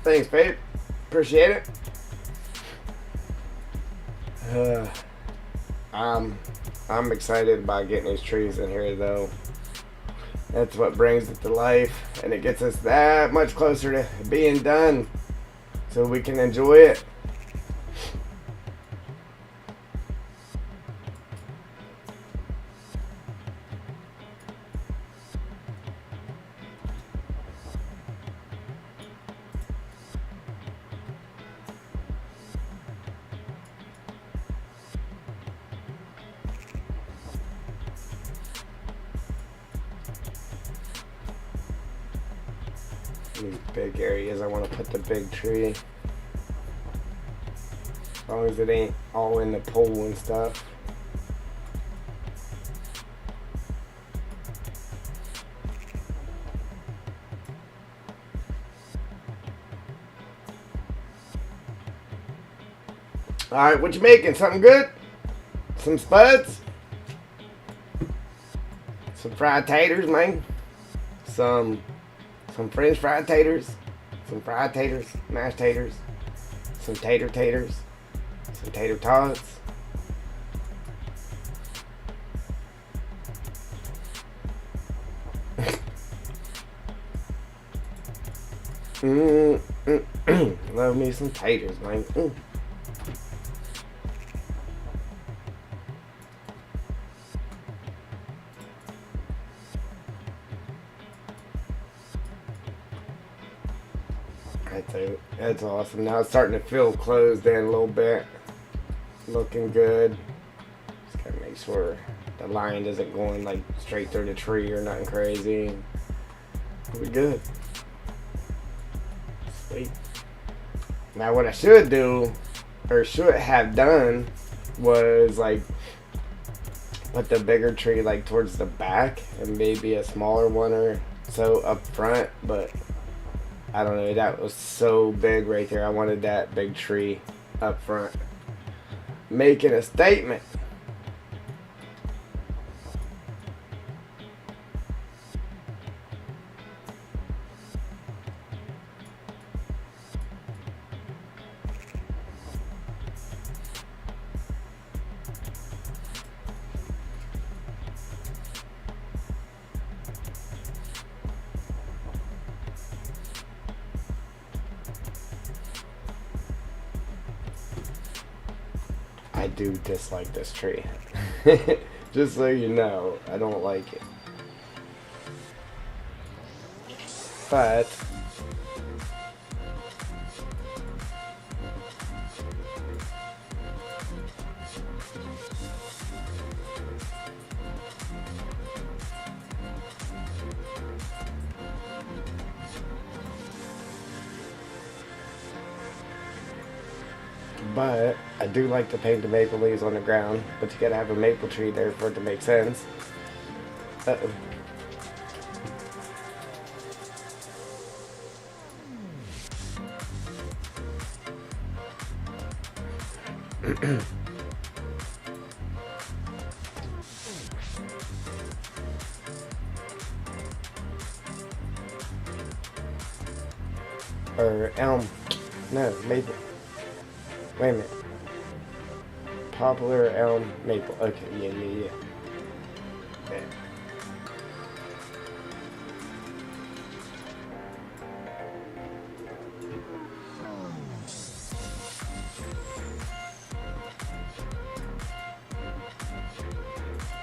Thanks, babe. Appreciate it. I'm excited about getting these trees in here, though. That's what brings it to life, and it gets us that much closer to being done, so we can enjoy it. These big areas, I want to put the big tree. As long as it ain't all in the pole and stuff. Alright, what you making? Something good? Some spuds? Some fried taters, man? Some French fried taters? Some fried taters? Mashed taters? Some taters? Some tater tots? Love me some taters, man. That's awesome. Now it's starting to feel closed in a little bit. Looking good. Just gotta make sure the line isn't going like straight through the tree or nothing crazy. We're good. Sweet. Now what I should do, or should have done, was like put the bigger tree like towards the back and maybe a smaller one or so up front, but I don't know, that was so big right there. I wanted that big tree up front, making a statement. I do dislike this tree. Just so you know, I don't like it. But I do like to paint the maple leaves on the ground, but you gotta have a maple tree there for it to make sense. Uh-oh. Or elm. No, maple. Wait a minute. Poplar, elm, maple. Okay, yeah. Yeah.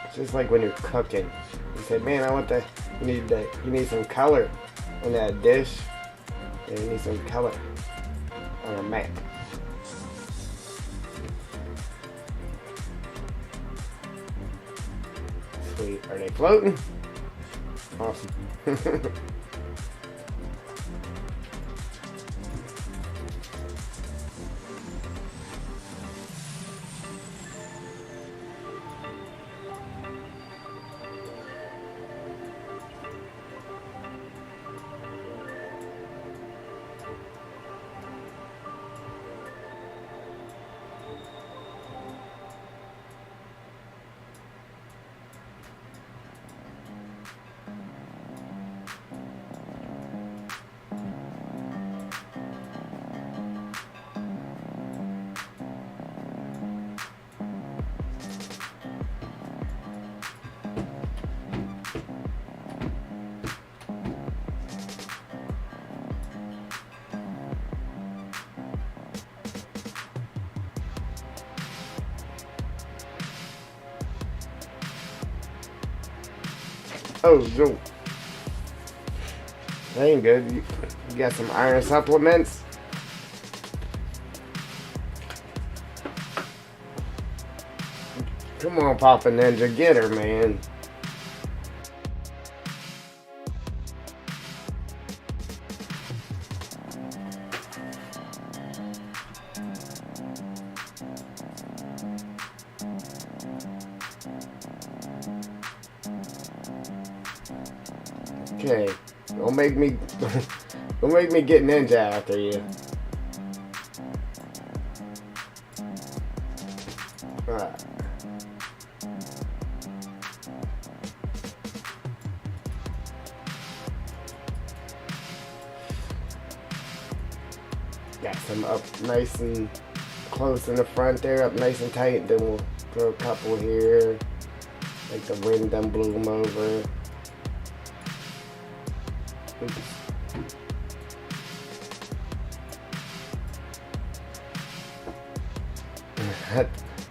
It's just like when you're cooking. You say, man, I want the, you need some color on that dish. Yeah, you need some color on a map. Sweet. Are they floating? Awesome. Oh, Joe. That ain't good. You got some iron supplements? Come on, Papa Ninja. Get her, man. Okay, don't make me get ninja after you. Alright. Got some up nice and close in the front there, up nice and tight. Then we'll throw a couple here, like the wind done blew them over.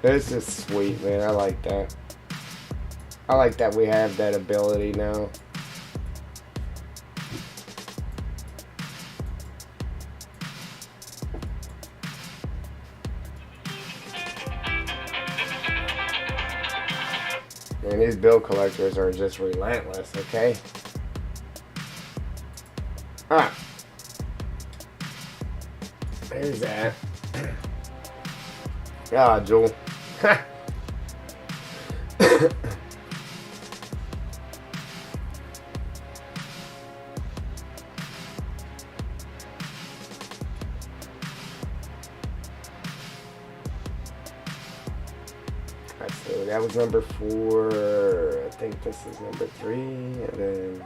This is sweet, man. I like that. I like that we have that ability now. Man, these bill collectors are just relentless, okay? Alright. There's that. Ah, Joel. So that was number 4. I think this is number 3, and then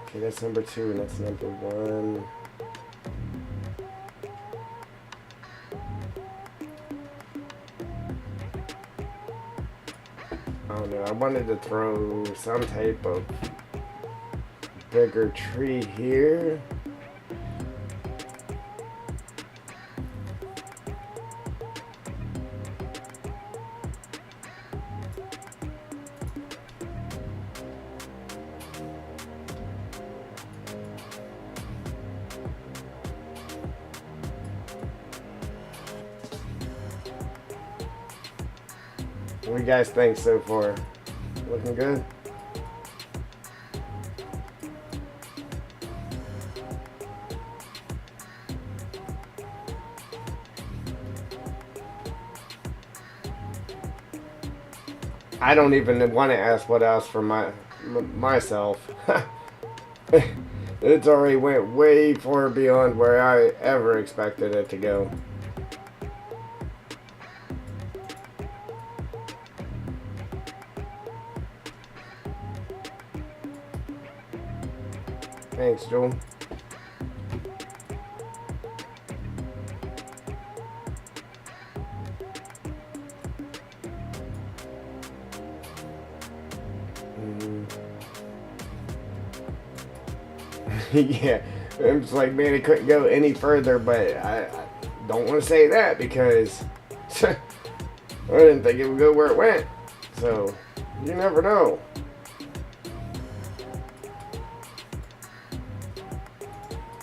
okay, that's number 2, and that's number 1. I don't know. I wanted to throw some type of bigger tree here. What do you guys think so far? Looking good? I don't even want to ask what else for myself. It's already went way far beyond where I ever expected it to go. Thanks, Joel. Yeah, I'm just like, man, it couldn't go any further, but I don't want to say that because I didn't think it would go where it went. So, you never know.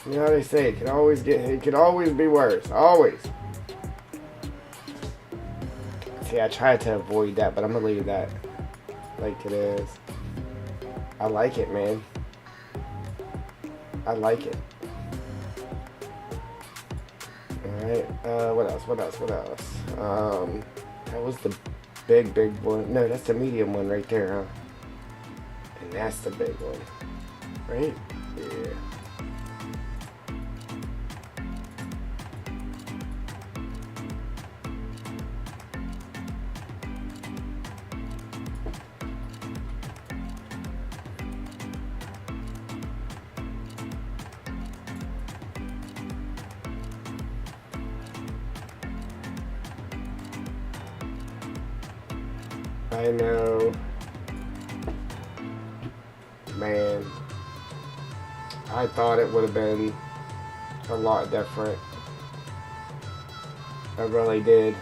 You know how they say, it could always be worse. Always. See, I tried to avoid that, but I'm going to leave that like it is. I like it, man. I like it. Alright, what else? That was the big one. No, that's the medium one right there, huh? And that's the big one. Right? Yeah. I know. Man. I thought it would have been a lot different. I really did.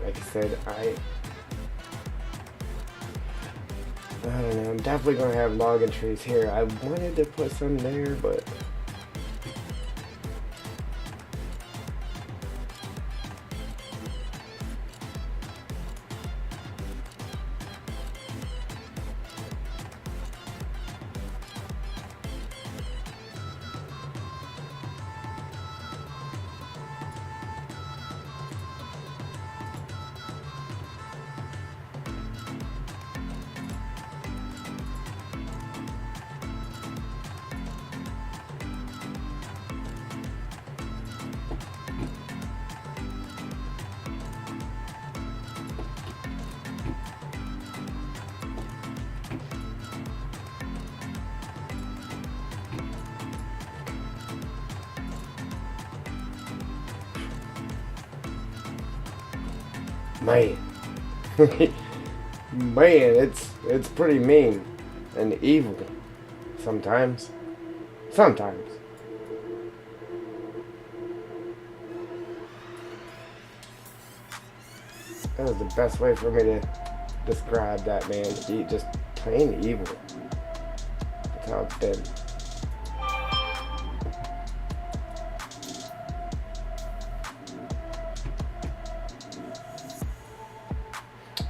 Like I said, I don't know. I'm definitely gonna have logging trees here. I wanted to put some there, but man, man, it's pretty mean and evil sometimes. Sometimes. That was the best way for me to describe that, man. Just plain evil. That's how it's been.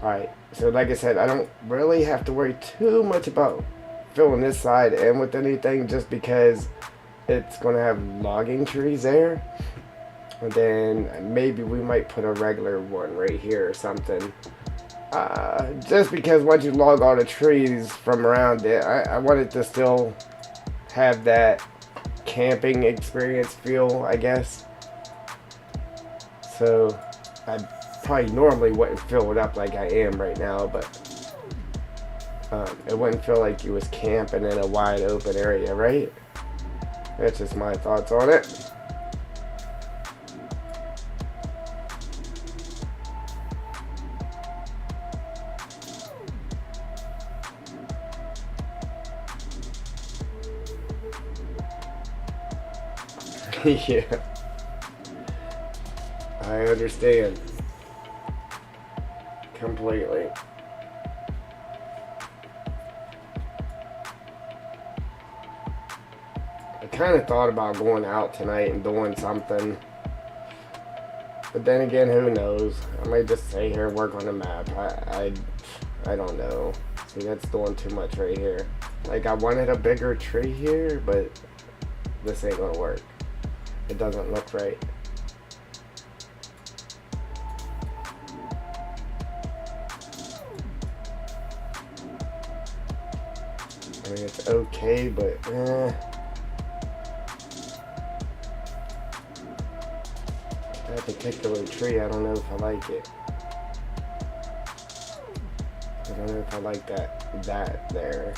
Alright, so like I said, I don't really have to worry too much about filling this side in with anything just because it's going to have logging trees there. And then maybe we might put a regular one right here or something. Just because once you log all the trees from around it, I want it to still have that camping experience feel, I guess. So I probably normally wouldn't fill it up like I am right now, but it wouldn't feel like you was camping in a wide open area, right? That's just my thoughts on it. Yeah, I understand completely. I kind of thought about going out tonight and doing something, but then again, who knows? I might just stay here and work on the map. I don't know. See, that's doing too much right here. Like, I wanted a bigger tree here, but this ain't gonna work. It doesn't look right. I mean, it's okay, but that particular tree, I don't know if I like it. I don't know if I like that there.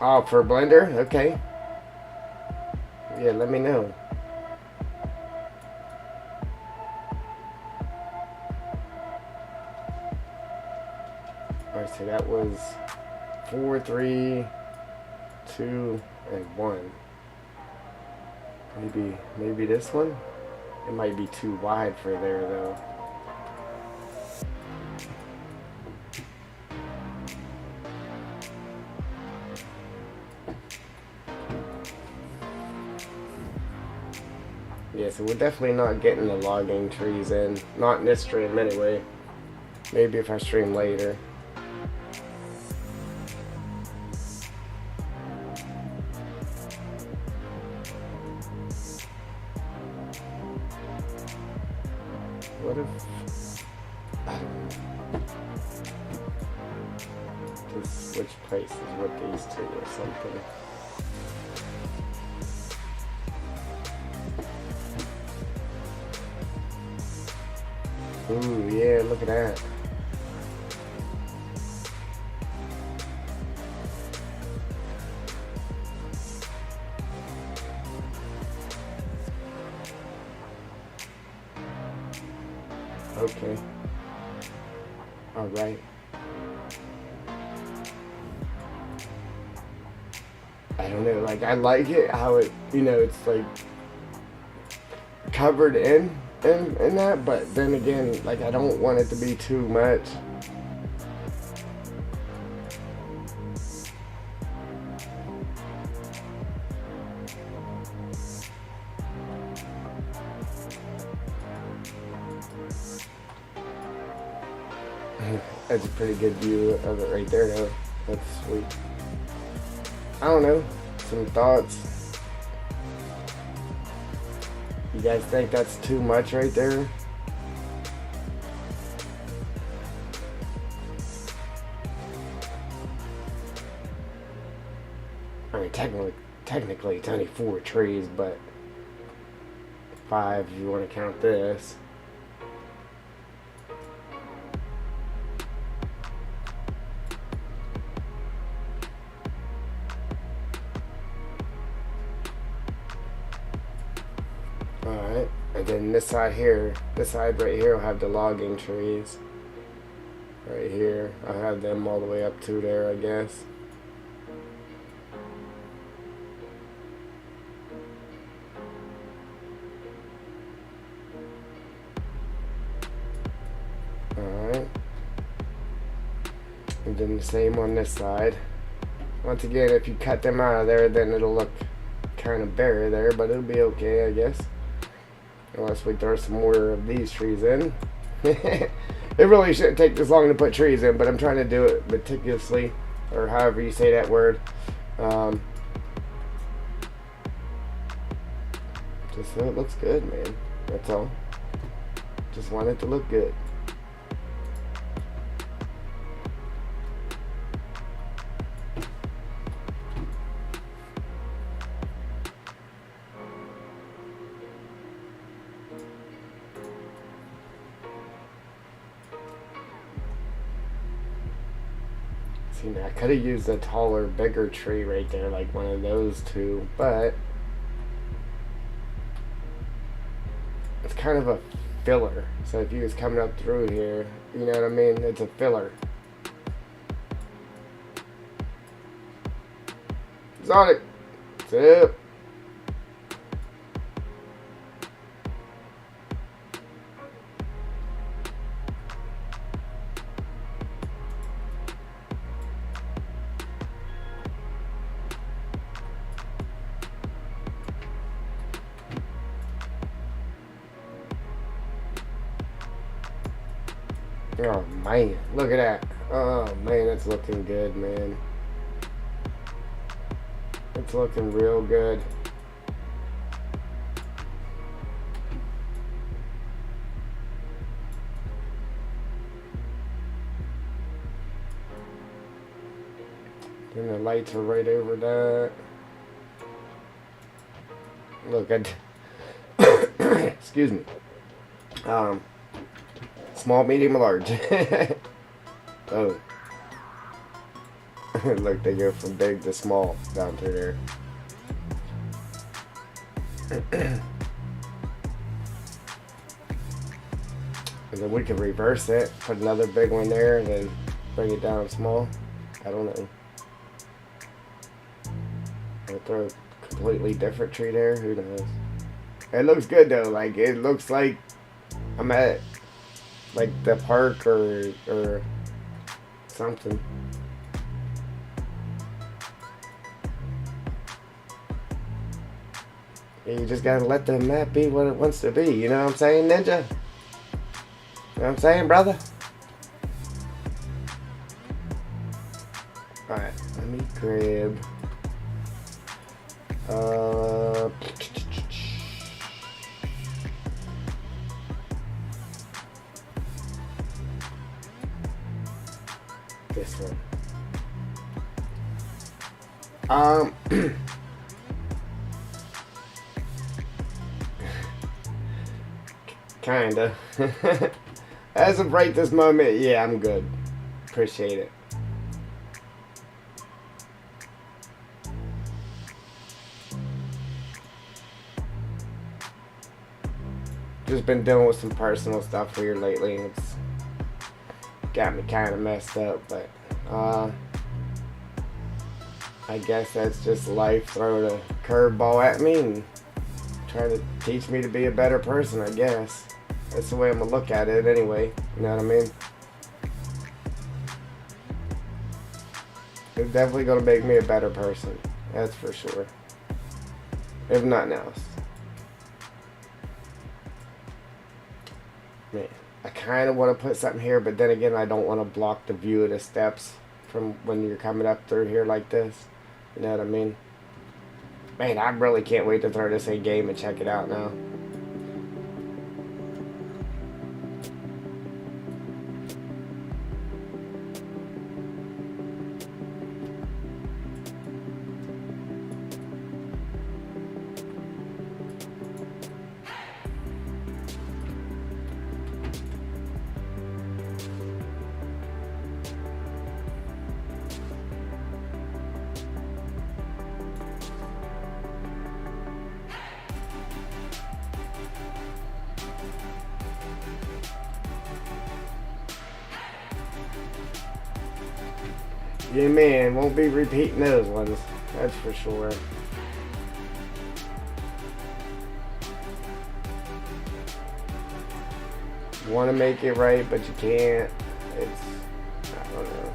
Oh, for a blender? Okay. Yeah, let me know. Alright, so that was 4, 3, 2, and 1. Maybe this one? It might be too wide for there though. Yeah, so we're definitely not getting the logging trees in. Not in this stream anyway. Maybe if I stream later. What if... I don't know. Just switch places with these two or something. Ooh, yeah, look at that. Okay. Alright. I don't know, like, I like it how it, you know, it's like covered in that, but then again, like, I don't want it to be too much. That's a pretty good view of it right there, though. That's sweet. I don't know. Some thoughts. You guys think that's too much right there? I mean, technically it's only 4 trees, but 5 if you want to count this. Alright, and then this side here, this side right here will have the logging trees. Right here, I'll have them all the way up to there, I guess. Alright. And then the same on this side. Once again, if you cut them out of there, then it'll look kind of bare there, but it'll be okay, I guess. Unless we throw some more of these trees in. It really shouldn't take this long to put trees in, but I'm trying to do it meticulously, or however you say that word. Just so it looks good, man. That's all. Just want it to look good. See, now I could have used a taller, bigger tree right there, like one of those two, but it's kind of a filler. So if you was coming up through here, you know what I mean? It's a filler. Sonic, what's up? Oh man, look at that. Oh man, it's looking good, man. It's looking real good. And the lights are right over that. Look at excuse me. Small, medium, large. Oh. Look, they go from big to small down through there. And then we can reverse it, put another big one there, and then bring it down small. I don't know. I'll throw a completely different tree there. Who knows? It looks good though. Like it looks like I'm at like the park or something. You just gotta let the map be what it wants to be. You know what I'm saying, Ninja? You know what I'm saying, brother? Alright, let me grab this one. Kinda. As of right this moment, yeah, I'm good. Appreciate it. Just been dealing with some personal stuff here lately, and it's got me kind of messed up, but I guess that's just life throwing a curveball at me and trying to teach me to be a better person, I guess. That's the way I'm gonna look at it anyway, you know what I mean? It's definitely gonna make me a better person, that's for sure. If nothing else. Man, I kind of want to put something here, but then again, I don't want to block the view of the steps from when you're coming up through here like this. You know what I mean? Man, I really can't wait to throw this in game and check it out now. Yeah, man, won't be repeating those ones. That's for sure. You want to make it right, but you can't. It's, I don't know.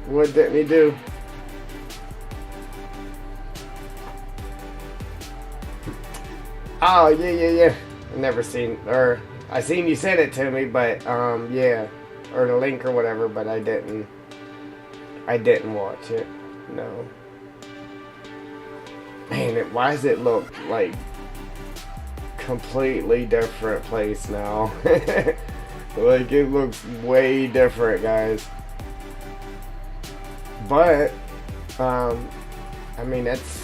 What didn't he do? Oh, yeah. I never seen, or I seen you send it to me, but yeah, or the link or whatever, but I didn't watch it. No. Man, why does it look like completely different place now? Like it looks way different, guys. But I mean that's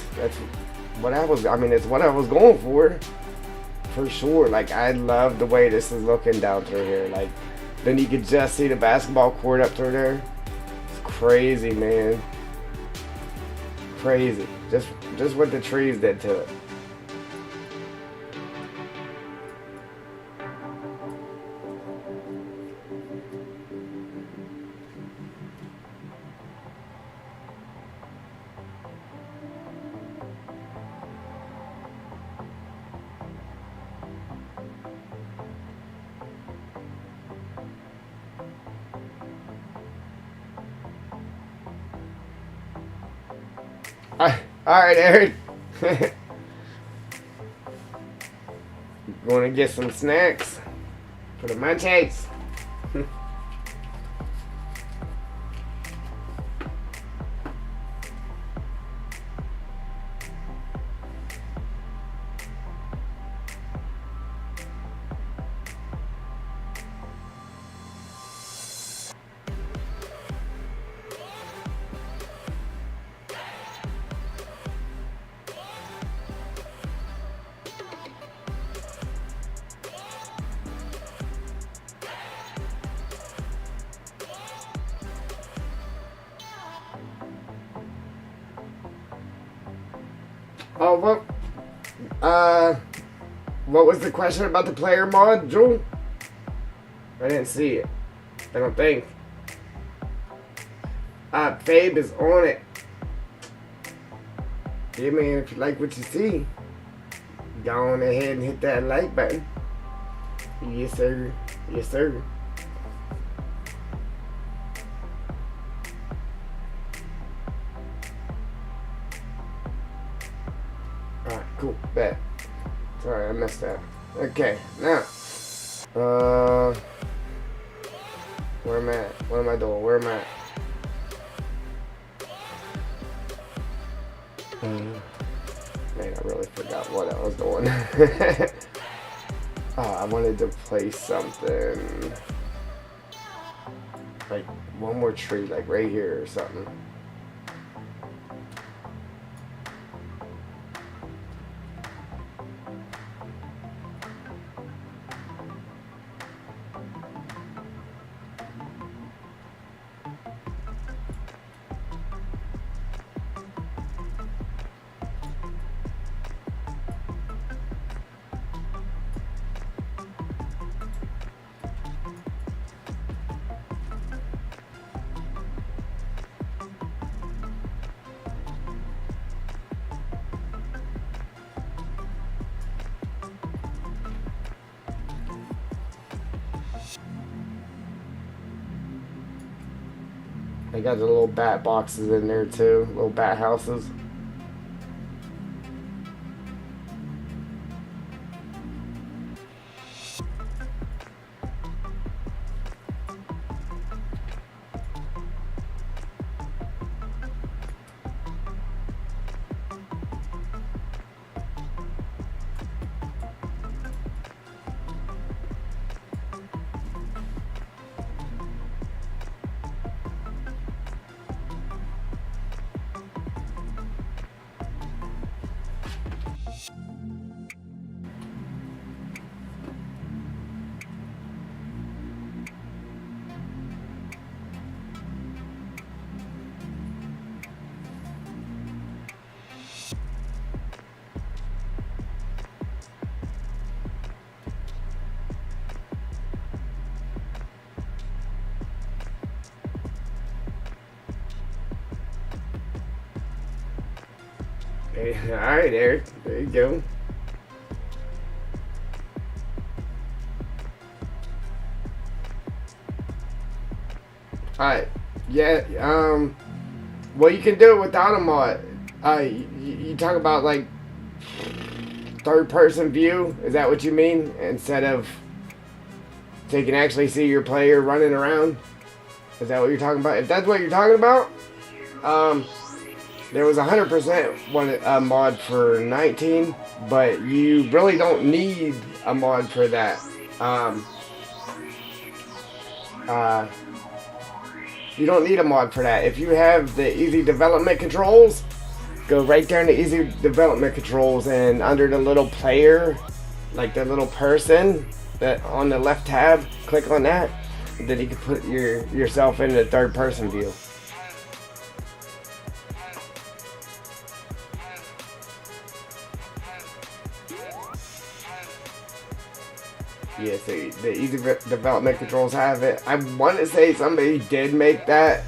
what I was. I mean it's what I was going for sure. Like I love the way this is looking down through here. Like then you could just see the basketball court up through there. It's crazy, man. Crazy. Just what the trees did to it. Alright, Eric. Going to get some snacks for the munchies. Oh, what was the question about the player mod, Joel? I didn't see it. I don't think. Fabe is on it. Yeah, man, if you like what you see, go on ahead and hit that like button. Yes, sir. Yes, sir. Alright, cool. Bet. Sorry, I messed that. Okay, now. Where am I at? What am I doing? Where am I at? Man, I really forgot what I was doing. I wanted to place something. Like one more tree, like right here or something. They got the little bat boxes in there too, little bat houses. Hey, alright, Eric. There you go. Alright. Yeah, well, you can do it without a mod. You talk about like third person view. Is that what you mean? Instead of so you can actually see your player running around. Is that what you're talking about? If that's what you're talking about, there was 100% one mod for 19, but you really don't need a mod for that. You don't need a mod for that. If you have the easy development controls, go right there in the easy development controls and under the little player, like the little person that on the left tab, click on that, and then you can put yourself in the third person view. Yeah, so the easy development controls have it. I want to say somebody did make that.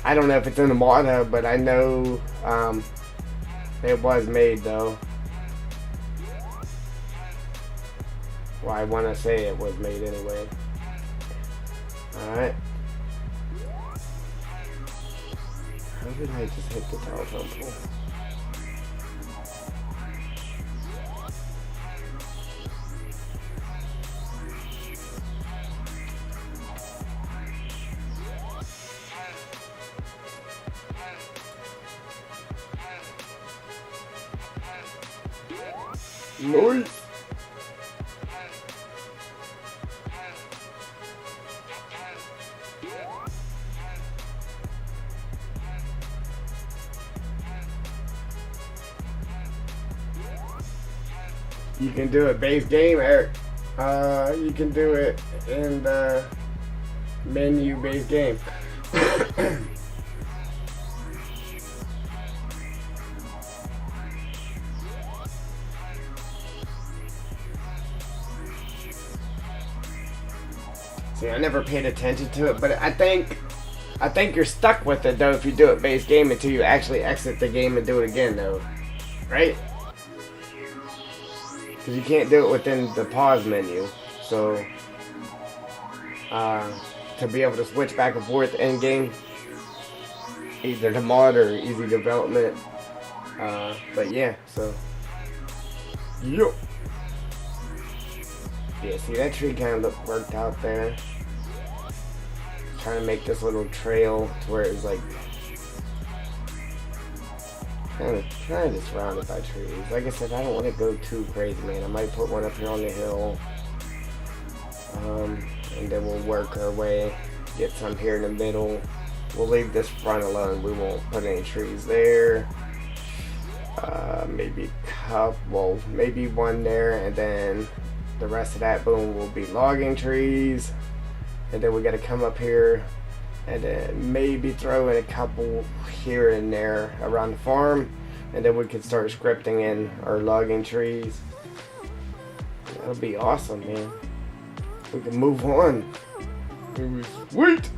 I don't know if it's in the mod hub, but I know it was made though. Well, I want to say it was made anyway. Alright. How did I just hit the telephone pole? Noise. You can do it base game, Eric. You can do it in the menu base game. See, I never paid attention to it, but I think you're stuck with it though if you do it base game until you actually exit the game and do it again though, right? Because you can't do it within the pause menu. So to be able to switch back and forth in game, either the mod or easy development. But yeah, so yo. Yeah, see that tree kind of looked worked out there. Trying to make this little trail to where it's like kind of surrounded by trees. Like I said, I don't want to go too crazy, man. I might put one up here on the hill, and then we'll work our way, get some here in the middle. We'll leave this front alone. We won't put any trees there. Maybe one there, and then the rest of that boom will be logging trees. And then we got to come up here and then maybe throw in a couple here and there around the farm, and then we can start scripting in our logging trees. That'll be awesome, man. We can move on. Sweet.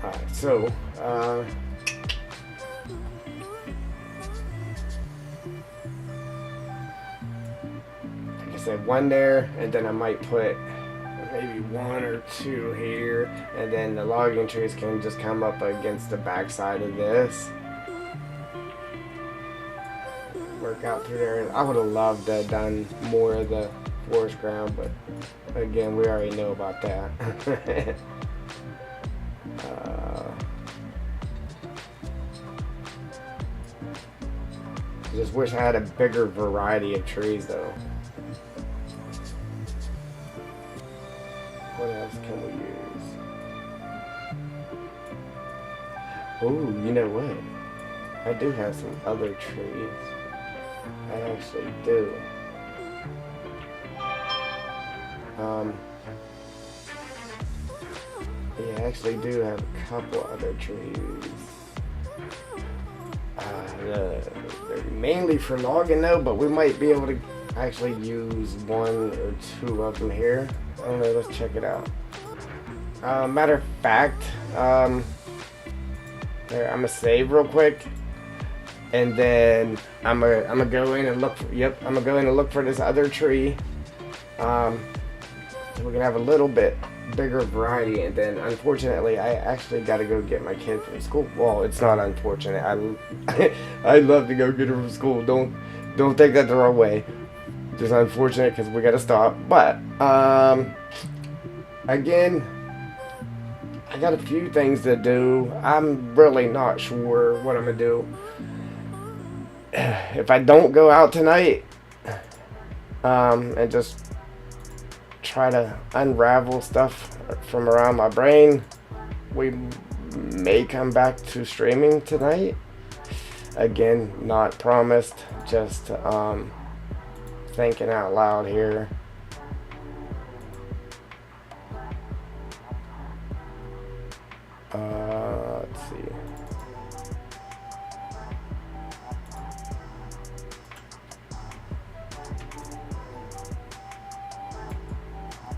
Alright, so, like I said, one there, and then I might put maybe one or two here, and then the logging trees can just come up against the back side of this. Work out through there. I would have loved to have done more of the forest ground, but again, we already know about that. I just wish I had a bigger variety of trees though. What else can we use? Ooh, you know what? I do have some other trees. I actually do. Yeah, I actually do have a couple other trees. They're mainly for logging though, but we might be able to I actually use one or two of them here. I don't know, let's check it out. Matter of fact, here, I'm gonna save real quick, and then I'm gonna go in and look. Yep, I'm gonna go in and look for this other tree. So we can have a little bit bigger variety. And then, unfortunately, I actually got to go get my kid from school. Well, it's not unfortunate. I love to go get her from school. Don't take that the wrong way. Just unfortunate because we got to stop. But again, I got a few things to do. I'm really not sure what I'm gonna do. If I don't go out tonight, and just try to unravel stuff from around my brain, we may come back to streaming tonight. Again, not promised, just thinking out loud here. Let's see.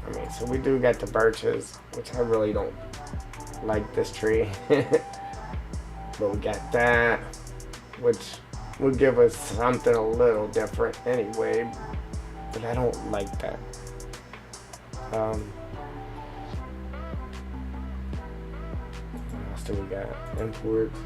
I mean, so we do got the birches, which I really don't like this tree. But we got that, which would give us something a little different anyway. But I don't like that. What else do we got? Imports.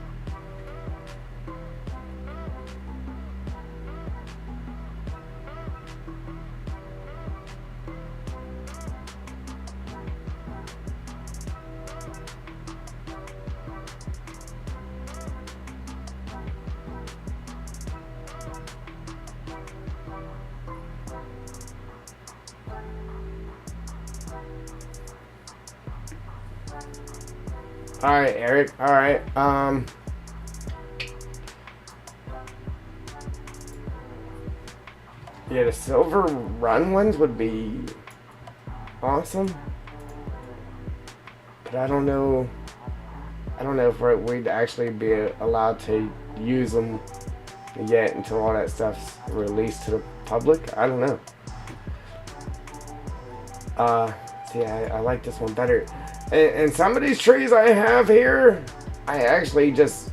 Alright, Eric. Alright. Yeah, the silver run ones would be awesome. But I don't know. I don't know if we'd actually be allowed to use them yet until all that stuff's released to the public. I don't know. See, I like this one better. And some of these trees I have here, I actually just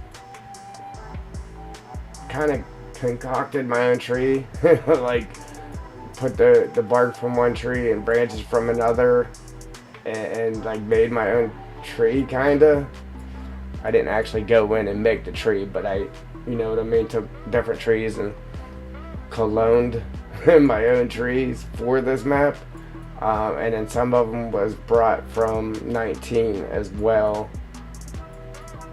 kind of concocted my own tree. Like, put the bark from one tree and branches from another, and like made my own tree, kinda. I didn't actually go in and make the tree, but I, you know what I mean, took different trees and cloned my own trees for this map. And then some of them was brought from 19 as well,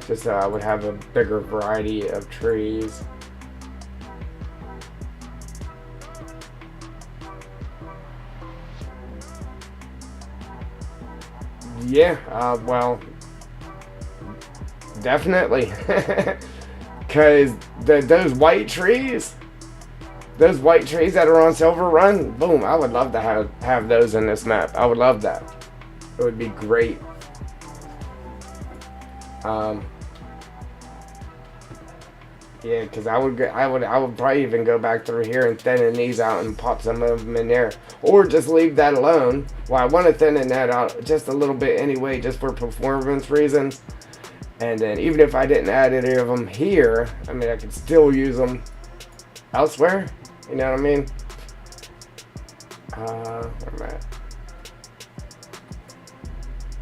just so I would have a bigger variety of trees. Yeah, well, definitely. Because those white trees that are on Silver Run, boom, I would love to have those in this map. I would love that. It would be great. Yeah, because I would probably even go back through here and thinning these out and pop some of them in there, or just leave that alone. Well, I want to thinning that out just a little bit anyway, just for performance reasons. And then even if I didn't add any of them here, I mean, I could still use them elsewhere. You know what I mean? Where am I at?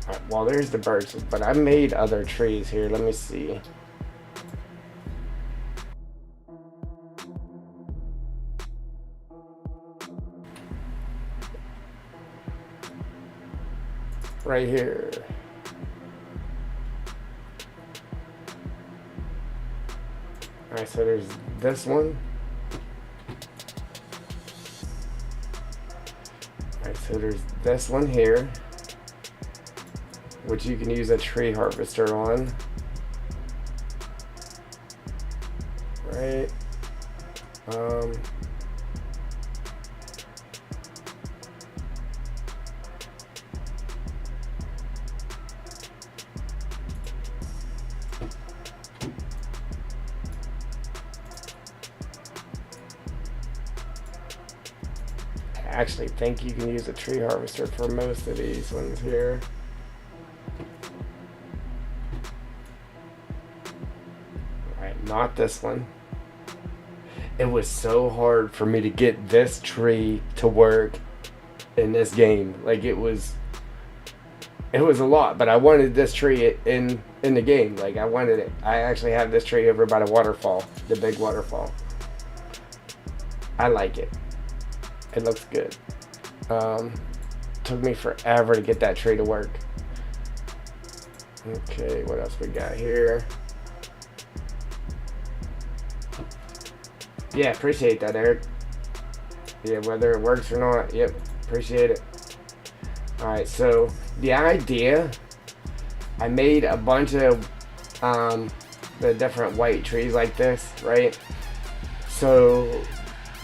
Alright, well, there's the birches, but I made other trees here. Let me see. Right here. Alright, so there's this one. Alright, so there's this one here, which you can use a tree harvester on. Right. actually think you can use a tree harvester for most of these ones here. Alright, not this one. It was so hard for me to get this tree to work in this game. Like it was a lot, but I wanted this tree in the game. Like I wanted it. I actually have this tree over by the waterfall, the big waterfall. I like it. It looks good. Took me forever to get that tree to work. Okay, what else we got here? Yeah, appreciate that, Eric. Yeah, whether it works or not, yep, appreciate it. Alright, so the idea, I made a bunch of the different white trees like this, right? So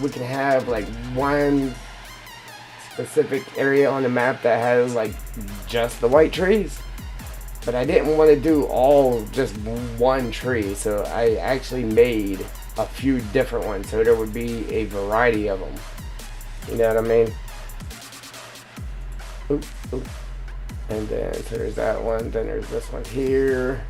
we can have like one specific area on the map that has like just the white trees. But I didn't want to do all just one tree, so I actually made a few different ones so there would be a variety of them. You know what I mean? Oop, oop. And then so there's that one, then there's this one here.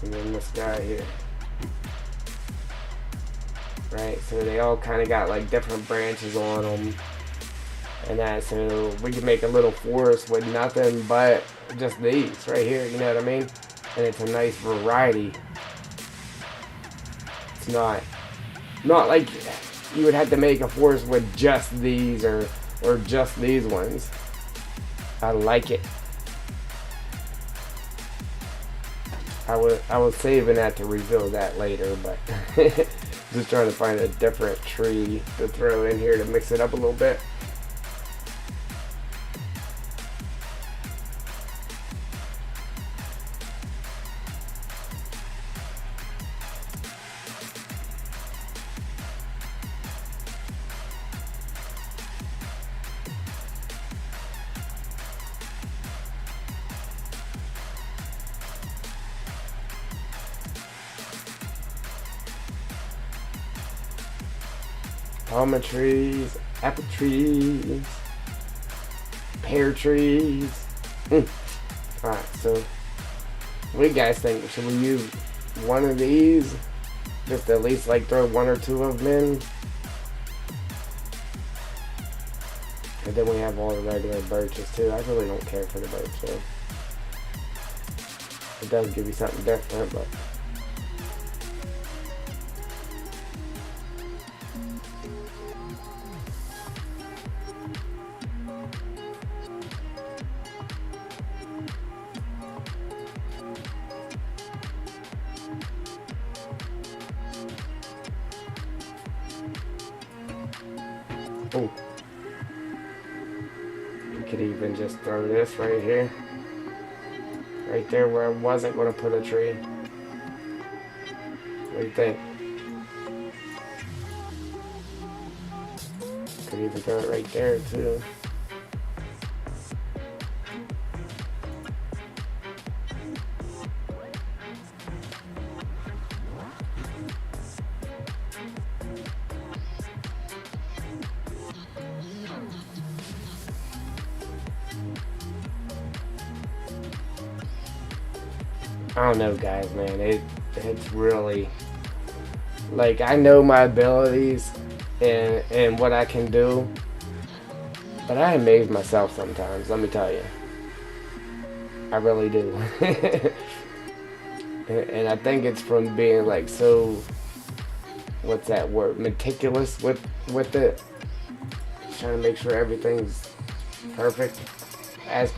And then this guy here. Right, so they all kind of got like different branches on them. And that, so we can make a little forest with nothing but just these right here, you know what I mean? And it's a nice variety. It's not like you would have to make a forest with just these or just these ones. I like it. I was saving that to reveal that later, but just trying to find a different tree to throw in here to mix it up a little bit. Almond trees, apple trees, pear trees. Alright, so what do you guys think? Should we use one of these? Just at least like throw one or two of them in? And then we have all the regular birches too. I really don't care for the birch, so it does give you something different, but oh, you could even just throw this right here. Right there where I wasn't going to put a tree. What do you think? Could even throw it right there too. I don't know, guys, man. It's really like I know my abilities and what I can do, but I amaze myself sometimes. Let me tell you, I really do. And I think it's from being like so. What's that word? Meticulous with it. Just trying to make sure everything's perfect as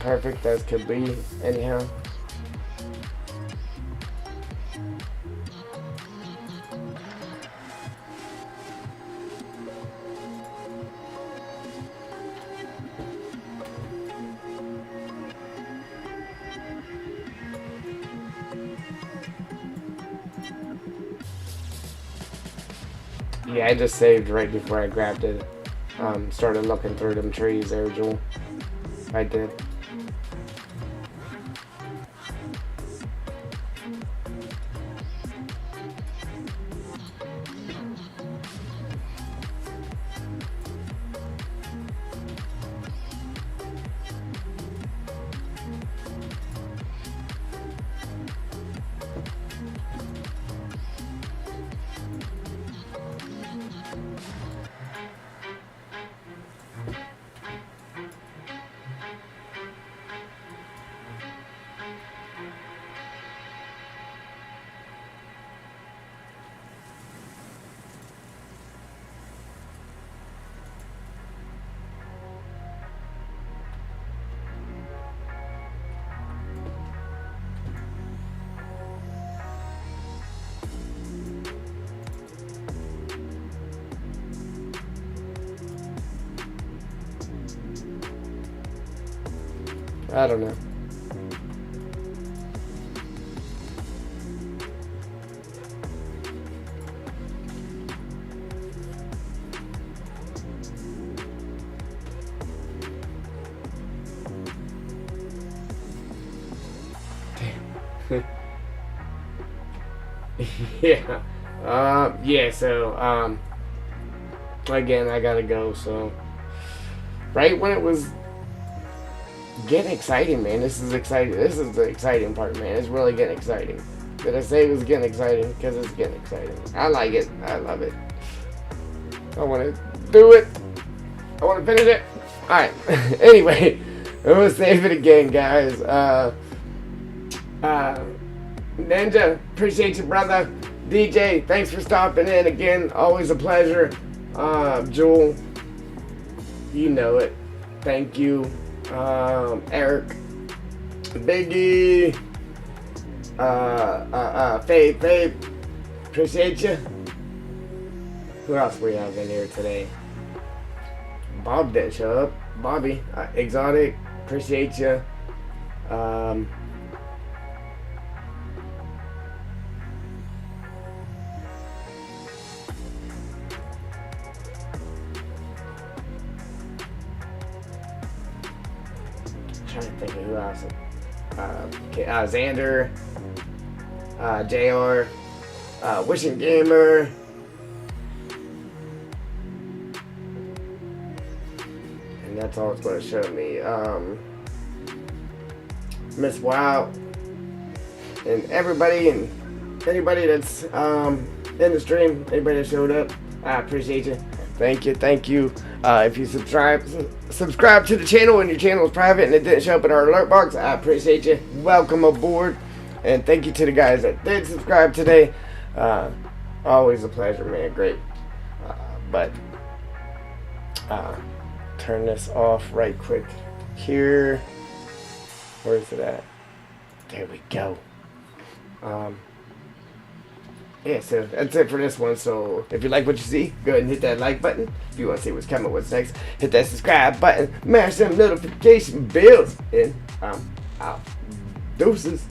could be. Anyhow. Yeah, I just saved right before I grabbed it. started looking through them trees there, Jewel. I did. I don't know. Damn. Yeah. Yeah, so, again, I gotta go, so. Right when it was getting exciting, man. This is exciting. This is the exciting part, man. It's really getting exciting. Did I say it was getting exciting? Because it's getting exciting. I like it. I love it. I want to do it. I want to finish it. Alright. Anyway, I'm going to save it again, guys. Ninja, appreciate you, brother. DJ, thanks for stopping in again. Always a pleasure. Jewel, you know it. Thank you. Eric, Biggie, Faith, appreciate you. Who else we have in here today? Bob didn't show up. Bobby, Exotic, appreciate you. Trying to think of who else. Xander, JR, Wishing Gamer, and that's all it's going to show me. Miss Wow, and everybody and anybody that's in the stream, anybody that showed up, I appreciate you. Thank you. If you subscribe to the channel and your channel is private and it didn't show up in our alert box, I appreciate you. Welcome aboard. And thank you to the guys that did subscribe today. Always a pleasure, man. Great. But turn this off right quick here. Where is it at? There we go. Yeah, so that's it for this one. So if you like what you see, go ahead and hit that like button. If you want to see what's coming, what's next, hit that subscribe button, mash them notification bells, and I'm out. Deuces.